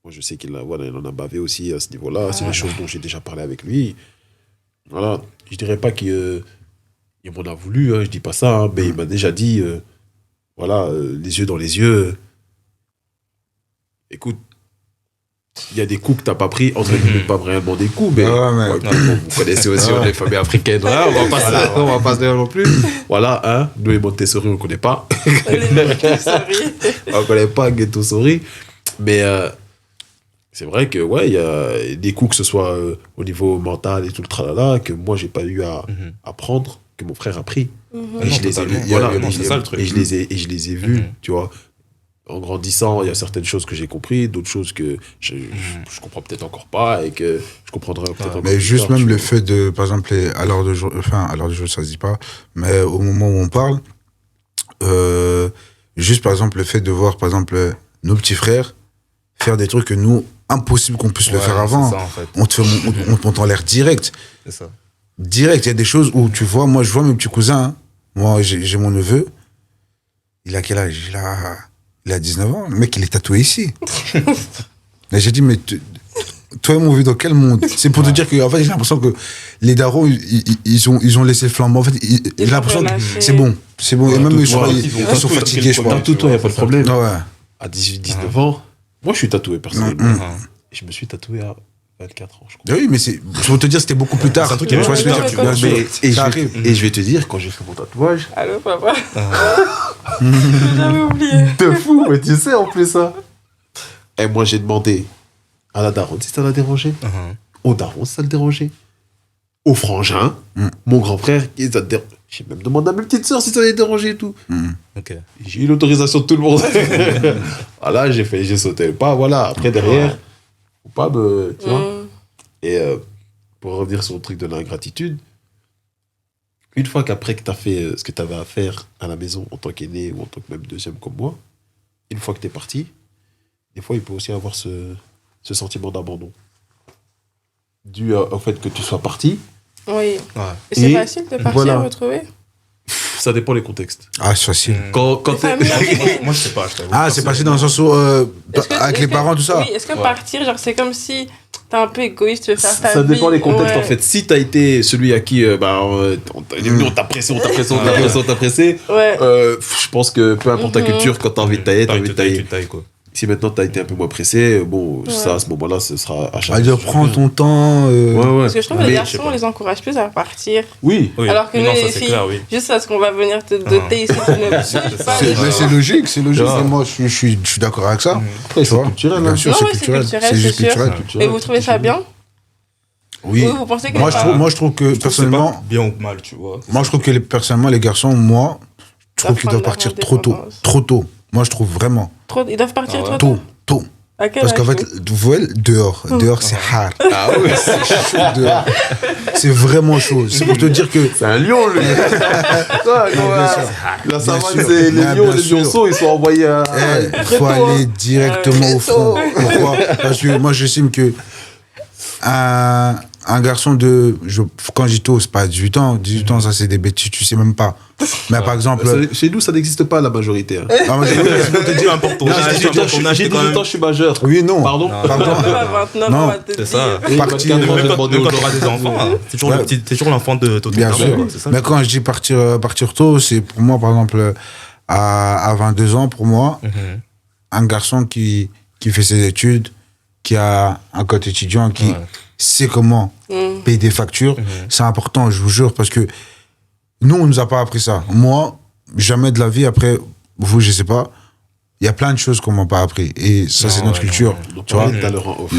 [SPEAKER 4] moi, je sais il en a bavé aussi à ce niveau-là. C'est des choses dont j'ai déjà parlé avec lui. Voilà, je dirais pas qu'il m'en a voulu, hein, je dis pas ça, hein, mais il m'a déjà dit, les yeux dans les yeux. Écoute, il y a des coups que t'as pas pris, entre guillemets, pas réellement des coups, mais, vous connaissez aussi les familles africaines, voilà, on va pas se dire non plus. Voilà, hein, nous et Montessori, on connaît pas. On connaît pas Ghetto Sori, mais c'est vrai que ouais, il y a des coups, que ce soit au niveau mental et tout le tralala, que moi j'ai pas eu à prendre, que mon frère a pris. Et je les ai vus, voilà,
[SPEAKER 3] c'est ça le truc.
[SPEAKER 4] et je les ai vus, tu vois. En grandissant, il y a certaines choses que j'ai compris, d'autres choses que je comprends peut-être encore pas et que je comprendrai peut-être encore
[SPEAKER 2] Mais
[SPEAKER 4] plus
[SPEAKER 2] juste
[SPEAKER 4] tard,
[SPEAKER 2] même
[SPEAKER 4] tu
[SPEAKER 2] le
[SPEAKER 4] vois.
[SPEAKER 2] fait de, par exemple, à l'heure de jour, ça se dit pas, mais au moment où on parle, juste par exemple le fait de voir, par exemple, nos petits frères faire des trucs que nous, impossible qu'on puisse le faire avant.
[SPEAKER 3] C'est ça, en fait.
[SPEAKER 2] On t'en l'air direct.
[SPEAKER 3] C'est ça.
[SPEAKER 2] Direct, il y a des choses où tu vois, moi je vois mes petits cousins, hein. Moi j'ai mon neveu, il a quel âge? Il a 19 ans, le mec il est tatoué ici. Et j'ai dit, mais toi et moi on vit dans quel monde? C'est pour te dire que en fait, j'ai l'impression que les darons, ils ont laissé le flambeau. En fait, j'ai l'impression que c'est bon. C'est bon. Et même ils sont fatigués, je crois.
[SPEAKER 4] Dans tout temps, il n'y a pas de problème.
[SPEAKER 2] Ah ouais.
[SPEAKER 4] À 18, 19 ans, moi je suis tatoué personnellement. Et je me suis tatoué à 24 ans, je crois.
[SPEAKER 2] Ah oui, mais c'est pour te dire, c'était beaucoup plus tard.
[SPEAKER 3] C'est un truc
[SPEAKER 2] Tu
[SPEAKER 3] qui
[SPEAKER 2] vois ce que je veux dire, bien sûr.
[SPEAKER 4] Et
[SPEAKER 2] Ça arrive.
[SPEAKER 4] je vais te dire, quand j'ai fait mon tatouage,
[SPEAKER 1] Allô, papa? J'ai jamais oublié.
[SPEAKER 4] de fou, mais tu sais en plus ça. Et moi j'ai demandé à la daronne si ça l'a dérangé, au daron si ça le dérangeait, au frangin, mon grand frère, j'ai même demandé à mes petites sœurs si ça les dérangeait et tout.
[SPEAKER 3] Ok.
[SPEAKER 4] J'ai eu l'autorisation de tout le monde. Voilà, j'ai sauté le pas, voilà. Après derrière, faut pas me, tu vois. Et pour revenir sur le truc de l'ingratitude, une fois qu'après que tu as fait ce que tu avais à faire à la maison en tant qu'aîné ou en tant que même deuxième comme moi, une fois que tu es parti, des fois il peut aussi avoir ce sentiment d'abandon. Dû au fait que tu sois parti.
[SPEAKER 1] Oui.
[SPEAKER 3] Ouais.
[SPEAKER 1] Et c'est
[SPEAKER 4] Et
[SPEAKER 1] facile de partir
[SPEAKER 4] voilà.
[SPEAKER 1] retrouver?
[SPEAKER 4] Ça dépend des contextes.
[SPEAKER 2] Ah, c'est facile.
[SPEAKER 4] Quand
[SPEAKER 1] Les
[SPEAKER 4] t'es...
[SPEAKER 1] familles africaines.
[SPEAKER 3] Moi, je sais pas, je t'avoue.
[SPEAKER 2] Ah, c'est passé dans le sens où,
[SPEAKER 1] Est-ce que-
[SPEAKER 2] avec
[SPEAKER 1] est-ce
[SPEAKER 2] les
[SPEAKER 1] que-
[SPEAKER 2] parents, tout ça.
[SPEAKER 1] Oui, est-ce que partir, genre, c'est comme si t'es un peu égoïste, tu veux faire ta vie.
[SPEAKER 4] Ça dépend des contextes
[SPEAKER 1] ouais.
[SPEAKER 4] en fait. Si t'as été celui à qui on t'a pressé,
[SPEAKER 1] Ouais.
[SPEAKER 4] Je pense que peu importe ta culture, quand t'as envie de tailler, t'as envie de tailler.
[SPEAKER 3] Tu tailles, quoi.
[SPEAKER 4] Si maintenant t'as été un peu moins pressé, bon, ça à ce moment-là, ce sera à chaque
[SPEAKER 2] dire, prends ton temps.
[SPEAKER 4] Ouais.
[SPEAKER 1] Parce que je trouve que les
[SPEAKER 3] Mais,
[SPEAKER 1] garçons,
[SPEAKER 3] je sais
[SPEAKER 1] on
[SPEAKER 3] pas.
[SPEAKER 1] les encourage plus à partir.
[SPEAKER 4] Oui.
[SPEAKER 3] Oui.
[SPEAKER 1] Alors que
[SPEAKER 3] Mais
[SPEAKER 1] nous,
[SPEAKER 3] non, ça
[SPEAKER 1] les
[SPEAKER 3] c'est
[SPEAKER 1] filles,
[SPEAKER 3] clair, oui.
[SPEAKER 1] juste parce qu'on va venir te doter ici, tu ne bouges pas.
[SPEAKER 3] C'est-
[SPEAKER 1] les
[SPEAKER 2] Mais
[SPEAKER 1] gens.
[SPEAKER 2] c'est logique, c'est logique.
[SPEAKER 3] Ouais.
[SPEAKER 2] Et moi, je suis d'accord avec ça.
[SPEAKER 4] Après,
[SPEAKER 2] Tu
[SPEAKER 4] c'est
[SPEAKER 2] vois.
[SPEAKER 4] culturel.
[SPEAKER 2] Bien
[SPEAKER 4] hein.
[SPEAKER 2] sûr,
[SPEAKER 1] Non,
[SPEAKER 2] c'est
[SPEAKER 1] ouais, c'est
[SPEAKER 2] culturel.
[SPEAKER 1] culturel,
[SPEAKER 2] C'est juste
[SPEAKER 1] c'est sûr.
[SPEAKER 2] culturel.
[SPEAKER 1] Et vous trouvez ça bien?
[SPEAKER 2] Oui.
[SPEAKER 1] Ou vous pensez que
[SPEAKER 2] Moi,
[SPEAKER 1] les
[SPEAKER 2] je trouve que
[SPEAKER 3] Je trouve que c'est
[SPEAKER 2] personnellement,
[SPEAKER 3] pas bien ou mal, tu vois.
[SPEAKER 2] moi, je trouve que personnellement, les garçons, moi, je trouve qu'ils doivent
[SPEAKER 1] prendre leur
[SPEAKER 2] partir trop tôt.
[SPEAKER 1] indépendance.
[SPEAKER 2] Trop tôt. Moi, je trouve vraiment.
[SPEAKER 1] Ils doivent partir
[SPEAKER 3] Ah ouais.
[SPEAKER 1] trop tôt?
[SPEAKER 2] Tôt.
[SPEAKER 1] À quel
[SPEAKER 2] Parce qu'en
[SPEAKER 1] âge,
[SPEAKER 2] fait, vous voyez, dehors, c'est hard.
[SPEAKER 4] Ah ouais,
[SPEAKER 2] C'est chaud dehors. C'est vraiment chaud. C'est pour te dire que.
[SPEAKER 4] c'est un lion, lui. La
[SPEAKER 2] Bien
[SPEAKER 4] savane,
[SPEAKER 2] sûr.
[SPEAKER 4] c'est les
[SPEAKER 2] Bien
[SPEAKER 4] lions, les
[SPEAKER 2] sûr.
[SPEAKER 4] lionceaux, ils sont envoyés à.
[SPEAKER 2] Il faut aller directement au fond. Pourquoi? Parce que moi, j'estime que un garçon de. Quand je dis tôt, c'est pas 18 ans. 18 ans, ça, c'est des bêtises, tu sais même pas. Mais par exemple.
[SPEAKER 4] Chez nous, ça n'existe pas la majorité. hein.
[SPEAKER 2] Ah, moi,
[SPEAKER 3] Peu importe ton
[SPEAKER 4] Non,
[SPEAKER 3] âge,
[SPEAKER 4] j'ai
[SPEAKER 3] peu importe ton âge,
[SPEAKER 4] j'ai
[SPEAKER 3] t'es quand
[SPEAKER 4] 18
[SPEAKER 3] même-
[SPEAKER 4] ans, je suis majeur.
[SPEAKER 2] Oui, non.
[SPEAKER 4] Pardon.
[SPEAKER 2] Pardon.
[SPEAKER 1] Même à 29,
[SPEAKER 2] Non,
[SPEAKER 1] on va te
[SPEAKER 3] c'est
[SPEAKER 1] dire.
[SPEAKER 3] ça.
[SPEAKER 2] Partir.
[SPEAKER 4] Même
[SPEAKER 3] Même
[SPEAKER 4] quand
[SPEAKER 3] quand tu auras des enfants, hein, c'est toujours l'enfant de ton
[SPEAKER 2] Bien
[SPEAKER 3] temps,
[SPEAKER 2] sûr.
[SPEAKER 3] quoi, c'est ça.
[SPEAKER 2] Mais quand je dis partir tôt, c'est pour moi, par exemple, à 22 ans, pour moi,
[SPEAKER 3] Mhm.
[SPEAKER 2] un garçon qui fait ses études, qui a un code étudiant, qui
[SPEAKER 3] Ouais.
[SPEAKER 2] sait comment
[SPEAKER 1] Mm.
[SPEAKER 2] payer des factures,
[SPEAKER 3] Mhm.
[SPEAKER 2] c'est important, je vous jure, parce que nous, on nous a pas appris ça. Moi, jamais de la vie, après, vous, je sais pas, il y a plein de choses qu'on m'a pas appris. Et ça,
[SPEAKER 3] Non,
[SPEAKER 2] c'est notre
[SPEAKER 3] ouais,
[SPEAKER 2] culture.
[SPEAKER 3] non,
[SPEAKER 4] On
[SPEAKER 2] Tu vois,
[SPEAKER 4] parlait tout à l'heure en off.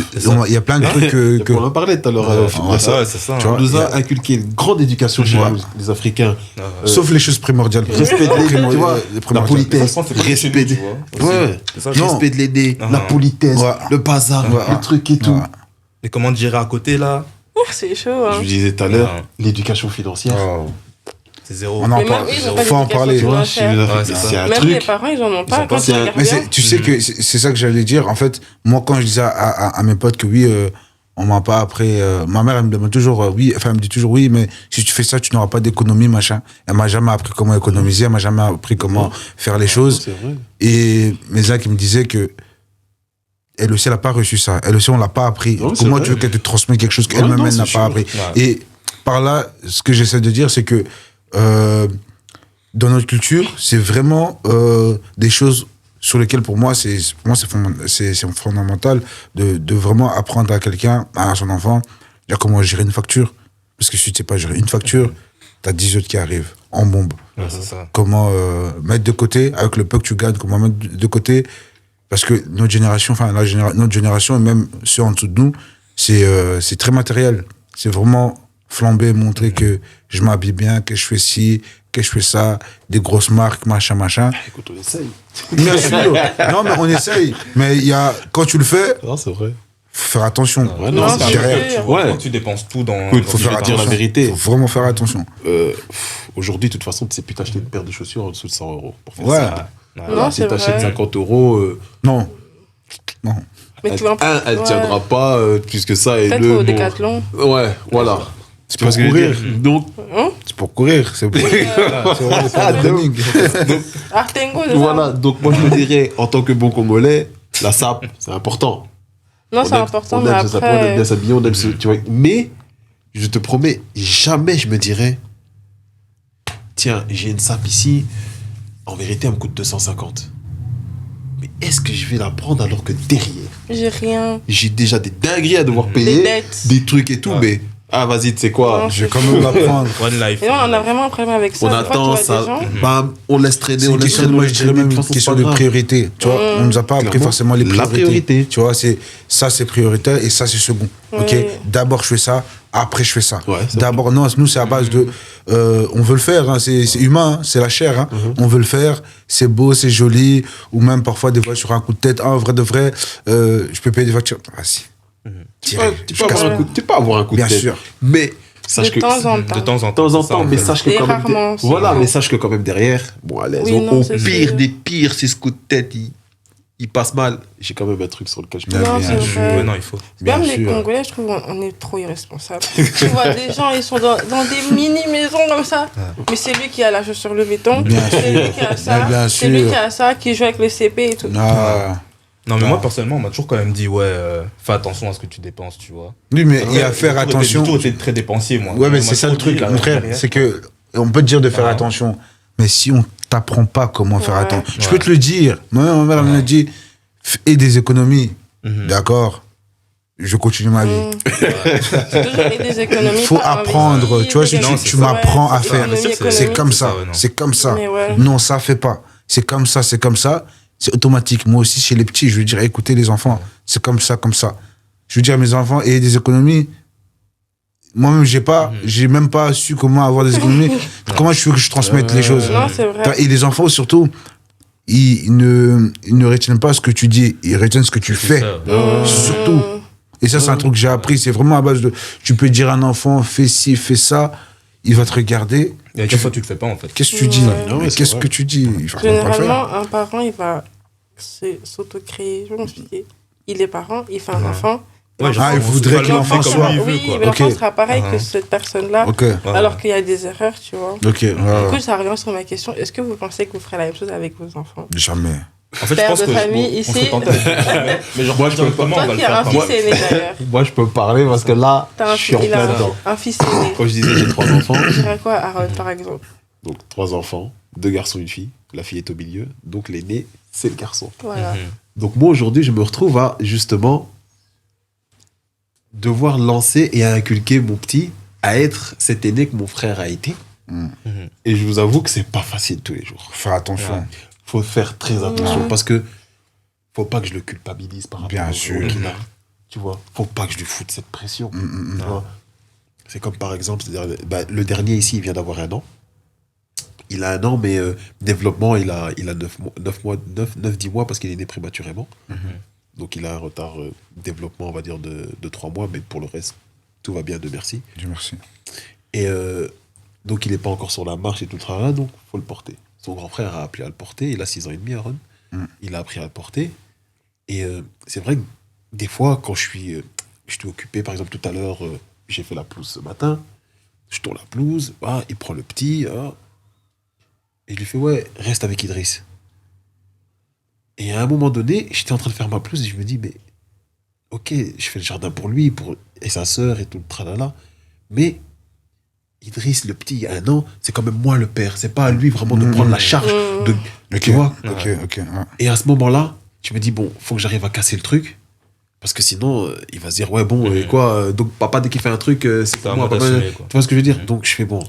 [SPEAKER 2] il y a plein de trucs que
[SPEAKER 4] On en parlait tout à l'heure.
[SPEAKER 2] Ouais,
[SPEAKER 3] Ah ouais, c'est ça.
[SPEAKER 2] Tu
[SPEAKER 3] hein.
[SPEAKER 2] vois,
[SPEAKER 4] On nous a inculqué une grande éducation chez
[SPEAKER 2] Ouais.
[SPEAKER 4] nous, les Africains.
[SPEAKER 3] Ah ouais.
[SPEAKER 2] sauf les choses primordiales.
[SPEAKER 4] Respect de l'aîné, tu vois,
[SPEAKER 2] Les
[SPEAKER 4] la
[SPEAKER 2] primordiales.
[SPEAKER 4] politesse,
[SPEAKER 3] De toute façon, c'est pas
[SPEAKER 4] respect
[SPEAKER 3] chez nous,
[SPEAKER 4] des...
[SPEAKER 3] tu vois, aussi.
[SPEAKER 4] Ouais,
[SPEAKER 3] C'est ça,
[SPEAKER 2] Non.
[SPEAKER 4] respect de l'aîné,
[SPEAKER 3] Ah.
[SPEAKER 4] la politesse,
[SPEAKER 2] Ouais.
[SPEAKER 4] le bazar,
[SPEAKER 2] Ouais.
[SPEAKER 4] le truc et tout.
[SPEAKER 2] Ouais.
[SPEAKER 3] Et comment te gérer à côté, là?
[SPEAKER 1] C'est chaud, hein.
[SPEAKER 4] Je vous disais tout à l'heure,
[SPEAKER 3] Ouais.
[SPEAKER 4] l'éducation financière.
[SPEAKER 2] Oh.
[SPEAKER 3] C'est zéro.
[SPEAKER 2] On en
[SPEAKER 1] Mais même
[SPEAKER 2] parle.
[SPEAKER 1] eux, ils ont pas
[SPEAKER 2] Faut en
[SPEAKER 1] d'éducation
[SPEAKER 2] parler.
[SPEAKER 4] Tu vois, chez les
[SPEAKER 1] financière.
[SPEAKER 4] Africains,
[SPEAKER 3] Ouais, c'est
[SPEAKER 4] c'est un
[SPEAKER 1] Même les
[SPEAKER 4] truc.
[SPEAKER 1] parents, ils en ont pas.
[SPEAKER 3] ont
[SPEAKER 1] Quand
[SPEAKER 3] pas.
[SPEAKER 1] tu regardes
[SPEAKER 2] Mais
[SPEAKER 1] bien.
[SPEAKER 2] tu sais que c'est ça que j'allais dire. En fait, moi, quand je disais à mes potes que oui, on m'a pas appris. Ma mère, elle me demande toujours oui. Enfin, elle me dit toujours oui, mais si tu fais ça, tu n'auras pas d'économie, machin. Elle m'a jamais appris comment économiser. Elle m'a jamais appris comment faire les choses.
[SPEAKER 4] C'est vrai.
[SPEAKER 2] Et mes amis qui me disaient que elle aussi, elle n'a pas reçu ça. Elle aussi, on l'a pas appris.
[SPEAKER 4] Non, c'est
[SPEAKER 2] Comment
[SPEAKER 4] vrai.
[SPEAKER 2] tu veux qu'elle te transmette quelque chose
[SPEAKER 4] Ouais,
[SPEAKER 2] qu'elle-même,
[SPEAKER 4] non,
[SPEAKER 2] elle n'a
[SPEAKER 4] c'est
[SPEAKER 2] pas
[SPEAKER 4] sûr.
[SPEAKER 2] appris.
[SPEAKER 3] Ouais.
[SPEAKER 2] Et par là, ce que j'essaie de dire, c'est que dans notre culture, c'est vraiment des choses sur lesquelles, pour moi, c'est fondamental de vraiment apprendre à quelqu'un, à son enfant, dire comment gérer une facture. Parce que si tu ne sais pas gérer une facture, tu as 10 autres qui arrivent en bombe.
[SPEAKER 3] Ouais, c'est ça.
[SPEAKER 2] Comment mettre de côté, avec le peu que tu gagnes, comment mettre de côté. Parce que notre génération, notre génération, et même ceux en dessous de nous, c'est très matériel. C'est vraiment flamber, montrer que je m'habille bien, que je fais ci, que je fais ça, des grosses marques, machin.
[SPEAKER 4] Écoute, on essaye.
[SPEAKER 2] Bien sûr. Non, mais on essaye. Mais quand tu le fais,
[SPEAKER 4] Non, c'est vrai.
[SPEAKER 2] faut faire attention.
[SPEAKER 4] Ouais,
[SPEAKER 1] Non,
[SPEAKER 4] c'est
[SPEAKER 1] c'est
[SPEAKER 2] derrière.
[SPEAKER 1] sûr.
[SPEAKER 3] Tu vois,
[SPEAKER 4] Ouais.
[SPEAKER 3] quand tu dépenses tout dans.
[SPEAKER 4] Il
[SPEAKER 3] dans
[SPEAKER 2] faut
[SPEAKER 3] ce
[SPEAKER 2] faire
[SPEAKER 3] que tu
[SPEAKER 4] dire la
[SPEAKER 3] dépenses.
[SPEAKER 4] vérité.
[SPEAKER 2] Faut vraiment faire attention.
[SPEAKER 4] Aujourd'hui, de toute façon, tu sais plus t'acheter une paire de chaussures en dessous de 100 euros. Pour faire
[SPEAKER 2] Ouais.
[SPEAKER 4] ça.
[SPEAKER 3] Ouais.
[SPEAKER 1] Non,
[SPEAKER 4] Si
[SPEAKER 1] c'est
[SPEAKER 4] t'achètes
[SPEAKER 1] vrai.
[SPEAKER 4] 50 euros,
[SPEAKER 2] Non.
[SPEAKER 1] Mais tu vois,
[SPEAKER 4] elle
[SPEAKER 1] ouais.
[SPEAKER 4] tiendra pas plus que ça. Et
[SPEAKER 1] Peut-être
[SPEAKER 4] deux,
[SPEAKER 1] au
[SPEAKER 4] bon.
[SPEAKER 1] Décathlon.
[SPEAKER 4] Ouais, voilà.
[SPEAKER 2] C'est
[SPEAKER 4] Tu vois
[SPEAKER 2] pour
[SPEAKER 4] ce que je veux
[SPEAKER 2] courir.
[SPEAKER 4] dire Donc,
[SPEAKER 2] C'est pour courir. C'est pour faire le running.
[SPEAKER 1] Artengo, c'est ça?
[SPEAKER 4] voilà. Donc, moi, je me dirais, en tant que bon Congolais, la sape, c'est important.
[SPEAKER 1] Non, c'est
[SPEAKER 4] On aime-
[SPEAKER 1] important,
[SPEAKER 4] on
[SPEAKER 1] mais
[SPEAKER 4] aime se saper, on aime
[SPEAKER 1] après.
[SPEAKER 4] bien s'habiller, on aime se. Tu vois. Mais, je te promets, jamais je me dirais, tiens, j'ai une sape ici, en vérité, elle me coûte 250. Mais est-ce que je vais la prendre alors que derrière,
[SPEAKER 1] J'ai rien.
[SPEAKER 4] j'ai déjà des dingueries à devoir
[SPEAKER 1] Des
[SPEAKER 4] payer,
[SPEAKER 1] dettes.
[SPEAKER 4] des trucs et tout,
[SPEAKER 3] Ouais.
[SPEAKER 4] mais ah vas-y, tu sais quoi,
[SPEAKER 1] Non,
[SPEAKER 2] Je vais quand même l'apprendre.
[SPEAKER 3] One life.
[SPEAKER 1] Et non, on a vraiment un problème avec ça.
[SPEAKER 4] on
[SPEAKER 1] Des fois, tu
[SPEAKER 4] attend
[SPEAKER 1] vois
[SPEAKER 4] ça,
[SPEAKER 1] des gens-
[SPEAKER 4] bam, on laisse traîner,
[SPEAKER 2] C'est
[SPEAKER 4] on
[SPEAKER 2] une
[SPEAKER 4] laisse
[SPEAKER 2] question,
[SPEAKER 4] traîner,
[SPEAKER 2] moi je dirais même une question de priorité. Tu vois, on nous a pas appris
[SPEAKER 4] Clairement.
[SPEAKER 2] forcément les
[SPEAKER 4] La
[SPEAKER 2] priorités.
[SPEAKER 4] priorité.
[SPEAKER 2] Tu vois, ça c'est prioritaire et ça c'est second. Ok.
[SPEAKER 1] Ouais.
[SPEAKER 2] D'abord je fais ça, après je fais ça.
[SPEAKER 4] Ouais, c'est
[SPEAKER 2] D'abord non, nous c'est à base de, on veut le faire, hein, c'est humain, hein, c'est la chair. Hein. On veut le faire, c'est beau, c'est joli, ou même parfois des fois sur un coup de tête, en vrai de vrai, je peux payer des factures. Ah si.
[SPEAKER 4] Tu peux avoir un coup de
[SPEAKER 2] Bien
[SPEAKER 4] tête.
[SPEAKER 2] sûr.
[SPEAKER 4] Mais sache
[SPEAKER 1] De
[SPEAKER 4] que
[SPEAKER 1] temps en
[SPEAKER 3] De
[SPEAKER 1] temps.
[SPEAKER 3] temps en
[SPEAKER 4] de temps en
[SPEAKER 3] c'est ça,
[SPEAKER 4] temps,
[SPEAKER 3] en
[SPEAKER 4] mais
[SPEAKER 3] fait.
[SPEAKER 4] sache que
[SPEAKER 1] Et
[SPEAKER 4] quand même.
[SPEAKER 1] rarement,
[SPEAKER 4] Voilà,
[SPEAKER 1] souvent.
[SPEAKER 4] mais sache que quand même derrière, bon, allez,
[SPEAKER 1] Oui,
[SPEAKER 4] au
[SPEAKER 1] non, c'est
[SPEAKER 4] pire
[SPEAKER 1] sûr.
[SPEAKER 4] des pires, si ce coup de tête il passe mal, j'ai quand même un truc sur lequel je peux.
[SPEAKER 1] Non,
[SPEAKER 2] Bien
[SPEAKER 1] c'est
[SPEAKER 2] sûr.
[SPEAKER 1] vrai.
[SPEAKER 3] Ouais, non, il faut.
[SPEAKER 2] Bien
[SPEAKER 1] Même les
[SPEAKER 2] sûr.
[SPEAKER 1] Congolais, je trouve on est trop irresponsables. Tu vois des gens, ils sont dans des mini-maisons comme ça. Mais c'est lui qui a la chaussure le béton.
[SPEAKER 2] Bien
[SPEAKER 1] C'est
[SPEAKER 2] sûr.
[SPEAKER 1] lui qui a ça.
[SPEAKER 2] Bien
[SPEAKER 1] C'est lui
[SPEAKER 2] sûr.
[SPEAKER 1] qui a ça, qui joue avec le CP et tout.
[SPEAKER 2] Ah,
[SPEAKER 3] Non, mais moi, personnellement, on m'a toujours quand même dit, fais attention à ce que tu dépenses, tu vois.
[SPEAKER 2] Oui, mais il y a faire attention.
[SPEAKER 3] J'ai toujours été très dépensier, moi.
[SPEAKER 2] Ouais, mais
[SPEAKER 3] On
[SPEAKER 2] c'est
[SPEAKER 3] m'a
[SPEAKER 2] ça le
[SPEAKER 3] toujours dit,
[SPEAKER 2] truc,
[SPEAKER 3] là,
[SPEAKER 2] mon frère.
[SPEAKER 3] derrière.
[SPEAKER 2] C'est que, on peut te dire de faire attention. Mais si on t'apprend pas comment faire attention, je peux te le dire. Moi, ma mère me dit, fais des économies. D'accord? Je continue ma vie.
[SPEAKER 1] C'est toujours des économies.
[SPEAKER 2] Il faut apprendre. Tu vois, tu m'apprends à faire. C'est comme ça. C'est comme ça. Non, ça fait pas. C'est comme ça, c'est comme ça. C'est automatique. Moi aussi, chez les petits, je veux dire, écoutez les enfants, c'est comme ça, comme ça. Je veux dire à mes enfants, ayez des économies. Moi-même, j'ai même pas su comment avoir des économies. Comment je veux que je transmette les choses?
[SPEAKER 1] Non, c'est vrai.
[SPEAKER 2] Et les enfants, surtout, ils ne retiennent pas ce que tu dis, ils retiennent ce que tu fais. Surtout. Et ça, c'est un truc que j'ai appris. C'est vraiment à base de. Tu peux dire à un enfant, fais ci, fais ça. Il va te regarder.
[SPEAKER 3] Et à chaque fois, tu le fais pas, en fait.
[SPEAKER 2] Qu'est-ce que tu dis? Qu'est-ce que tu dis?
[SPEAKER 1] Généralement, un parent, il va s'auto-créer. Je me suis dit, il est parent, il fait un enfant.
[SPEAKER 2] Il voudrait que l'enfant soit.
[SPEAKER 1] Oui, mais l'enfant sera pareil que cette personne-là. Alors qu'il y a des erreurs, tu vois. Du coup, ça revient sur ma question. Est-ce que vous pensez que vous ferez la même chose avec vos enfants?
[SPEAKER 2] Jamais.
[SPEAKER 3] En fait, je pense que
[SPEAKER 1] famille
[SPEAKER 3] on se
[SPEAKER 1] ici.
[SPEAKER 3] tentait. Mais genre, moi, je peux comment on va le faire.
[SPEAKER 1] Un fils aîné d'ailleurs.
[SPEAKER 5] Moi, je peux parler parce que là, je suis en plein dedans.
[SPEAKER 1] Un fils aîné.
[SPEAKER 4] Quand je disais j'ai 3 enfants,
[SPEAKER 1] Je dirais quoi, Aaron, par exemple?
[SPEAKER 4] donc 3 enfants, 2 garçons, une fille. La fille est au milieu, donc l'aîné, c'est le garçon.
[SPEAKER 1] Voilà.
[SPEAKER 4] Donc moi, aujourd'hui, je me retrouve à, justement, devoir lancer et à inculquer mon petit à être cet aîné que mon frère a été. Et je vous avoue que c'est pas facile tous les jours.
[SPEAKER 2] Faire attention.
[SPEAKER 4] Faut faire très attention parce que faut pas que je le culpabilise par rapport
[SPEAKER 2] Bien
[SPEAKER 4] au
[SPEAKER 2] sûr.
[SPEAKER 4] rôle qu'il a. Tu vois, faut pas que je lui foute cette pression. Tu vois. C'est comme par exemple, le dernier ici, il vient d'avoir 1 an. Il a 1 an, mais développement, il a 9-10 mois parce qu'il est né prématurément. Donc il a un retard développement, on va dire, de 3 mois, mais pour le reste, tout va bien, de merci.
[SPEAKER 2] Dieu merci.
[SPEAKER 4] Et donc il n'est pas encore sur la marche et tout le travail, donc il faut le porter. Son grand frère a appris à le porter, il a 6 ans et demi, Aaron. Il a appris à le porter. Et c'est vrai que des fois, quand je suis occupé, par exemple tout à l'heure, j'ai fait la pelouse ce matin, je tourne la pelouse, il prend le petit, et je lui fais, ouais, reste avec Idriss. Et à un moment donné, j'étais en train de faire ma pelouse et je me dis, mais ok, je fais le jardin pour lui et sa sœur et tout le tralala, mais Idriss, le petit, il y a 1 an, c'est quand même moi le père. C'est pas à lui vraiment de prendre la charge. Tu vois?
[SPEAKER 2] Ok.
[SPEAKER 4] Et à ce moment-là, je me dis, bon, faut que j'arrive à casser le truc. Parce que sinon, il va se dire, ouais, bon, et quoi, donc papa, dès qu'il fait un truc, c'est pour moi. Papa, tu vois ce que je veux dire? Donc je fais, bon,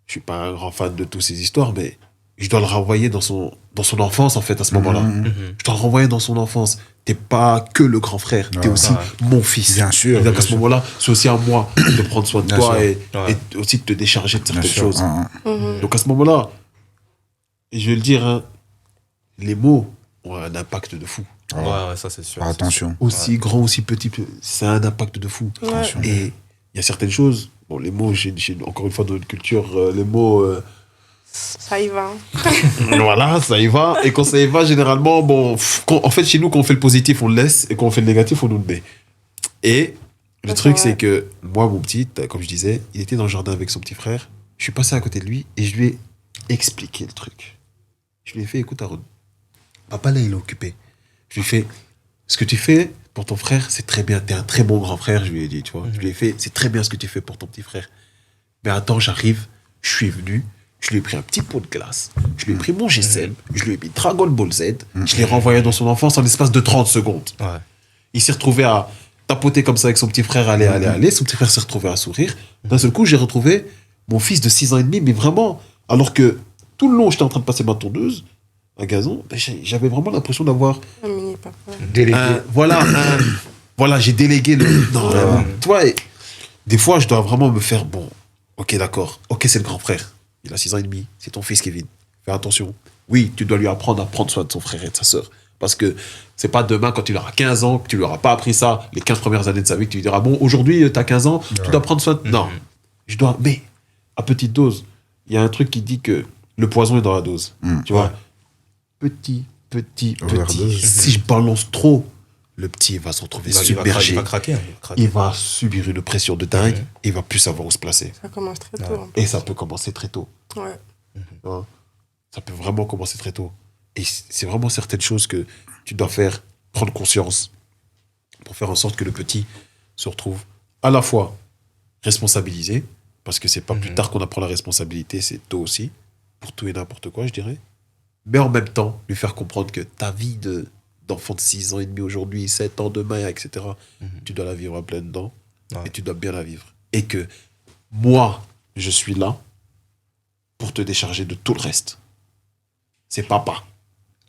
[SPEAKER 4] je suis pas un grand fan de toutes ces histoires, mais je dois le renvoyer dans son enfance, en fait, à ce moment-là. Je dois le renvoyer dans son enfance. T'es pas que le grand frère, t'es aussi mon fils.
[SPEAKER 2] Bien sûr.
[SPEAKER 4] Et donc à ce moment-là, c'est aussi à moi de prendre soin de toi et aussi de te décharger de certaines choses. Donc à ce moment-là, et je vais le dire, hein, les mots ont un impact de fou.
[SPEAKER 3] Ouais, ça c'est sûr.
[SPEAKER 2] Faire attention.
[SPEAKER 4] Aussi grand, aussi petit, c'est un impact de fou. Et il y a certaines choses, bon, les mots, encore une fois, dans notre culture, les mots...
[SPEAKER 1] Ça y va.
[SPEAKER 4] Voilà, ça y va. Et quand ça y va, généralement, bon, en fait, chez nous, quand on fait le positif, on le laisse. Et quand on fait le négatif, on nous le met. Et le truc, c'est que moi, mon petit, comme je disais, il était dans le jardin avec son petit frère. Je suis passé à côté de lui et je lui ai expliqué le truc. Je lui ai fait, écoute, Aaron, papa, là, il est occupé. Je lui ai fait, ce que tu fais pour ton frère, c'est très bien. T'es un très bon grand frère, je lui ai dit, tu vois. Je lui ai fait, c'est très bien ce que tu fais pour ton petit frère. Mais attends, j'arrive, je suis venu. Je lui ai pris un petit pot de glace, je lui ai pris mon GSM, je lui ai mis Dragon Ball Z, je l'ai renvoyé dans son enfance en l'espace de 30 secondes. Il s'est retrouvé à tapoter comme ça avec son petit frère, aller. Son petit frère s'est retrouvé à sourire. D'un seul coup, j'ai retrouvé mon fils de 6 ans et demi, mais vraiment, alors que tout le long, j'étais en train de passer ma tondeuse, un gazon, j'avais vraiment l'impression d'avoir...
[SPEAKER 1] Un mini papa.
[SPEAKER 5] Délégué.
[SPEAKER 4] Voilà, j'ai délégué le... Non, tu vois, des fois, je dois vraiment me faire, bon, ok, d'accord, ok, c'est le grand frère. Il a 6 ans et demi, c'est ton fils Kevin. Fais attention. Oui, tu dois lui apprendre à prendre soin de son frère et de sa sœur. Parce que c'est pas demain, quand il aura 15 ans, que tu lui auras pas appris ça, les 15 premières années de sa vie, que tu lui diras, bon, aujourd'hui, tu as 15 ans, tu dois prendre soin de... Non, je dois... Mais, à petite dose, il y a un truc qui dit que le poison est dans la dose. Tu vois? Petit. Si je balance trop, le petit va se retrouver submergé.
[SPEAKER 3] Il va craquer.
[SPEAKER 4] Il va subir une pression de dingue et il va plus savoir où se placer.
[SPEAKER 1] Ça commence très tôt.
[SPEAKER 4] Et ça peut commencer très tôt.
[SPEAKER 1] Ouais.
[SPEAKER 4] Ça peut vraiment commencer très tôt. Et c'est vraiment certaines choses que tu dois faire prendre conscience pour faire en sorte que le petit se retrouve à la fois responsabilisé, parce que c'est pas plus tard qu'on apprend la responsabilité, c'est tôt aussi, pour tout et n'importe quoi, je dirais. Mais en même temps, lui faire comprendre que ta vie d'enfant de 6 ans et demi aujourd'hui, 7 ans demain, etc., tu dois la vivre à pleines dents, et tu dois bien la vivre. Et que moi, je suis là pour te décharger de tout le reste. C'est papa.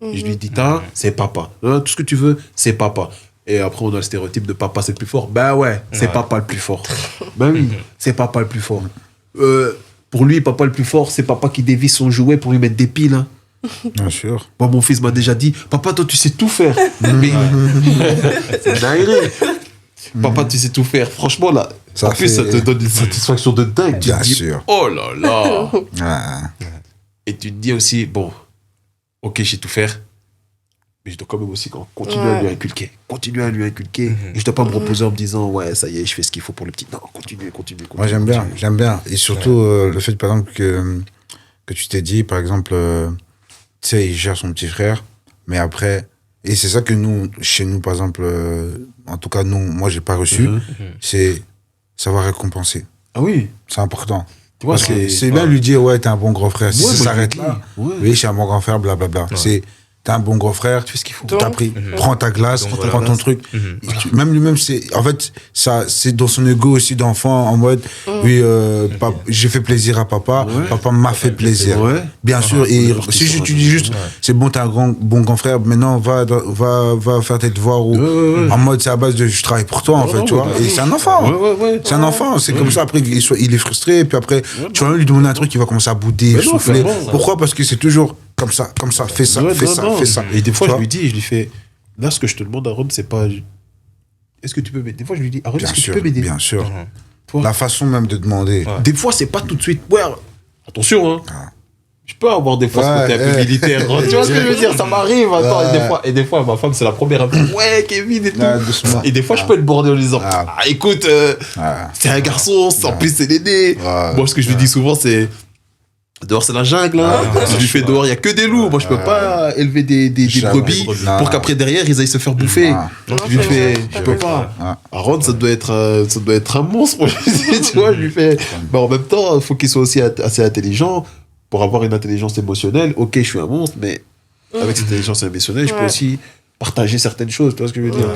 [SPEAKER 4] Et je lui dis, c'est papa. Tout ce que tu veux, c'est papa. Et après, on a le stéréotype de papa, c'est le plus fort. Ben ouais, c'est papa le plus fort. Ben oui, c'est papa le plus fort. Pour lui, papa le plus fort, c'est papa qui dévisse son jouet pour lui mettre des piles. Hein.
[SPEAKER 2] Bien sûr.
[SPEAKER 4] Moi, mon fils m'a déjà dit, papa, toi, tu sais tout faire. Mais c'est dingue. Papa, tu sais tout faire. Franchement, là, ça te donne une satisfaction de dingue.
[SPEAKER 2] Bien sûr.
[SPEAKER 4] Oh là là. Et tu te dis aussi, bon, ok, je sais tout faire. Mais je dois quand même aussi continuer à lui inculquer. Continuer à lui inculquer. Et je dois pas me reposer en me disant, ouais, ça y est, je fais ce qu'il faut pour le petit. Non, continue.
[SPEAKER 2] Moi, j'aime bien. Et surtout, le fait, par exemple, que tu t'es dit, par exemple, tu sais, il gère son petit frère, mais après, et c'est ça que nous, chez nous, par exemple, en tout cas, moi, j'ai pas reçu, c'est savoir récompenser.
[SPEAKER 4] Ah oui.
[SPEAKER 2] C'est important.
[SPEAKER 4] Tu vois,
[SPEAKER 2] parce que c'est bien de lui dire, ouais, t'es un bon grand frère. Si ça s'arrête là, oui, je suis un bon grand frère, blablabla. C'est. T'es un bon grand frère, tu fais ce qu'il faut. T'as pris, prends ta glace, prends ton truc. Même lui-même, en fait, ça, c'est dans son ego aussi d'enfant, en mode, oui, j'ai fait plaisir à papa, papa m'a fait plaisir. Bien sûr, et si tu dis juste, c'est bon, t'es un bon grand frère, maintenant, va faire tes devoirs, ou en mode, c'est à base de, je travaille pour toi, en fait, tu vois. Et c'est un enfant. C'est un enfant, c'est comme ça, après, il est frustré, et puis après, tu vas lui demander un truc, il va commencer à bouder, souffler. Pourquoi? Parce que c'est toujours comme ça, fais ça.
[SPEAKER 4] Et des fois, je lui dis, je lui fais, là, ce que je te demande, Aaron, c'est pas, est-ce que tu peux m'aider? Des fois, je lui dis, Aaron, est-ce que tu peux m'aider?
[SPEAKER 2] Bien sûr. La façon même de demander.
[SPEAKER 4] Des fois, c'est pas tout de suite, ouais, attention, hein. Je peux avoir des fois ce côté un peu militaire. Tu vois ce que je veux dire? Ça m'arrive, attends. Et des fois, ma femme, c'est la première à me dire, ouais, Kevin et tout. Et des fois, je peux être bordé en lui disant, écoute, c'est un garçon, en plus, c'est l'aîné. Moi, ce que je lui dis souvent, c'est, dehors c'est la jungle, hein. Je lui fais dehors, il n'y a que des loups. Moi je peux pas élever des brebis pour qu'après derrière ils aillent se faire bouffer. Je lui fais, je peux pas. Aaron, ça doit être un monstre. Moi, tu vois, je lui fais. Mais en même temps, il faut qu'il soit aussi assez intelligent pour avoir une intelligence émotionnelle. Ok, je suis un monstre, mais avec cette intelligence émotionnelle, je peux aussi partager certaines choses. Tu vois ce que je veux dire?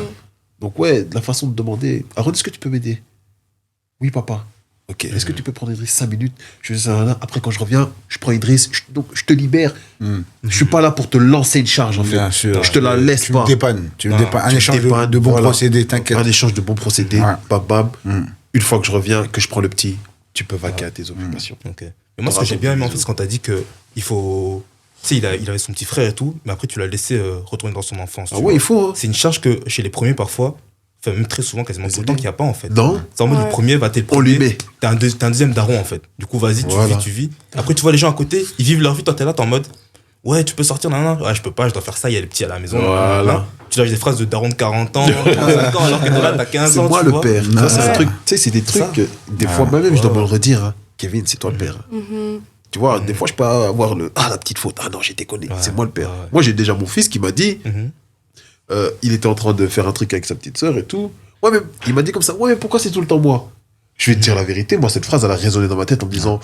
[SPEAKER 4] Donc ouais, la façon de demander, Aaron, est-ce que tu peux m'aider? Oui, papa. Ok, est-ce que tu peux prendre Idriss 5 minutes? Après, quand je reviens, je prends Idriss, donc je te libère. Je suis pas là pour te lancer une charge, en fait.
[SPEAKER 2] Bien sûr.
[SPEAKER 4] Je te la laisse
[SPEAKER 2] tu
[SPEAKER 4] pas.
[SPEAKER 2] Tu me dépannes. Un échange de bons procédés, t'inquiète.
[SPEAKER 4] Un échange de bons procédés, bam. Une fois que je reviens, que je prends le petit, tu peux vaquer à tes occupations.
[SPEAKER 3] Okay. Mais moi, ce que j'ai bien aimé, en fait, c'est quand t'as dit qu'il faut... Tu sais, il avait son petit frère et tout, mais après, tu l'as laissé retourner dans son enfance.
[SPEAKER 4] Ah ouais, il faut. Hein.
[SPEAKER 3] C'est une charge que, chez les premiers, parfois... Enfin, même très souvent, quasiment tout le temps, qu'il n'y a pas, en fait.
[SPEAKER 4] Non.
[SPEAKER 3] C'est en mode, le premier va t'être le premier.
[SPEAKER 4] On lui met.
[SPEAKER 3] T'es un deuxième daron, en fait. Du coup, vas-y, tu vis. Après, tu vois les gens à côté, ils vivent leur vie, toi, t'es là, t'es en mode, ouais, tu peux sortir, non. Ouais, je peux pas, je dois faire ça, il y a les petits à la maison.
[SPEAKER 4] Voilà.
[SPEAKER 3] Tu lâches des phrases de daron de 40 ans, 35 ans, alors que t'es là, t'as 15 ans.
[SPEAKER 4] C'est moi le père. C'est un truc, tu sais, c'est des trucs que, des fois, moi-même, je dois me le redire. Hein. Kevin, c'est toi le père. Tu vois, des fois, je peux avoir la petite faute. Ah non, j'ai déconné, c'est moi le père. Moi, j'ai déjà mon fils qui m'a dit, il était en train de faire un truc avec sa petite sœur et tout. Ouais, mais il m'a dit comme ça, ouais, mais pourquoi c'est tout le temps moi? Je vais te dire la vérité, moi, cette phrase, elle a résonné dans ma tête en me disant,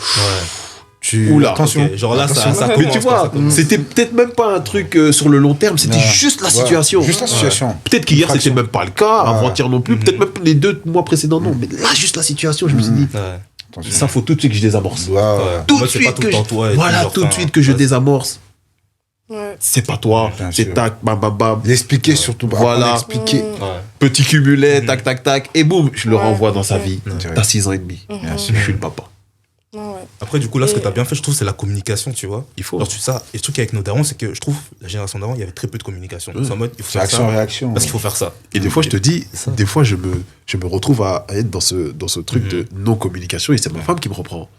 [SPEAKER 4] oula,
[SPEAKER 3] attention. Okay. Genre là, ça commence.
[SPEAKER 4] Mais tu vois, c'était peut-être même pas un truc sur le long terme, c'était juste la situation.
[SPEAKER 2] Juste la situation.
[SPEAKER 4] Peut-être qu'hier, c'était même pas le cas, avant-hier non plus, peut-être même les 2 mois précédents, non. Mais là, juste la situation, je me suis dit, ça, faut tout de suite que je désamorce. Tout de suite que tout de suite que je désamorce. C'est pas toi, c'est tac, bam, bam, bam.
[SPEAKER 2] L'expliquer surtout.
[SPEAKER 4] Voilà. L'expliquer. Petit cumulet, tac, tac, tac. Et boum, je le renvoie dans sa vie. T'as 6 ans et demi. Je suis le papa.
[SPEAKER 3] Après, du coup, là, ce que t'as bien fait, je trouve, c'est la communication, tu vois.
[SPEAKER 4] Il faut.
[SPEAKER 3] Alors, ça, et le truc avec nos darons, c'est que je trouve, la génération d'avant, il y avait très peu de communication. C'est en mode, il faut faire ça.
[SPEAKER 2] Action-réaction.
[SPEAKER 3] Parce qu'il faut faire ça.
[SPEAKER 4] Et des fois, je te dis, des fois, je me retrouve à être dans ce truc de non-communication et c'est ma femme qui me reprend.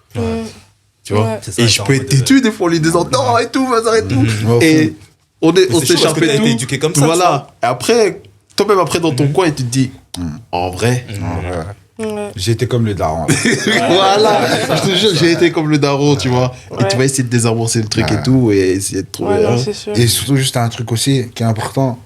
[SPEAKER 4] Tu vois, et je peux être têtu des fois en lui disant non et tout, vas-y, arrête tout. Et on s'échappe et tout.
[SPEAKER 3] Éduqué comme ça,
[SPEAKER 4] voilà. Et après, toi-même après dans ton coin, et tu te dis, en vrai.
[SPEAKER 2] J'ai été comme le daron.
[SPEAKER 4] Voilà. Je te jure, j'ai été comme le daron, tu vois. Et tu vas essayer de désamorcer le truc et tout, et essayer de trouver.
[SPEAKER 1] Non, c'est sûr.
[SPEAKER 2] Et surtout, juste un truc aussi qui est important.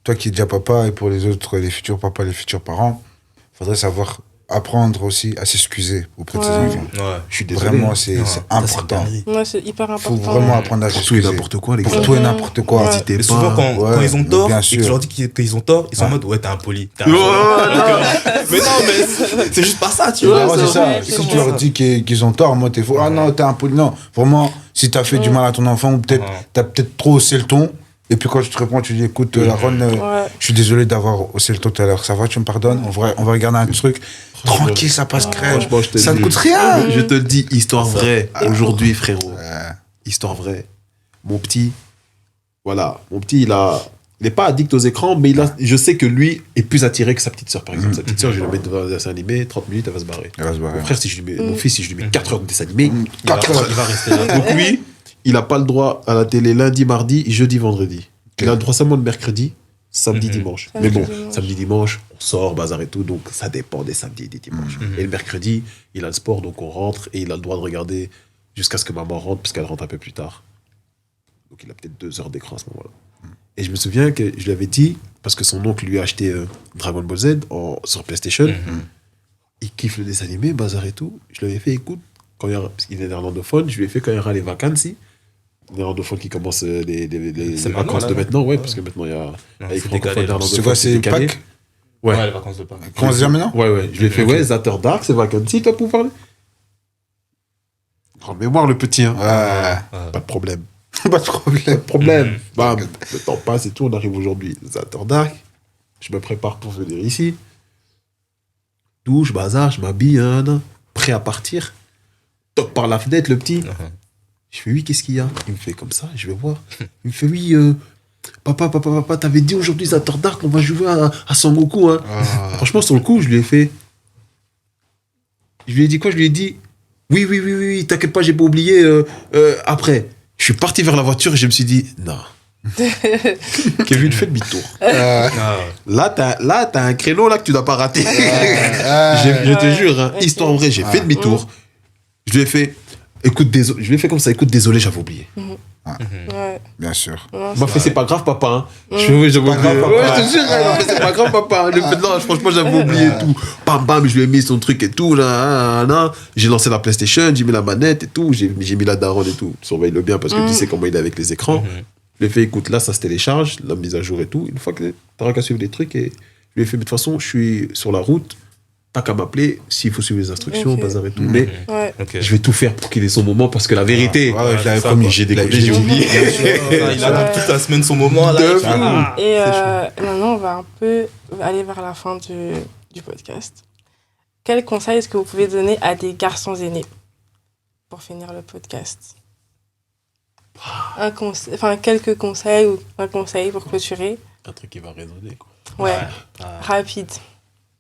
[SPEAKER 2] toi qui es déjà papa et pour les autres, les futurs papas, les futurs parents, il faudrait savoir apprendre aussi à s'excuser auprès de ses enfants.
[SPEAKER 3] Ouais.
[SPEAKER 2] Je suis désolé. Vraiment, c'est important.
[SPEAKER 1] Ouais, c'est hyper
[SPEAKER 2] Il faut
[SPEAKER 1] important.
[SPEAKER 2] vraiment apprendre à
[SPEAKER 4] Pour tout et
[SPEAKER 2] s'excuser.
[SPEAKER 4] n'importe quoi, les gars.
[SPEAKER 2] Pour tout et n'importe quoi.
[SPEAKER 1] Ouais.
[SPEAKER 4] N'hésitez
[SPEAKER 3] Mais souvent,
[SPEAKER 4] pas.
[SPEAKER 3] quand ils ont tort,
[SPEAKER 2] bien
[SPEAKER 3] et que
[SPEAKER 2] sûr.
[SPEAKER 3] je leur dis qu'ils ont tort, ils sont en mode, ouais, t'es impoli. T'es
[SPEAKER 4] Ouais,
[SPEAKER 3] impoli. Mais non, mais c'est juste pas ça, tu vois.
[SPEAKER 2] Ouais, c'est ça.
[SPEAKER 1] vrai,
[SPEAKER 2] Si
[SPEAKER 1] c'est
[SPEAKER 2] tu leur dis qu'ils ont tort, moi, t'es faux. Ah non, t'es impoli. Non, vraiment, si t'as fait du mal à ton enfant ou peut-être t'as peut-être trop haussé le ton, et puis quand je te réponds, tu dis, écoute, Aaron, je suis désolé d'avoir haussé le ton tout à l'heure. Ça va, tu me pardonnes? On va regarder un truc. Tranquille, ça passe crème.
[SPEAKER 4] Franchement, je te
[SPEAKER 2] Ça ne
[SPEAKER 4] dis.
[SPEAKER 2] coûte rien.
[SPEAKER 4] Je te le dis, histoire vraie. Aujourd'hui, frérot. Histoire vraie. Mon petit, voilà. Mon petit, il n'est pas addict aux écrans, mais je sais que lui est plus attiré que sa petite sœur, par exemple. Sa petite sœur, je vais le mettre devant un dessin animé, 30 minutes, elle va se barrer.
[SPEAKER 2] Elle va se barrer.
[SPEAKER 4] Mon frère, mon fils, si je lui mets 4 heures de dessin animé,
[SPEAKER 3] Il va rester là.
[SPEAKER 4] donc lui, il n'a pas le droit à la télé lundi, mardi, jeudi, vendredi. Il a le droit seulement le mercredi, samedi, dimanche. Mais bon, samedi, dimanche, on sort, bazar et tout, donc ça dépend des samedis et des dimanches. Et le mercredi, il a le sport, donc on rentre et il a le droit de regarder jusqu'à ce que maman rentre, parce qu'elle rentre un peu plus tard. Donc il a peut-être 2 heures d'écran à ce moment-là. Et je me souviens que je lui avais dit, parce que son oncle lui a acheté Dragon Ball Z sur PlayStation, il kiffe le dessin animé, bazar et tout. Je lui avais fait, écoute, parce qu'il est néerlandophone, je lui ai fait quand il y aura les vacances, néerlandophone qui commence les vacances de maintenant, ouais, parce que maintenant il y a avec francophone néerlandophone.
[SPEAKER 2] C'est quoi, c'est Pâques?
[SPEAKER 3] Ouais, les vacances de Pâques.
[SPEAKER 2] Comment se dit maintenant?
[SPEAKER 4] Ouais. Je lui ai fait, ouais, Zaterdag, c'est vacances, toi, pour parler. En mémoire, le petit, hein.
[SPEAKER 2] Ouais.
[SPEAKER 4] Pas de problème.
[SPEAKER 2] Pas de problème.
[SPEAKER 4] Pas de problème. Bam, le temps passe et tout, on arrive aujourd'hui. Zaterdag, je me prépare pour venir ici. Douche, bazar, je m'habille, prêt à partir. Toc par la fenêtre, le petit. Je fais, oui, qu'est-ce qu'il y a? Il me fait comme ça, je vais voir. Il me fait, oui, papa, t'avais dit aujourd'hui Zaterdag qu'on va jouer à Sangoku, hein. Franchement, sur le coup, je lui ai fait. Je lui ai dit quoi? Je lui ai dit, oui, t'inquiète pas, j'ai pas oublié. Après, je suis parti vers la voiture et je me suis dit, non. Kevin, fais demi-tour. Là, t'as un créneau là que tu n'as pas raté. Je te jure, hein, histoire vraie, j'ai fait demi-tour. Je lui ai fait, écoute, désolé. Je lui ai fait comme ça, écoute, désolé, j'avais oublié.
[SPEAKER 1] Ouais.
[SPEAKER 2] Bien sûr.
[SPEAKER 1] Ouais,
[SPEAKER 4] M'a fait, c'est pas grave, papa. Hein. J'avais oublié. Ouais, je te jure, il m'a fait, c'est pas grave, papa. Non, franchement, j'avais oublié tout. Bam, je lui ai mis son truc et tout. Là. J'ai lancé la PlayStation, j'ai mis la manette et tout. J'ai mis la daronne et tout. Surveille-le bien parce que tu sais comment il est avec les écrans. Je lui ai fait, écoute, là, ça se télécharge, la mise à jour et tout. Une fois que t'auras qu'à suivre les trucs, et je lui ai fait, mais de toute façon, je suis sur la route. T'as qu'à m'appeler s'il faut suivre les instructions, bazar et tout. Mais je vais tout faire pour qu'il ait son moment parce que la vérité,
[SPEAKER 2] je l'avais promis.
[SPEAKER 4] j'ai déconné, j'ai oublié.
[SPEAKER 3] Il a toute la semaine son moment là.
[SPEAKER 1] Et maintenant, on va un peu aller vers la fin du podcast. Quel conseil est-ce que vous pouvez donner à des garçons aînés pour finir le podcast? Quelques conseils ou un conseil pour clôturer.
[SPEAKER 4] Un truc qui va résonner, quoi.
[SPEAKER 1] Ouais. Rapide,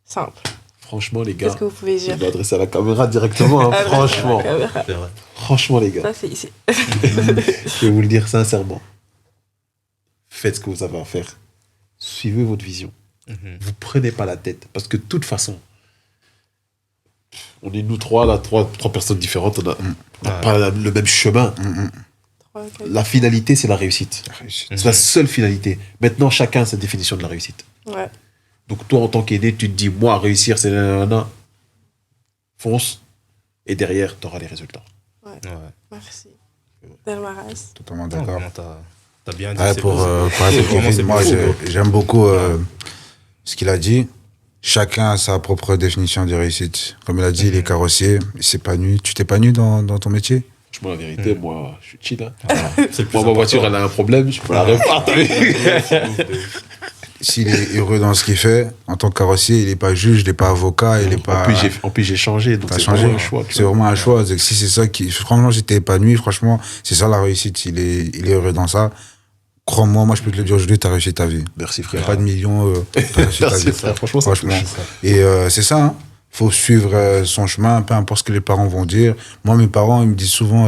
[SPEAKER 1] simple.
[SPEAKER 4] Franchement, les gars,
[SPEAKER 1] Qu'est-ce que vous pouvez dire?
[SPEAKER 4] je vais adresser à la caméra directement, hein, franchement.
[SPEAKER 3] C'est vrai.
[SPEAKER 4] Franchement, les gars,
[SPEAKER 1] Ça, c'est ici.
[SPEAKER 4] je vais vous le dire sincèrement. Faites ce que vous avez à faire. Suivez votre vision. Vous prenez pas la tête. Parce que de toute façon, on est nous trois, là, trois personnes différentes, on n'a pas le même chemin. La finalité, c'est la réussite. C'est la seule finalité. Maintenant, chacun a sa définition de la réussite.
[SPEAKER 1] Ouais.
[SPEAKER 4] Donc, toi, en tant qu'aîné, tu te dis, moi, réussir, c'est nanana. Fonce. Et derrière, tu auras les résultats.
[SPEAKER 1] Ouais. Merci. Delmaras.
[SPEAKER 2] Totalement d'accord.
[SPEAKER 3] T'as bien dit.
[SPEAKER 2] Pour Kevin, moi, j'aime beaucoup ce qu'il a dit. Chacun a sa propre définition de réussite. Comme il a dit, il est carrossier, il s'épanouit. Tu t'épanouis dans ton métier?
[SPEAKER 4] Franchement, la vérité, moi, je suis chill. Hein. Moi, ma voiture, elle a un problème, je peux la réparer.
[SPEAKER 2] S'il est heureux dans ce qu'il fait, en tant que carrossier, il n'est pas juge, il n'est pas avocat, il n'est pas...
[SPEAKER 4] En plus, j'ai changé, donc
[SPEAKER 2] T'as
[SPEAKER 4] c'est
[SPEAKER 2] changé.
[SPEAKER 4] vraiment un choix.
[SPEAKER 2] C'est vraiment un choix. Si c'est ça qui... Franchement, j'étais épanoui. Franchement, c'est ça la réussite. Il est heureux dans ça. Crois-moi, moi, je peux te le dire aujourd'hui, t'as réussi ta vie.
[SPEAKER 4] Merci,
[SPEAKER 2] Il n'y
[SPEAKER 4] frère.
[SPEAKER 2] a pas de millions, t'as réussi ta
[SPEAKER 4] Merci,
[SPEAKER 2] vie.
[SPEAKER 4] frère. Franchement, ça
[SPEAKER 2] Franchement.
[SPEAKER 4] touche.
[SPEAKER 2] Et c'est ça, hein. Faut suivre son chemin, peu importe ce que les parents vont dire. Moi, mes parents, ils me disent souvent,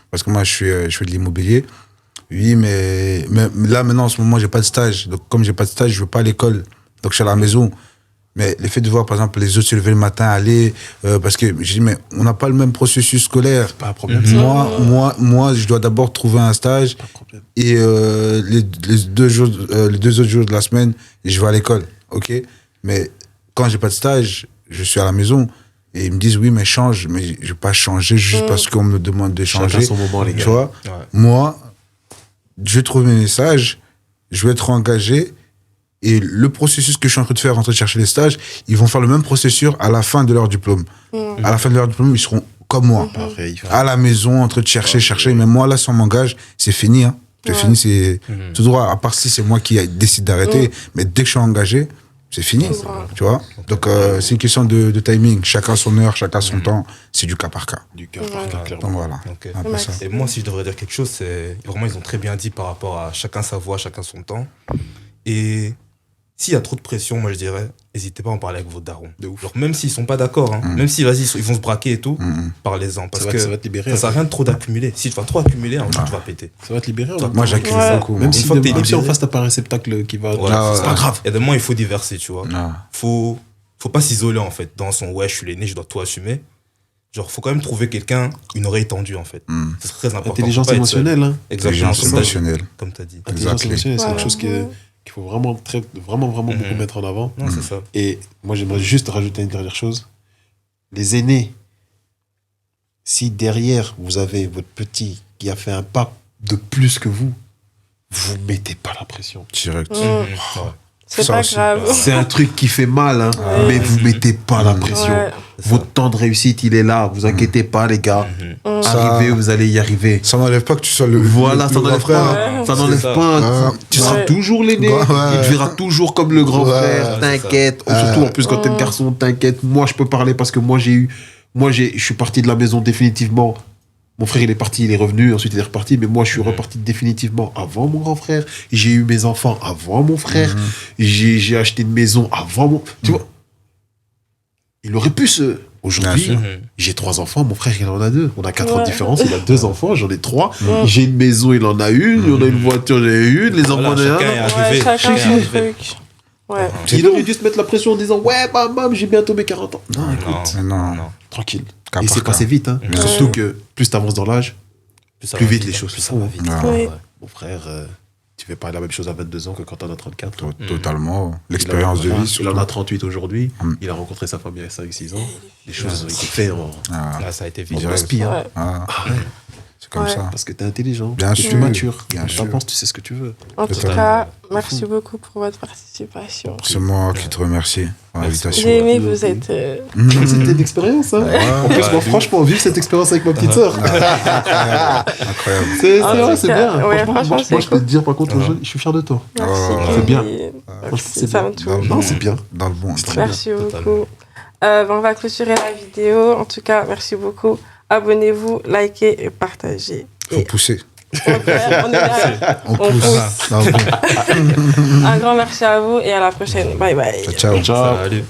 [SPEAKER 2] parce que moi, je fais de l'immobilier. Oui, mais là, maintenant, en ce moment, j'ai pas de stage. Donc, comme j'ai pas de stage, je vais pas à l'école. Donc, je suis à la maison. Mais le fait de voir, par exemple, les autres se lever le matin, aller... parce que j'ai dit, mais on n'a pas le même processus scolaire.
[SPEAKER 4] Pas un problème.
[SPEAKER 2] Moi, je dois d'abord trouver un stage.
[SPEAKER 4] Pas de problème.
[SPEAKER 2] Et les 2 autres jours de la semaine, je vais à l'école. OK? Mais quand j'ai pas de stage, je suis à la maison. Et ils me disent, oui, mais change. Mais je vais pas changer juste parce qu'on me demande de changer.
[SPEAKER 4] Chacun son moment, les gars.
[SPEAKER 2] Tu vois?
[SPEAKER 3] Ouais.
[SPEAKER 2] Moi, je vais trouver mes stages, je vais être engagé. Et le processus que je suis en train de faire, en train de chercher les stages, ils vont faire le même processus à la fin de leur diplôme. À la fin de leur diplôme, ils seront comme moi.
[SPEAKER 4] Pareil.
[SPEAKER 2] À la maison, en train de chercher. Mais moi, là, si on m'engage, c'est fini. Hein. C'est fini, c'est tout droit. À part si c'est moi qui décide d'arrêter. Mais dès que je suis engagé, c'est fini. Tu vois? Donc, c'est une question de timing. Chacun son heure, chacun son temps. C'est du cas par cas.
[SPEAKER 4] Du cas par cas, clairement.
[SPEAKER 2] Donc, voilà.
[SPEAKER 3] Ok.
[SPEAKER 2] Un peu ça.
[SPEAKER 3] Et moi, si je devrais dire quelque chose, c'est vraiment, ils ont très bien dit par rapport à chacun sa voix, chacun son temps. Et s'il y a trop de pression, moi je dirais, n'hésitez pas à en parler avec vos darons.
[SPEAKER 4] De ouf.
[SPEAKER 3] Genre, même s'ils sont pas d'accord, hein, même si vas-y, ils vont se braquer et tout, parlez-en. Parce que
[SPEAKER 4] Ça va te libérer.
[SPEAKER 3] ça sert à rien de trop d'accumuler. Si tu vas trop accumuler, un jour tu vas péter.
[SPEAKER 4] Ça va te libérer.
[SPEAKER 2] Moi, j'accuse beaucoup.
[SPEAKER 4] Même si,
[SPEAKER 3] Une fois que t'es
[SPEAKER 4] même si en
[SPEAKER 3] libéré-
[SPEAKER 4] face, t'as pas un réceptacle qui va.
[SPEAKER 3] Ouais,
[SPEAKER 2] Ah,
[SPEAKER 3] c'est
[SPEAKER 2] ouais.
[SPEAKER 3] pas grave. Et de moi, il faut diverser, tu vois.
[SPEAKER 2] Non.
[SPEAKER 3] Faut pas s'isoler en fait dans son ouais, je suis l'aîné, je dois tout assumer. Genre, faut quand même trouver quelqu'un, une oreille tendue en fait. C'est très important.
[SPEAKER 4] Intelligence
[SPEAKER 3] Faut pas être seul.
[SPEAKER 4] émotionnelle. Hein.
[SPEAKER 3] Exactement,
[SPEAKER 2] Intelligence émotionnelle.
[SPEAKER 3] comme t'as dit.
[SPEAKER 4] Intelligence
[SPEAKER 2] Exactly.
[SPEAKER 4] émotionnelle, c'est
[SPEAKER 1] Voilà.
[SPEAKER 4] quelque chose qu'il faut vraiment beaucoup mettre en avant.
[SPEAKER 3] Non, c'est ça.
[SPEAKER 4] Et moi, j'aimerais juste rajouter une dernière chose. Les aînés, si derrière, vous avez votre petit qui a fait un pas de plus que vous mettez pas la pression.
[SPEAKER 2] Direct.
[SPEAKER 3] Ouais.
[SPEAKER 1] C'est
[SPEAKER 2] Ça
[SPEAKER 1] pas
[SPEAKER 2] aussi.
[SPEAKER 1] grave.
[SPEAKER 4] C'est un truc qui fait mal, hein, mais vous mettez pas la pression.
[SPEAKER 1] Ouais.
[SPEAKER 4] Votre temps de réussite, il est là. Vous inquiétez pas, les gars.
[SPEAKER 2] Ça-
[SPEAKER 4] Arrivez, vous allez y arriver.
[SPEAKER 2] Ça n'enlève pas que tu sois le
[SPEAKER 4] Voilà, ça
[SPEAKER 2] le grand
[SPEAKER 4] n'enlève
[SPEAKER 2] frère.
[SPEAKER 4] pas.
[SPEAKER 1] Ouais.
[SPEAKER 4] Ça n'enlève
[SPEAKER 3] C'est ça.
[SPEAKER 4] pas.
[SPEAKER 2] Ouais.
[SPEAKER 4] Tu seras
[SPEAKER 1] Ouais.
[SPEAKER 4] toujours l'aîné.
[SPEAKER 2] Ouais.
[SPEAKER 4] Il te verra toujours comme le grand
[SPEAKER 2] Ouais.
[SPEAKER 4] frère.
[SPEAKER 3] C'est
[SPEAKER 4] T'inquiète. Surtout en plus quand t'es garçon, t'inquiète. Moi, je peux parler parce que je suis parti de la maison définitivement. Mon frère, il est parti, il est revenu, ensuite il est reparti. Mais moi, je suis reparti définitivement avant mon grand frère. J'ai eu mes enfants avant mon frère. J'ai acheté une maison avant mon. Tu vois, il aurait pu se. Aujourd'hui,
[SPEAKER 2] Bien sûr.
[SPEAKER 4] j'ai 3 enfants, mon frère il en a 2. On a 4 ans de
[SPEAKER 1] Ouais.
[SPEAKER 4] différence, il a 2 enfants, j'en ai 3. J'ai une maison, il en a une, on a une voiture, j'en ai une, les enfants,
[SPEAKER 3] Voilà,
[SPEAKER 4] j'en ai
[SPEAKER 3] chacun
[SPEAKER 4] un.
[SPEAKER 3] est
[SPEAKER 1] Ouais,
[SPEAKER 3] arrivé.
[SPEAKER 1] chacun
[SPEAKER 3] Chacun est
[SPEAKER 1] son
[SPEAKER 3] arrivé.
[SPEAKER 1] truc. Ouais.
[SPEAKER 4] Il aurait dû se mettre la pression en disant ouais, bam, j'ai bientôt mes 40 ans. Non, écoute,
[SPEAKER 2] Mais non.
[SPEAKER 4] tranquille.
[SPEAKER 2] Cas
[SPEAKER 4] Et
[SPEAKER 2] par
[SPEAKER 4] c'est
[SPEAKER 2] cas.
[SPEAKER 4] passé vite, hein.
[SPEAKER 2] Bien
[SPEAKER 4] Surtout
[SPEAKER 2] sûr.
[SPEAKER 4] que plus t'avances dans l'âge,
[SPEAKER 3] ça
[SPEAKER 4] plus
[SPEAKER 3] va
[SPEAKER 4] vite les choses
[SPEAKER 3] plus
[SPEAKER 4] se
[SPEAKER 3] ça va
[SPEAKER 4] font.
[SPEAKER 3] vite.
[SPEAKER 2] Ah.
[SPEAKER 1] Oui.
[SPEAKER 4] Mon frère, tu fais pas la même chose à 22 ans que quand t'en as 34.
[SPEAKER 2] Totalement. L'expérience de
[SPEAKER 4] Voilà,
[SPEAKER 2] vie.
[SPEAKER 4] il en
[SPEAKER 2] surtout.
[SPEAKER 4] a 38 aujourd'hui. Il a rencontré sa femme il y a 5-6 ans. Les choses ont été faites
[SPEAKER 2] Ah,
[SPEAKER 3] Là, ça a été vite.
[SPEAKER 2] Direct.
[SPEAKER 4] speed, hein.
[SPEAKER 1] Ouais.
[SPEAKER 2] ah. C'est comme
[SPEAKER 1] Ouais.
[SPEAKER 2] ça.
[SPEAKER 4] Parce que t'es intelligent.
[SPEAKER 2] Bien
[SPEAKER 4] que
[SPEAKER 2] sûr.
[SPEAKER 4] tu matures.
[SPEAKER 2] Bien
[SPEAKER 4] Quand
[SPEAKER 2] sûr.
[SPEAKER 4] t'avances, tu sais ce que tu veux.
[SPEAKER 1] En tout
[SPEAKER 2] Totalement.
[SPEAKER 1] cas, merci beaucoup pour votre participation.
[SPEAKER 2] C'est moi qui te remercie pour l'invitation.
[SPEAKER 1] J'ai aimé, vous êtes.
[SPEAKER 4] C'était une expérience, hein. En plus, moi, franchement, vivre cette expérience avec ma petite sœur.
[SPEAKER 2] Incroyable.
[SPEAKER 4] C'est
[SPEAKER 1] En
[SPEAKER 4] vrai,
[SPEAKER 1] tout
[SPEAKER 4] c'est
[SPEAKER 1] cas,
[SPEAKER 4] bien.
[SPEAKER 1] ouais,
[SPEAKER 4] Franchement,
[SPEAKER 1] franchement,
[SPEAKER 4] moi,
[SPEAKER 1] c'est
[SPEAKER 4] je peux te dire, par contre, aujourd'hui, je suis fier de toi.
[SPEAKER 1] Merci.
[SPEAKER 2] c'est
[SPEAKER 4] bien.
[SPEAKER 1] Merci, ça me touche.
[SPEAKER 4] Non, c'est bien.
[SPEAKER 2] Dans le bon.
[SPEAKER 4] très bien.
[SPEAKER 1] Merci
[SPEAKER 3] Totalement.
[SPEAKER 1] beaucoup. On va clôturer la vidéo. En tout cas, merci beaucoup. Abonnez-vous, likez et partagez.
[SPEAKER 2] Faut pousser.
[SPEAKER 1] On est là.
[SPEAKER 2] On
[SPEAKER 1] On
[SPEAKER 2] pousse.
[SPEAKER 1] pousse.
[SPEAKER 2] Dans le bon.
[SPEAKER 1] Un grand merci à vous et à la prochaine. Bye bye.
[SPEAKER 2] Ciao.
[SPEAKER 4] Ciao.
[SPEAKER 3] Salut.